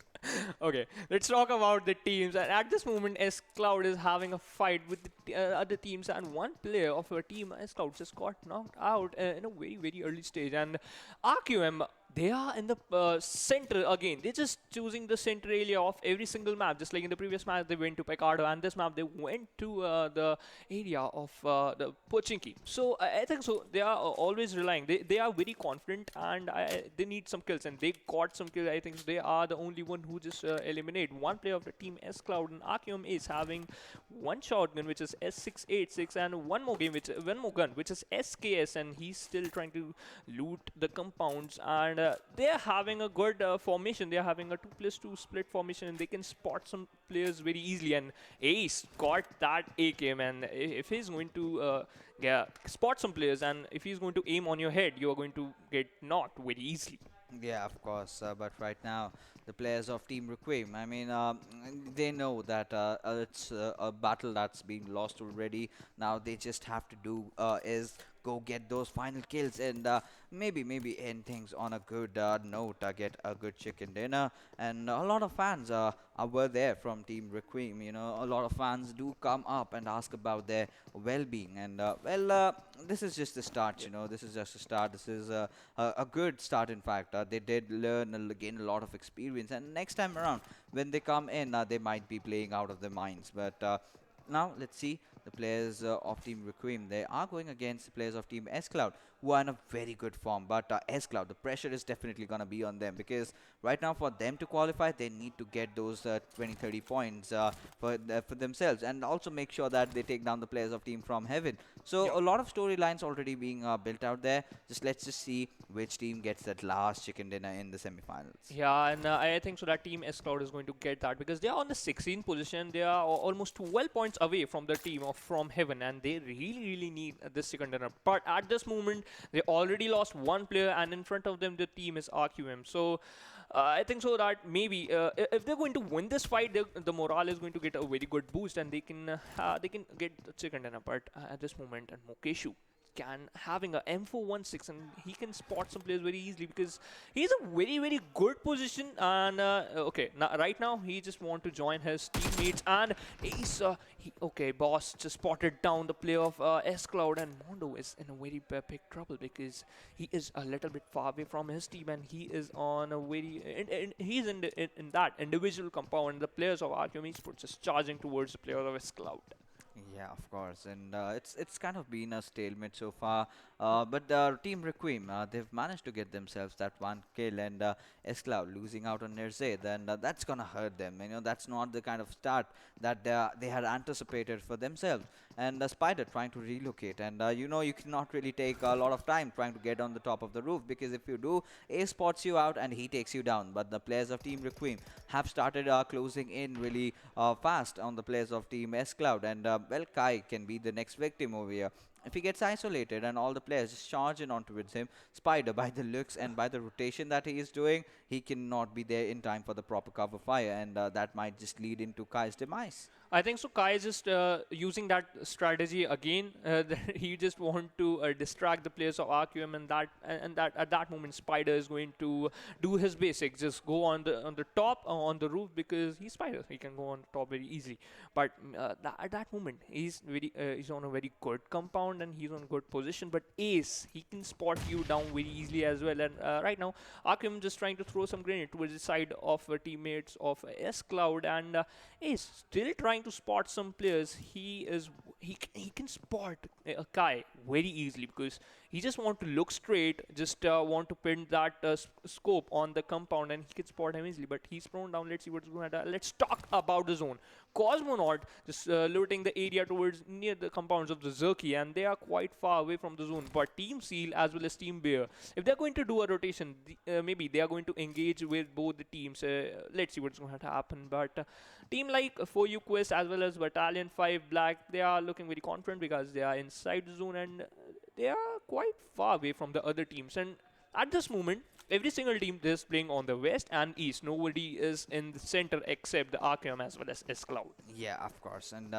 Okay, let's talk about the teams. And at this moment, S.Cloud is having a fight with the other teams, and one player of her team, S.Cloud, just got knocked out in a very early stage. And RQM, they are in the center again. They're just choosing the center area of every single map. Just like in the previous map, they went to Picardo, and this map, they went to the area of the Pochinki. So I think so. They are always relying. They are very confident, and they need some kills, and they got some kills. I think they are the only one who just eliminate one player of the team. S.Cloud and Archeum is having one shotgun, which is S686, and one more gun, which is SKS, and he's still trying to loot the compounds. And they're having a good formation. They're having a 2+2 split formation, and they can spot some players very easily. And Ace got that AKM, and if he's going to spot some players, and if he's going to aim on your head, you are going to get knocked very easily. Yeah, of course. But right now, the players of Team Requiem, I mean, they know that it's a battle that's been lost already. Now they just have to do is go get those final kills, and maybe end things on a good note, get a good chicken dinner. And a lot of fans were there from Team Requiem. A lot of fans do come up and ask about their well-being. And this is just the start. This is just a start. This is a good start. In fact, they did learn and gain a lot of experience. And next time around, when they come in, they might be playing out of their minds. But now let's see. The players of Team Requiem, they are going against the players of Team S.Cloud, who are in a very good form. But S.Cloud, the pressure is definitely going to be on them, because right now for them to qualify, they need to get those 20-30 points for themselves, and also make sure that they take down the players of Team FromHeaven. So a lot of storylines already being built out there. Let's just see which team gets that last chicken dinner in the semifinals. Yeah, and I think so that Team S.Cloud is going to get that, because they are on the 16th position. They are almost 12 points away from the team of FromHeaven, and they really need this second runner. But at this moment, they already lost one player, and in front of them, the team is RQM. So I think so that maybe if they're going to win this fight, the morale is going to get a very good boost, and they can get the chicken dinner. But at this moment, and Mokeshu having a M416, and he can spot some players very easily, because he's a very good position. And okay, right now he just want to join his teammates, and Ace, boss just spotted down the player of S.Cloud, and Mondo is in a very big trouble, because he is a little bit far away from his team, and he is on a he's in that individual compound. The players of PUBG Esports is charging towards the players of S.Cloud. Yeah, of course, and it's kind of been a stalemate so far. But Team Requiem, they've managed to get themselves that one kill, and S.Cloud losing out on Nerze, then that's gonna hurt them. You know, that's not the kind of start that they had anticipated for themselves. And Spider trying to relocate, and you know, you cannot really take a lot of time trying to get on the top of the roof, because if you do, A spots you out and he takes you down. But the players of Team Requiem have started closing in really fast on the players of Team S.Cloud, and well, Kai can be the next victim over here. If he gets isolated and all the players just charge in onto him, Spider, by the looks and by the rotation that he is doing, he cannot be there in time for the proper cover fire, and that might just lead into Kai's demise. I think so. Kai is just using that strategy again. That he just want to distract the players of RQM, and that at that moment, Spider is going to do his basics. Just go on the top on the roof, because he's Spider. He can go on top very easily. But at that moment, he's on a very good compound and he's on good position. But Ace, he can spot you down very easily as well. And right now, RQM just trying to throw some grenade towards the side of teammates of S.Cloud, and Ace still trying to spot some players. He can spot a Kai very easily, because he just want to look straight, just want to pin that scope on the compound, and he can spot him easily. But he's thrown down. Let's see what's going to happen. Let's talk about the zone. Cosmonaut just looting the area towards near the compounds of the Zerky, and they are quite far away from the zone. But Team Seal as well as Team Bear, if they're going to do a rotation, maybe they are going to engage with both the teams. Let's see what's going to happen. But team like For You Quest as well as Battalion 5 Black, they are looking very confident because they are inside the zone, and they are quite far away from the other teams. And at this moment, every single team is playing on the west and east. Nobody is in the center except the RKM as well as S.Cloud. Yeah, of course. And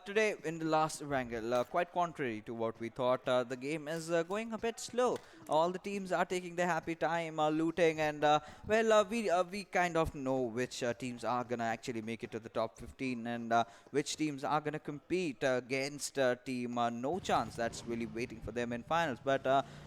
today in the last Erangel, quite contrary to what we thought, the game is going a bit slow. All the teams are taking their happy time, looting, and we kind of know which teams are gonna actually make it to the top 15, and which teams are gonna compete against team No Chance. That's really waiting for them in finals. But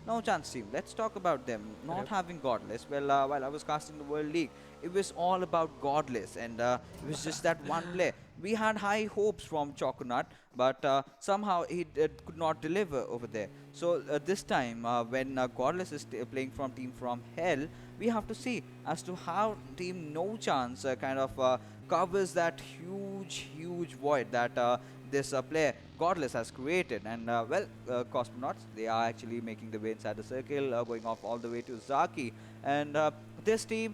No Chance team, let's talk about them not having Godless. Well, while I was casting the World League, it was all about Godless, and it was just that one play. We had high hopes from Cosmonaut, but somehow he could not deliver over there. So this time, when Godless is playing from Team From Hell, we have to see as to how Team No Chance kind of covers that huge void that this player Godless has created. And Cosmonauts, they are actually making the way inside the circle, going off all the way to Zaki. And this team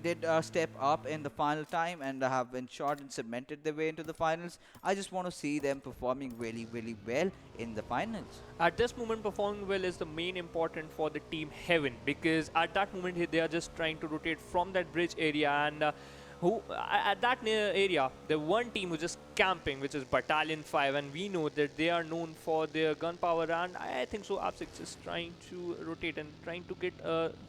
did step up in the final time and have ensured and cemented their way into the finals. I just want to see them performing really well in the finals. At this moment, performing well is the main important for the team Heaven, because at that moment they are just trying to rotate from that bridge area, and at that area, the one team who's just camping, which is Battalion 5, and we know that they are known for their gun power, and I think so Absix is trying to rotate and trying to get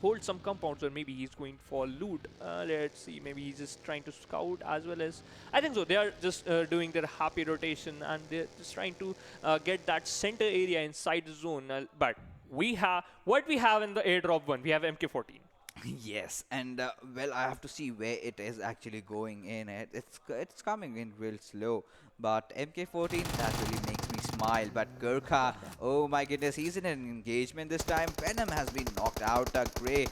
hold some compounds, or maybe he's going for loot. Let's see, maybe he's just trying to scout as well as, I think so they are just doing their happy rotation, and they're just trying to get that center area inside the zone. But we have what we have in the airdrop one. We have MK14. Yes, and I have to see where it is actually going in. It's coming in real slow, but MK14, that really makes me smile. But Gurkha, oh my goodness, he's in an engagement this time. Venom has been knocked out. Gray,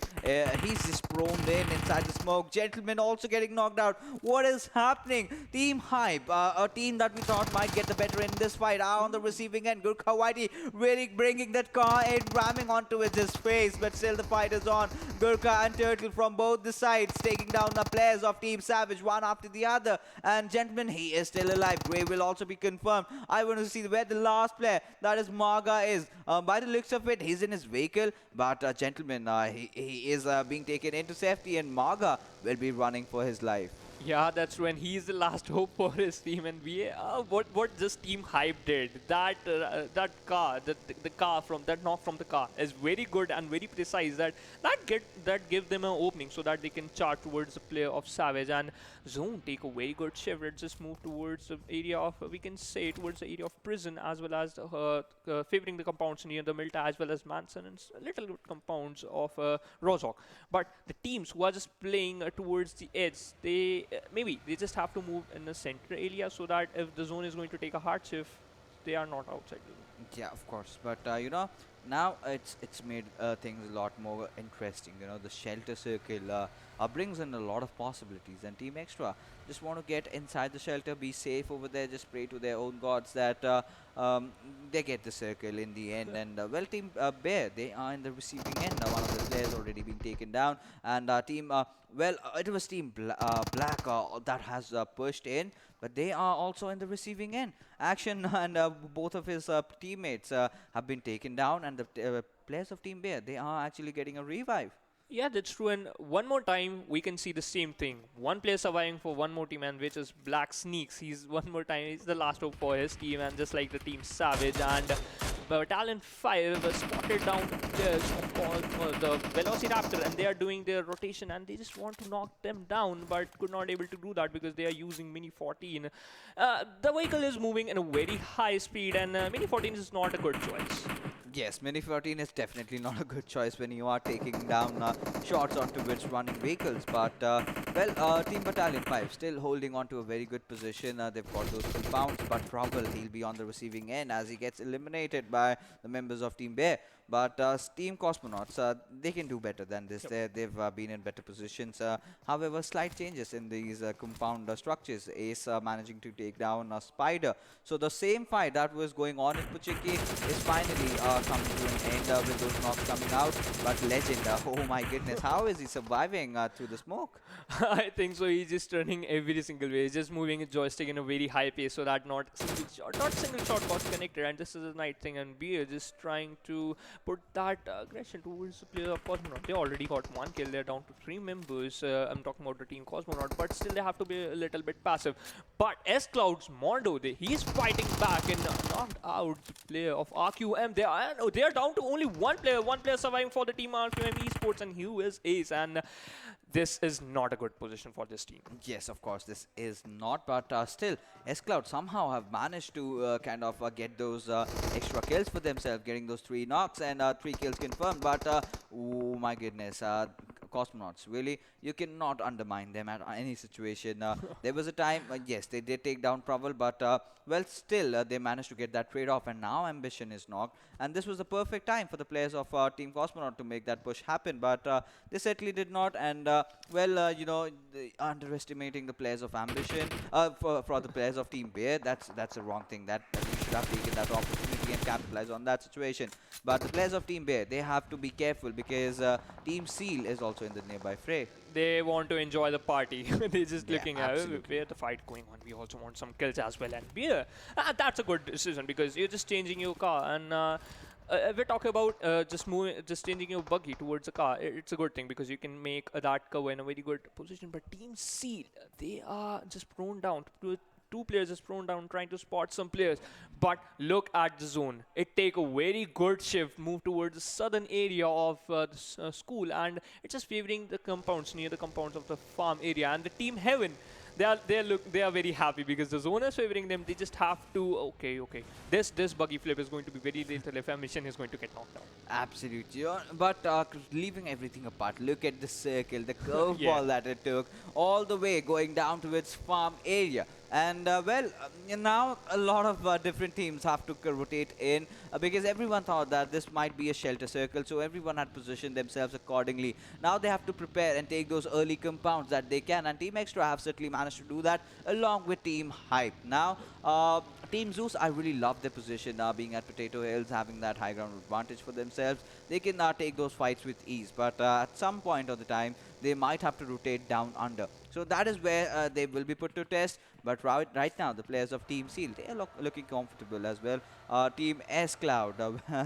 he's just prone in inside the smoke. Gentleman also getting knocked out. What is happening? Team Hype, a team that we thought might get the better in this fight, are on the receiving end. Gurkha Whitey really bringing that car in, ramming onto his face, but still the fight is on. Gurkha and Turtle from both the sides taking down the players of Team Savage one after the other. And Gentleman, he is still alive. Gray will also be confirmed. I want to see where the last player, that is Marga, is. By the looks of it, he's in his vehicle, but Gentleman, he is being taken into safety, and Marga will be running for his life. Yeah, that's when he's the last hope for his team, and we what this team Hype did, that car, the car from that knock from the car is very good and very precise. That give them an opening so that they can charge towards the player of Savage, and Zone take a very good shift. Let's just move towards the area of, we can say, towards the area of prison, as well as favoring the compounds near the Milta, as well as Manson, and little good compounds of Rozhok. But the teams who are just playing towards the edge, they maybe they just have to move in the center area so that if the zone is going to take a hard shift, they are not outside the zone. Yeah, of course. But now it's made things a lot more interesting. The shelter circle brings in a lot of possibilities, and Team Extra just want to get inside the shelter, be safe over there, just pray to their own gods that they get the circle in the end. And well, Team Bear, they are in the receiving end. One of the players already been taken down, and Team it was Team Black that has pushed in, but they are also in the receiving end. Action and both of his teammates have been taken down, and the players of Team Bear, they are actually getting a revive. Yeah, that's true. And one more time, we can see the same thing. One player surviving for one more team, and which is Black Sneaks. He's one more time, he's the last hope for his team, and just like the team Savage and Battalion 5 spotted down players called the VelociRaptor, and they are doing their rotation, and they just want to knock them down, but could not able to do that because they are using Mini 14. The vehicle is moving in a very high speed, and Mini 14 is not a good choice. Yes, Mini 14 is definitely not a good choice when you are taking down shots onto its running vehicles. But, Team Battalion 5 still holding on to a very good position. They've got those compounds, but Trouble, he'll be on the receiving end as he gets eliminated by the members of Team Bear. But Team Cosmonauts, they can do better than this. They've been in better positions. However, slight changes in these compound structures. Ace managing to take down a Spider. So the same fight that was going on in Puchiki is finally coming to an end with those knocks coming out. But Legend, oh my goodness, how is he surviving through the smoke? I think so. He's just turning every single way. He's just moving his joystick in a very high pace so that not single shot got connected. And this is a nice thing. And Beer just trying to put that aggression towards the player of Cosmonaut. They already got one kill. They're down to 3 members. I'm talking about the team Cosmonaut, but still they have to be a little bit passive. But S.Cloud's Mondo, he's fighting back and knocked out the player of RQM. They are down to only one player surviving for the team RQM Esports, and he is Ace. And this is not a good position for this team. Yes, of course, this is not, but still, S.Cloud somehow have managed to kind of get those extra kills for themselves, getting those 3 knocks and 3 kills confirmed. But, oh my goodness, Cosmonauts, really, you cannot undermine them at any situation. There was a time, yes, they did take down Provel, but, well, still, they managed to get that trade-off, and now Ambition is knocked. And this was the perfect time for the players of Team Cosmonaut to make that push happen, but they certainly did not. And, underestimating the players of Ambition, for the players of Team Bear, that's a wrong thing. That you should have taken that opportunity and capitalize on that situation. But the players of Team Bear, they have to be careful because Team Seal is also in the nearby fray. They want to enjoy the party. They're just Yeah, looking at absolutely. where the fight going on. We also want some kills as well. And Beer, that's a good decision because you're just changing your car. And if we talk about just changing your buggy towards a car, it's a good thing because you can make that cover in a very good position. But Team Seal, they are just prone down. Two players is prone down trying to spot some players. But look at the zone. It take a very good shift, move towards the southern area of the school, and it's just favoring the compounds, near the compounds of the farm area. And the Team Heaven, they are very happy because the zone is favoring them. They just have to, okay. This buggy flip is going to be very lethal if a mission is going to get knocked down. Absolutely. But leaving everything apart, look at the circle, the curveball Yeah. that it took, all the way going down to its farm area. And now a lot of different teams have to rotate in because everyone thought that this might be a shelter circle, so everyone had positioned themselves accordingly. Now they have to prepare and take those early compounds that they can, and Team Extra have certainly managed to do that along with Team Hype. Now, Team Zeus, I really love their position being at Potato Hills, having that high ground advantage for themselves. They can take those fights with ease, but at some point of the time, they might have to rotate down under. So that is where they will be put to test. But right now, the players of Team Seal, they are looking comfortable as well. Team S.Cloud,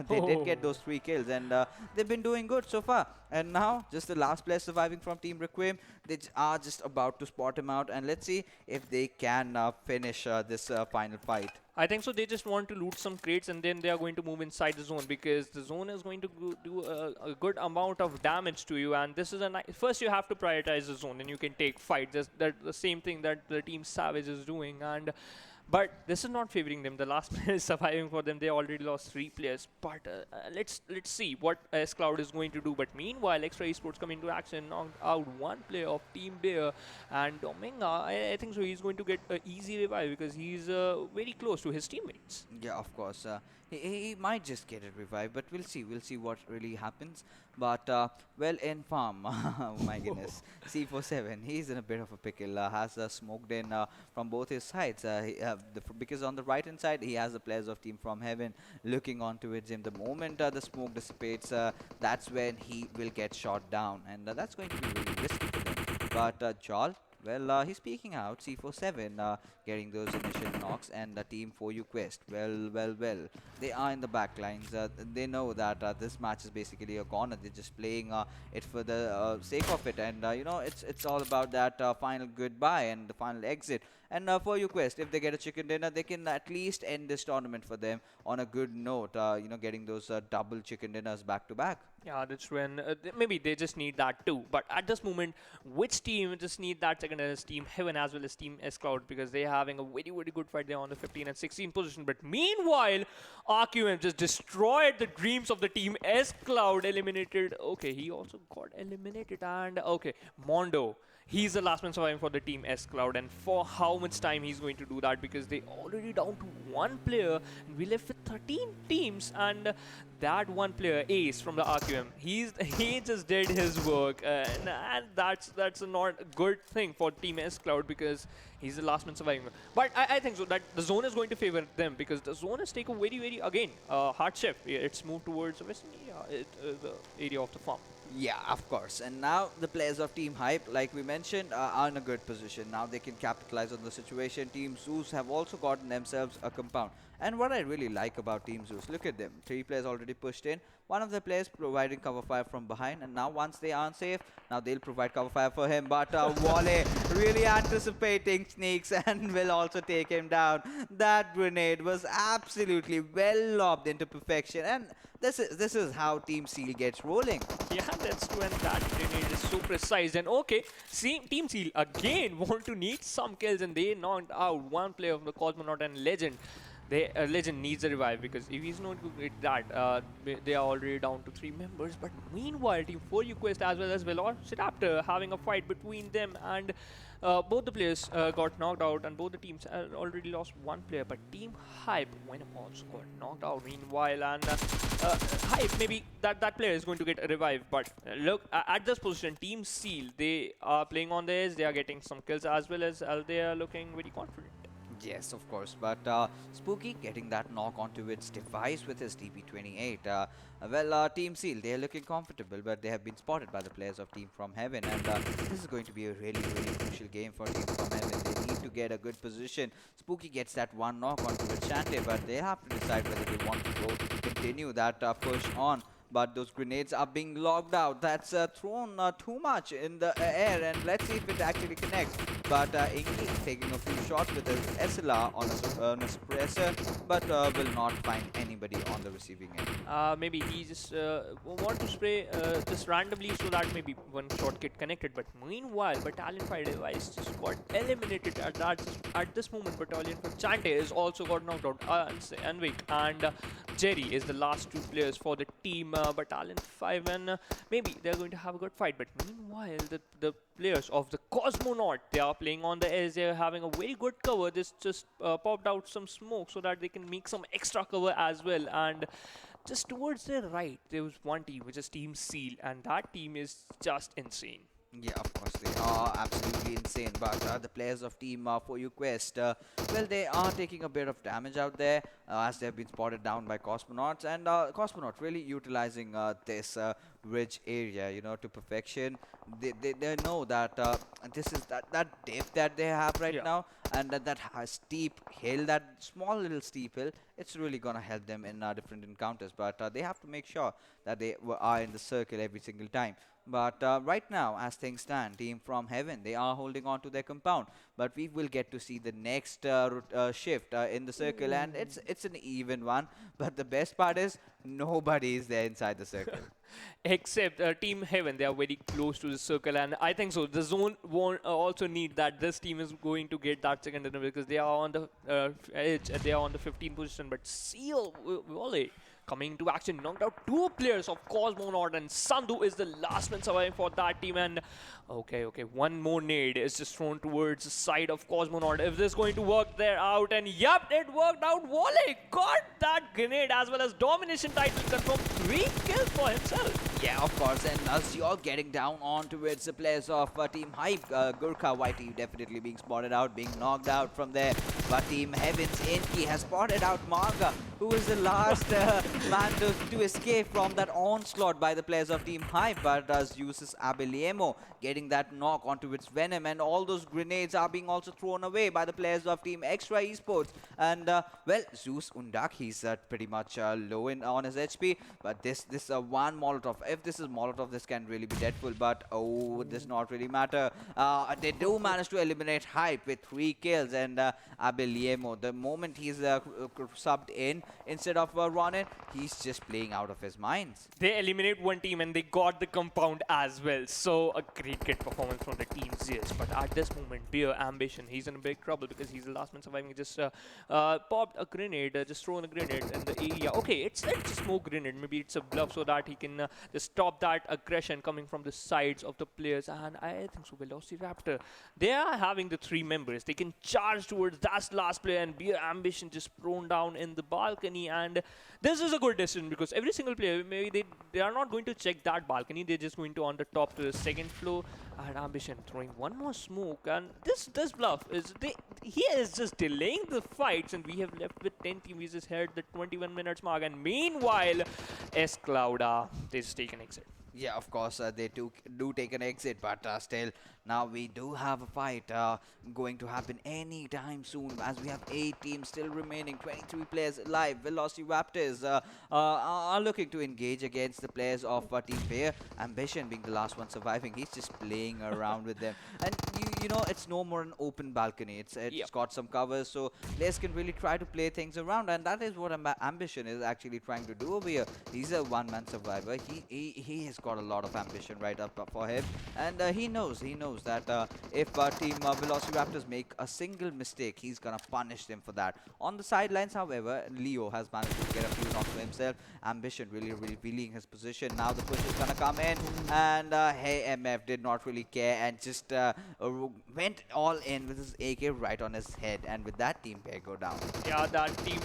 they did get those 3 kills, and they've been doing good so far. And now, just the last player surviving from Team Requiem, they are just about to spot him out. And let's see if they can finish this final fight. I think so. They just want to loot some crates and then they are going to move inside the zone because the zone is going to do a good amount of damage to you. And this is first you have to prioritize the zone, and you can take fight. That's the same thing that the team Savage is doing. And But this is not favoring them. The last player is surviving for them. They already lost 3 players. But let's see what S.Cloud is going to do. But meanwhile, Extra Esports come into action, knocked out 1 player of Team Bear. And Dominga, I think so he's going to get an easy revive because he's very close to his teammates. Yeah, of course. He might just get it revived, but we'll see. We'll see what really happens. But well, in farm, oh my goodness, C47, he's in a bit of a pickle. Has smoked in from both his sides. Because on the right hand side, he has the players of Team From Heaven looking on towards him. The moment the smoke dissipates, that's when he will get shot down, and that's going to be really risky for them. But Jol, well, he's peeking out. C47 getting those initial knocks, and the team for you Quest. Well. They are in the back lines. They know that this match is basically a corner. They're just playing it for the sake of it, and it's all about that final goodbye and the final exit. And for you Quest, if they get a chicken dinner, they can at least end this tournament for them on a good note. Getting those double chicken dinners back to back. Yeah, that's when maybe they just need that too. But at this moment, which team just need that second is Team Heaven as well as Team S.Cloud because they're having a very good fight there on the 15 and 16 position. But meanwhile, RQM just destroyed the dreams of the Team S.Cloud, eliminated. Okay, he also got eliminated. And okay, Mondo. He's the last man surviving for the Team S.Cloud, and for how much time he's going to do that because they already down to 1 player and we left with 13 teams, and that 1 player Ace from the RQM, he just did his work, and that's not a good thing for Team S.Cloud because he's the last man surviving. But I think so that the zone is going to favor them because the zone has taken very again hard shift. It's moved towards the western area, the area of the farm. Yeah, of course. And now the players of Team Hype, like we mentioned, are in a good position. Now they can capitalize on the situation. Team Zeus have also gotten themselves a compound. And what I really like about Team Zeus, look at them. 3 players already pushed in. One of the players providing cover fire from behind. And now once they aren't safe, now they'll provide cover fire for him. But Wale really anticipating sneaks and will also take him down. That grenade was absolutely well lobbed into perfection. And this is how Team Seal gets rolling. Yeah, that's when that grenade is so precise. And okay, see, Team Seal again want to need some kills, and they knocked out 1 player of the Cosmonaut and Legend. Legend needs a revive because if he's not going to get that, they are already down to 3 members. But meanwhile, Team 4U Quest as well as VelociRaptor having a fight between them, and both the players got knocked out, and both the teams already lost 1 player. But Team Hype also got knocked out meanwhile, and Hype, maybe that player is going to get a revive. But look, at this position, Team Seal, they are playing on the edge, they are getting some kills as well as they are looking very confident. Yes, of course, but Spooky getting that knock onto its device with his DP28. Team Seal, they are looking comfortable, but they have been spotted by the players of Team From Heaven, and this is going to be a really crucial game for Team From Heaven. They need to get a good position. Spooky gets that 1 knock onto its Shante, but they have to decide whether they want to continue that push on. But those grenades are being logged out. That's thrown too much in the air, and let's see if it actually connects. But Inky taking a few shots with his SLR on a suppressor, but will not find anybody on the receiving end. Maybe he just want to spray just randomly so that maybe 1 shot get connected. But meanwhile, Battalion 5 device just got eliminated at this moment. Battalion 5 Chante is also got knocked out. Anvik and Jerry is the last 2 players for the team Battalion 5, and maybe they're going to have a good fight. But meanwhile, the players of the Cosmonaut, they are playing on the edge. They're having a very good cover. This just popped out some smoke so that they can make some extra cover as well. And just towards their right, there was 1 team, which is Team Seal, and that team is just insane. Yeah, of course, they are absolutely insane. But the players of Team 4U Quest, well, they are taking a bit of damage out there as they've been spotted down by Cosmonauts. And Cosmonaut really utilizing this ridge area, to perfection. They know that this is that dip that they have right now, and that steep hill, that small little steep hill, it's really going to help them in different encounters. But they have to make sure that they are in the circle every single time. But right now, as things stand, Team From Heaven, they are holding on to their compound. But we will get to see the next shift in the circle, and it's an even one. But the best part is nobody is there inside the circle. Except Team Heaven, they are very close to the circle, and I think so. The zone won't also need that this team is going to get that second dinner because they are on the edge and they are on the 15th position. But Seal Volley coming to action, knocked out two players of Cosmonaut, and Sandhu is the last man surviving for that team. And okay, one more nade is just thrown towards the side of Cosmonaut. If this is going to work, they're out, and yep, it worked out. Volley got that grenade as well as domination title confirmed, 3 kills for himself. Yeah, of course, and Azure getting down on towards the players of Team Hype. Gurkha Whitey definitely being spotted out, being knocked out from there. But Team Heaven's Inky has spotted out Marga, who is the last man to escape from that onslaught by the players of Team Hype. But Zeus's Abiliemo getting that knock onto its Venom, and all those grenades are being also thrown away by the players of Team Extra Esports. And well, Zeus Undak, he's pretty much low on his HP, but this one Molotov, if this is Molotov, this can really be deadful, but oh, this not really matter. They do manage to eliminate Hype with 3 kills, and Abiliemo, the moment he's subbed in instead of Ronin, he's just playing out of his mind. They eliminate one team and they got the compound as well. So a great performance from the team Zeus. But at this moment, Beer Ambition, he's in big trouble because he's the last man surviving. He just popped a grenade, just thrown a grenade in the area. Okay, it's a smoke grenade. Maybe it's a bluff so that he can just stop that aggression coming from the sides of the players. And I think so, VelociRaptor, they are having the 3 members. They can charge towards that last player, and Beer Ambition just thrown down in the balcony. And this is a good decision because every single player, maybe they are not going to check that balcony. They're just going to on the top to the 2nd floor. And Ambition throwing one more smoke, and this bluff is he is just delaying the fights, and we have left with 10 teams. We just hit the 21 minutes mark, and meanwhile, S.Cloud, they just take an exit. Yeah, of course, they do take an exit, but still, now we do have a fight going to happen anytime soon, as we have 8 teams still remaining, 23 players alive. VelociRaptors are looking to engage against the players of Team Bear. Ambition being the last one surviving, he's just playing around with them. And you know, it's no more an open balcony. It's got some covers, so players can really try to play things around, and that is what Ambition is actually trying to do over here. He's a one-man survivor. He has got a lot of ambition right up for him, and he knows that if Team VelociRaptors make a single mistake, he's gonna punish them for that. On the sidelines, however, Leo has managed to get a few knocks for himself. Ambition really revealing his position. Now the push is gonna come in, and hey, MF did not really care and just went all in with his AK right on his head, and with that, Team Bear go down. Yeah, that team,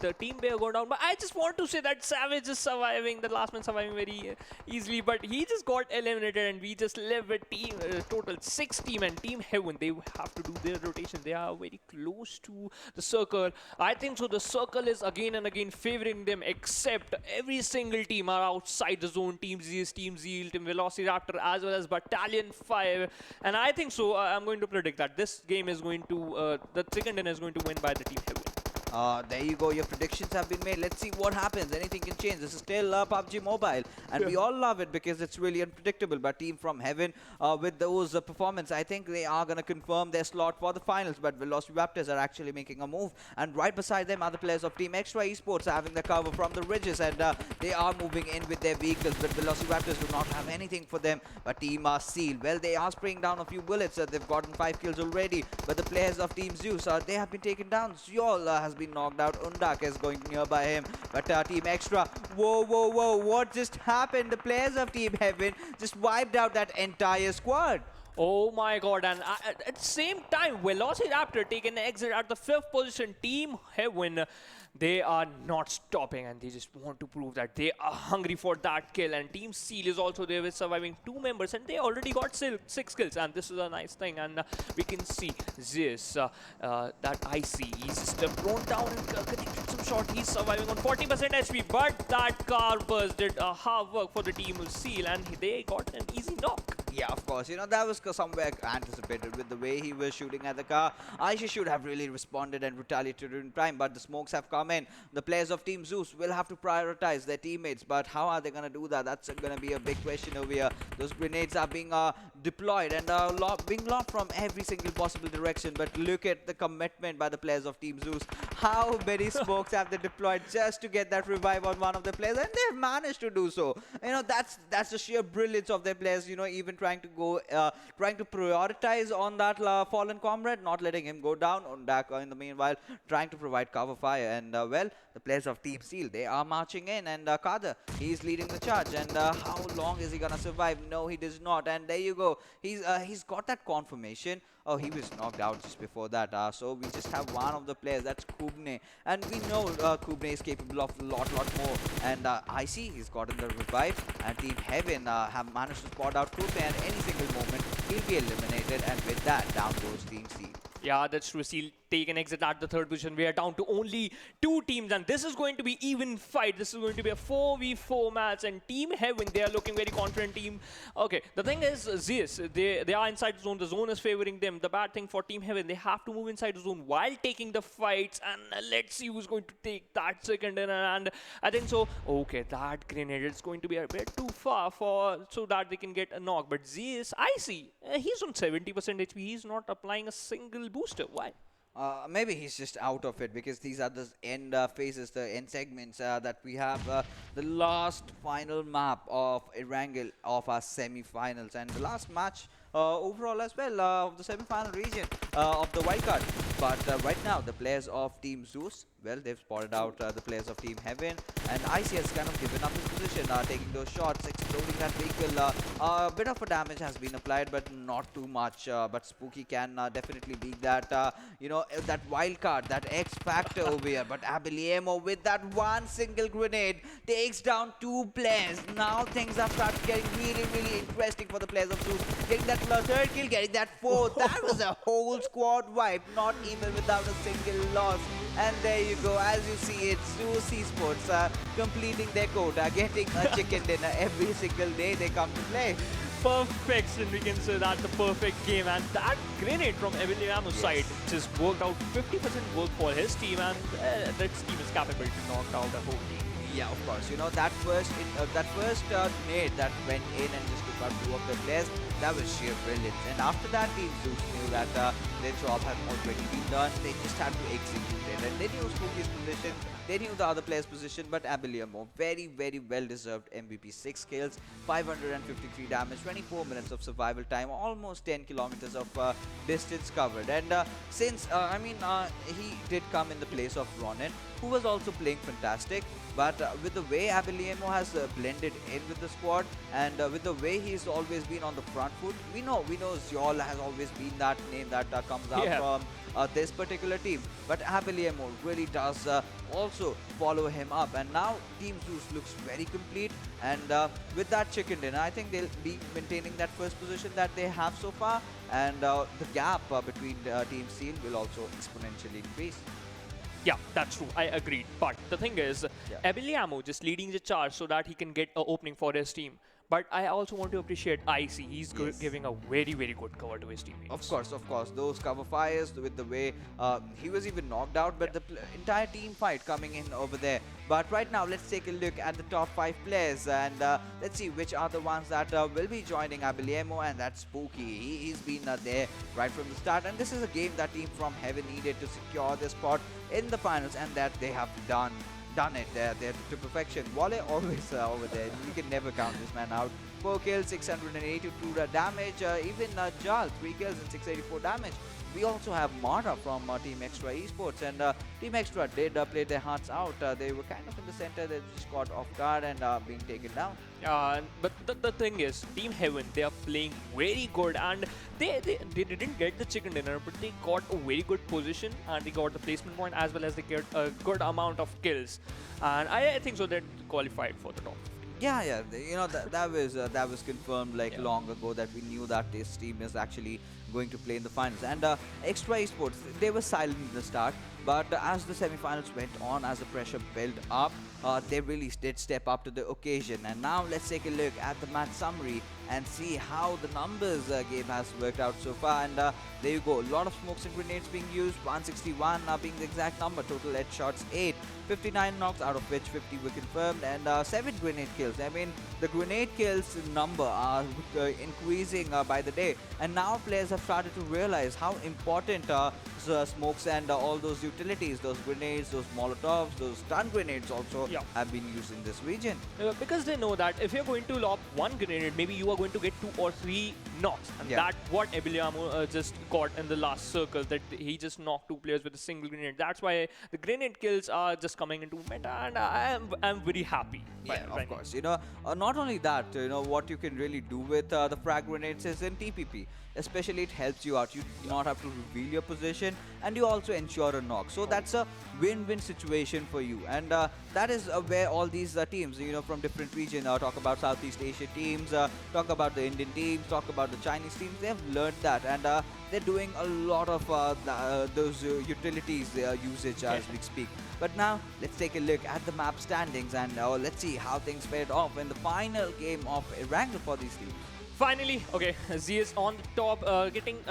the Team Bear go down. But I just want to say that Savage is surviving, the last man surviving very easily, but he just got eliminated, and we just left with team total 6 team, and Team Heaven, they have to do their rotation. They are very close to the circle. I think so the circle is again and again favoring them, except every single team are outside the zone. Team Zeus, Team Zeal, Team VelociRaptor, as well as Battalion 5. And I think so, I'm going to predict that this game is going to, the second is going to win by the Team Heaven. There you go, your predictions have been made. Let's see what happens. Anything can change. This is still PUBG Mobile, and we all love it because it's really unpredictable. But Team From Heaven, with those performance, I think they are going to confirm their slot for the finals. But VelociRaptors are actually making a move, and right beside them are the players of Team Extra Esports having the cover from the ridges, and they are moving in with their vehicles. But VelociRaptors do not have anything for them. But Team Seal, well, they are spraying down a few bullets. They've gotten 5 kills already. But the players of Team Zeus, they have been taken down. Zeol has been knocked out. Undak is going nearby him, but Team Extra, whoa, what just happened? The players of Team Heaven just wiped out that entire squad. Oh my god, and at the same time, VelociRaptor taking an exit at the 5th position. Team Heaven, they are not stopping, and they just want to prove that they are hungry for that kill. And Team Seal is also there with surviving 2 members, and they already got 6 kills, and this is a nice thing. And we can see Zeus, that IC, he's just thrown down and connected some shot. He's surviving on 40% HP, but that car burst did half work for the Team Seal, and they got an easy knock. Yeah, of course. That was somewhere anticipated with the way he was shooting at the car. Aisha should have really responded and retaliated in time, but the smokes have come in. The players of Team Zeus will have to prioritize their teammates, but how are they going to do that? That's going to be a big question over here. Those grenades are being deployed and being lobbed from every single possible direction, but look at the commitment by the players of Team Zeus. How many smokes have they deployed just to get that revive on one of the players, and they've managed to do so. That's the sheer brilliance of their players, even trying to prioritize on that fallen comrade, not letting him go down on Daka in the meanwhile, trying to provide cover fire. And well, the players of Team Seal, they are marching in, and Kader, he's leading the charge. And how long is he gonna survive? No, he does not. And there you go. He's got that confirmation. Oh, he was knocked out just before that. So we just have one of the players, that's Kubne. And we know Kubne is capable of a lot more. And I see he's gotten the revive. And Team Heaven have managed to spot out Kubne. And any single moment, he'll be eliminated. And with that, down goes Team C. Yeah, that's true. Seal take an exit at the third position. We are down to only 2 teams, and this is going to be even fight. This is going to be a 4v4 match, and Team Heaven, they are looking very confident team. Okay, the thing is, Zeus, they are inside the zone. The zone is favoring them. The bad thing for Team Heaven, they have to move inside the zone while taking the fights, and let's see who's going to take that second in. And I think so. Okay, that grenade is going to be a bit too far so that they can get a knock. But Zeus, I see, he's on 70% HP. He's not applying a single booster. Why? Maybe he's just out of it, because these are the end phases, the end segments that we have. The last final map of Erangel of our semi-finals, and the last match overall as well of the semi-final region of the wildcard. But right now, the players of Team Zeus, well, they've spotted out the players of Team Heaven, and IC has kind of given up his position, taking those shots, exploding that vehicle. A bit of a damage has been applied, but not too much. But Spooky can definitely beat that, that wild card, that X factor over here. But Abiliemo, with that one single grenade, takes down 2 players. Now things have started getting really interesting for the players of Zeus. Getting that third kill, getting that 4th. That was a whole squad wipe, not even without a single loss. And there you go, as you see it, ZeusEsports completing their quota, getting a chicken dinner every single day they come to play. Perfection, we can say that, the perfect game. And that grenade from Abiliemo's side just worked out 50% work for his team, and that team is capable to knock out the whole team. Yeah, of course. That first nade that went in and just took out 2 of the players, that was sheer brilliance. And after that, Team Zeus knew that their job had already been done. They just had to execute it. And they knew Spooky's position, they knew the other player's position, but Abiliemo, very well-deserved MVP. 6 kills, 553 damage, 24 minutes of survival time, almost 10 kilometers of distance covered. And since, he did come in the place of Ronin, who was also playing fantastic. But with the way Abiliemo has blended in with the squad, and with the way he's always been on the front foot, we know Zeol has always been that name that comes out from this particular team. But Abiliemo really does also follow him up, and now Team Zeus looks very complete. And with that chicken dinner, I think they'll be maintaining that first position that they have so far, and the gap between Team Seal will also exponentially increase. Yeah, that's true. I agreed. But the thing is, Abiliemo just leading the charge so that he can get an opening for his team. But I also want to appreciate IC. He's giving a very good cover to his teammates. Of course. Those cover fires, with the way he was even knocked out, but the entire team fight coming in over there. But right now, let's take a look at the top 5 players, and let's see which are the ones that will be joining Abiliemo, and that's Spooky. He's been there right from the start, and this is a game that Team From Heaven needed to secure their spot in the finals, and that they have done it there to perfection. Wale always over there. You can never count this man out. 4 kills, 682 damage. Even Jal, 3 kills and 684 damage. We also have Mara from Team Extra Esports, and Team Extra did play their hearts out. They were kind of in the center, they just got off guard and being taken down. But the thing is, Team Heaven, they are playing very good, and they didn't get the chicken dinner, but they got a very good position, and they got the placement point, as well as they get a good amount of kills. And I think so they qualified for the top. Yeah. That was confirmed long ago, that we knew that this team is actually going to play in the finals. And Extra Esports, they were silent in the start, but as the semi-finals went on, as the pressure built up, they really did step up to the occasion. And now let's take a look at the match summary and see how the numbers game has worked out so far. And there you go, a lot of smokes and grenades being used, 161 being the exact number, total headshots 8, 59 knocks, out of which 50 were confirmed, and 7 grenade kills. I mean, the grenade kills number are increasing by the day, and now players have started to realize how important smokes and all those utilities, those grenades, those molotovs, those stun grenades also have been used in this region. Because they know that if you're going to lob one grenade, maybe you are going to get 2 or 3 knocks. And that's what Abiliamo just got in the last circle, that he just knocked 2 players with a single grenade. That's why the grenade kills are just coming into meta, and I'm very happy. Yeah, of course. You know, not only that, you know, what you can really do with the frag grenades is in TPP. Especially, it helps you out. You do not have to reveal your position, and you also ensure a knock. So that's a win-win situation for you. And that is where all these teams, you know, from different regions, talk about Southeast Asia teams, talk about the Indian teams, talk about the Chinese teams. They have learned that, and they're doing a lot of those utilities usage as we speak. But now let's take a look at the map standings, and let's see how things fared off in the final game of Erangel for these teams. Finally, okay, Z is on the top, getting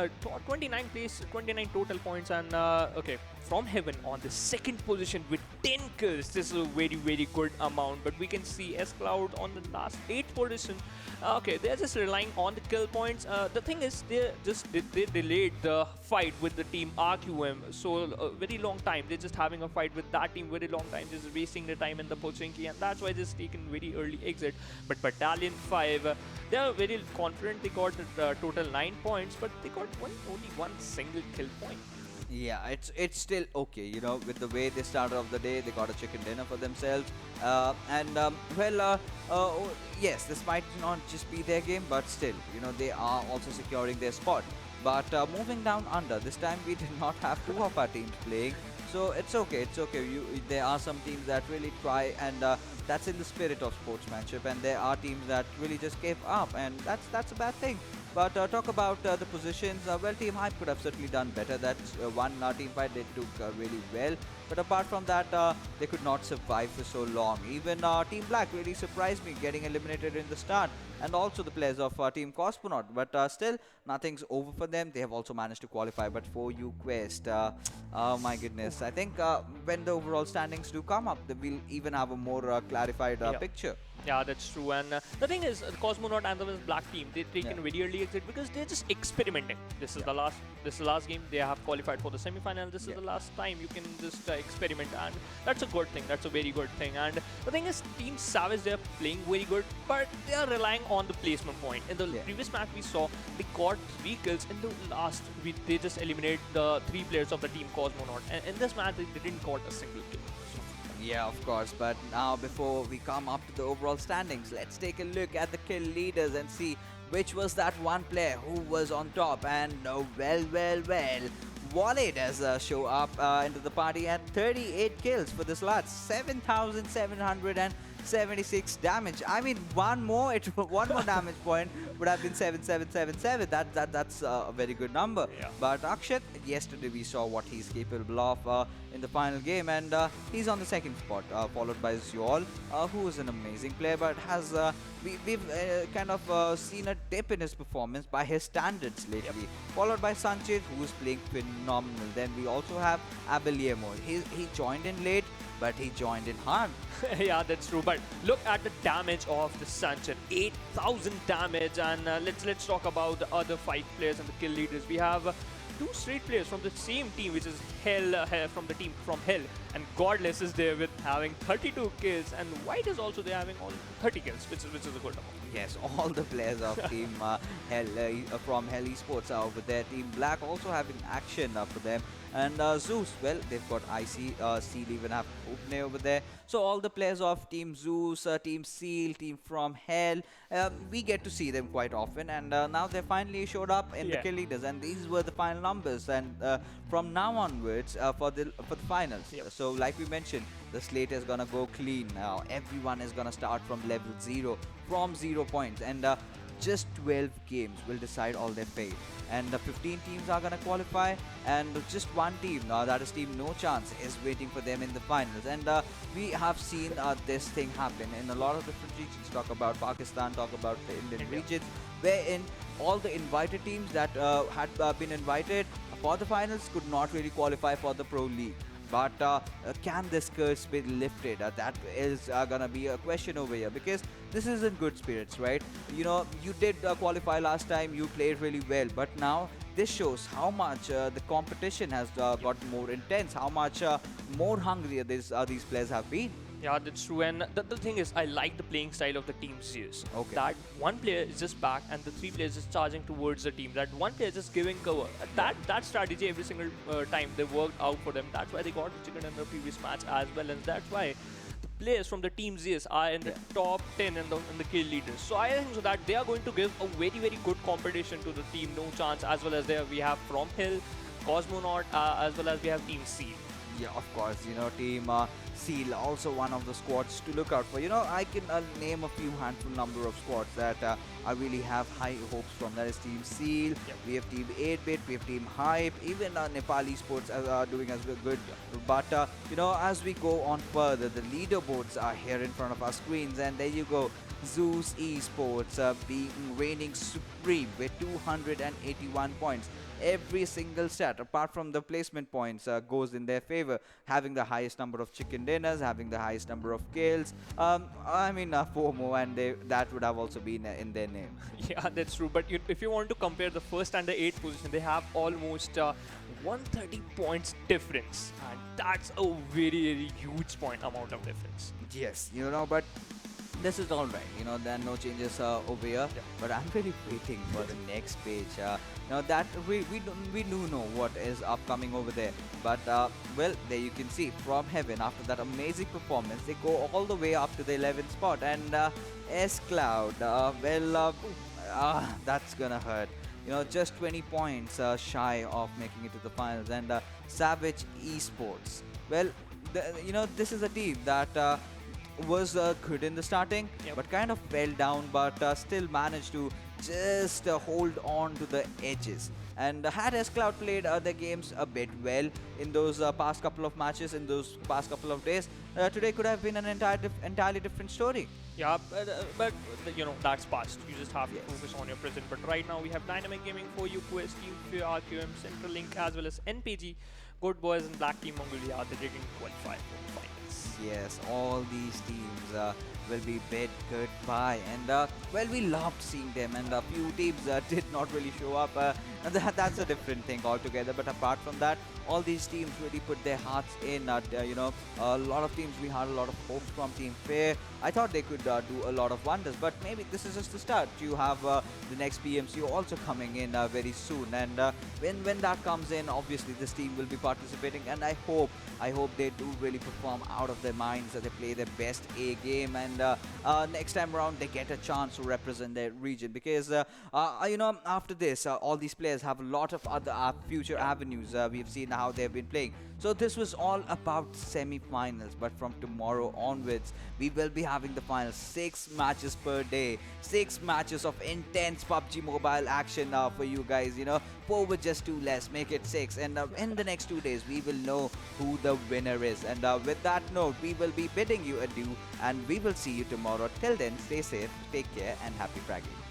29 place, 29 total points, and okay, FromHeaven on the second position with 10 kills. This is a very, very good amount, but we can see S.Cloud on the last 8th position. Okay, they're just relying on the kill points. The thing is, they delayed the fight with the team RQM so a very long time. They're just having a fight with that team very long time, just wasting their time in the Pochinki, and that's why they're just taking very early exit. But Battalion 5, they are very confident. They got total 9 points, but they got only one single kill point. Yeah, it's still okay, you know, with the way they started off the day. They got a chicken dinner for themselves, yes, this might not just be their game, but still, you know, they are also securing their spot. But moving down under, this time we did not have 2 of our teams playing, so it's okay, it's okay. There are some teams that really try, and that's in the spirit of sportsmanship, and there are teams that really just gave up, and that's a bad thing. But talk about the positions. Well, Team Hype could have certainly done better. That's one team fight they took really well. But apart from that, they could not survive for so long. Even Team Black really surprised me, getting eliminated in the start. And also the players of Team Cosmonaut. But still, nothing's over for them. They have also managed to qualify. But for you, Quest, oh my goodness. I think when the overall standings do come up, we'll even have a more clarified picture. Yeah, that's true. And the thing is, Cosmonaut and the Black team, they've taken a very early exit because they're just experimenting. This is the last game. They have qualified for the semi-final. This is the last time you can just experiment, and that's a good thing. That's a very good thing. And the thing is, Team Savage, they're playing very good, but they are relying on the placement point. In the previous match we saw, they got 3 kills. In the last, they just eliminated the 3 players of the Team Cosmonaut. And in this match, they didn't got a single kill. Yeah, of course. But now, before we come up to the overall standings, let's take a look at the kill leaders and see which was that one player who was on top. And well, Wallet does show up into the party at 38 kills for this lot, 7,776 damage. I mean, one more damage point would have been 7777. That's a very good number. Yeah. But Akshat, yesterday we saw what he's capable of in the final game, and he's on the second spot, followed by Zeus, who is an amazing player, but has we've kind of seen a dip in his performance by his standards lately. Followed by Sanchit, who is playing phenomenal. Then we also have Abiliamo. He joined in late, but he joined in hard. Yeah, that's true. But look at the damage of the Sanchit, 8,000 damage. And let's talk about the other 5 players and the kill leaders. We have 2 straight players from the same team, which is Hell, from the team from Hell, and Godless is there with having 32 kills, and White is also there having all 30 kills, which is a good number. Yes, all the players of Team Hell from Hell Esports are over there. Team Black also having action for them. And Zeus, well, they've got IC, Seal even have Upne over there. So all the players of Team Zeus, Team Seal, Team From Hell, we get to see them quite often. And now they finally showed up in the kill leaders, and these were the final numbers. And from now onwards, for the finals. So like we mentioned, the slate is gonna go clean now. Everyone is gonna start from level 0, from 0 points. And just 12 games will decide all their fate. And the 15 teams are gonna qualify, and just one team, that is Team No Chance, is waiting for them in the finals. And we have seen this thing happen in a lot of different regions. Talk about Pakistan, talk about the Indian regions, wherein all the invited teams that had been invited for the finals could not really qualify for the Pro League. But can this curse be lifted? That is gonna be a question over here, because this is in good spirits, right? You know, you did qualify last time, you played really well, but now this shows how much the competition has got more intense, how much more hungrier these players have been. Yeah, that's true. And the thing is, I like the playing style of the team Zeus. Okay. That one player is just back and the three players just charging towards the team. That one player just giving cover. That strategy every single time they worked out for them. That's why they got the chicken in the previous match as well. And that's why the players from the team Zeus are in the top 10 in the kill leaders. So I think so that they are going to give a very, very good competition to the team No Chance, as well as there we have FromHeaven, Cosmonaut, as well as we have Team Seal. Yeah, of course, you know, Team Seal, also one of the squads to look out for. You know, I can name a few handful number of squads that I really have high hopes from. That is Team Seal, we have Team 8-Bit, we have Team Hype, even Nepal Esports are doing as good. But, you know, as we go on further, the leaderboards are here in front of our screens, and there you go. ZeusEsports being reigning supreme with 281 points. Every single stat, apart from the placement points, goes in their favor. Having the highest number of chicken dinners, having the highest number of kills. I mean, 4 more, and that would have also been in their name. Yeah, that's true. But if you want to compare the first and the 8th position, they have almost 130 points difference. And that's a very, very huge amount of difference. Yes, you know, but this is all right. You know, there are no changes over here. But I'm really waiting for the next page. You know, that we do know what is upcoming over there. But well, there you can see FromHeaven, after that amazing performance, they go all the way up to the 11th spot. And S.Cloud, that's gonna hurt. You know, just 20 points shy of making it to the finals. And Savage Esports, well, you know, this is a team that was good in the starting, but kind of fell down, but still managed to just hold on to the edges. And had S.Cloud played their games a bit well in those past couple of matches, in those past couple of days, today could have been an entirely different story. Yeah, but you know, that's past. You just have to focus on your present. But right now we have Dynamic Gaming for you, Quest, Team Requiem, CenterLink, as well as NPG, GoodBoys, and BlackTeamMongolia are the getting qualified for the finals. Yes, all these teams will be bid goodbye, and well, we loved seeing them, and a few teams did not really show up, and that's a different thing altogether. But apart from that, all these teams really put their hearts in. You know, a lot of teams, we had a lot of hopes from Team Fair. I thought they could do a lot of wonders, but maybe this is just the start. You have the next PMCO also coming in very soon, and when that comes in, obviously this team will be participating, and I hope they do really perform out of their minds, that they play their best A game, and next time around they get a chance to represent their region, because you know, after this, all these players have a lot of other future avenues. We've seen how they've been playing. So this was all about semi-finals, but from tomorrow onwards, we will be having the finals. 6 matches per day, 6 matches of intense PUBG Mobile action for you guys. You know, 4 with just 2 less, make it 6. And in the next 2 days, we will know who the winner is. And with that note, we will be bidding you adieu, and we will see you tomorrow. Till then, stay safe, take care, and happy fragging.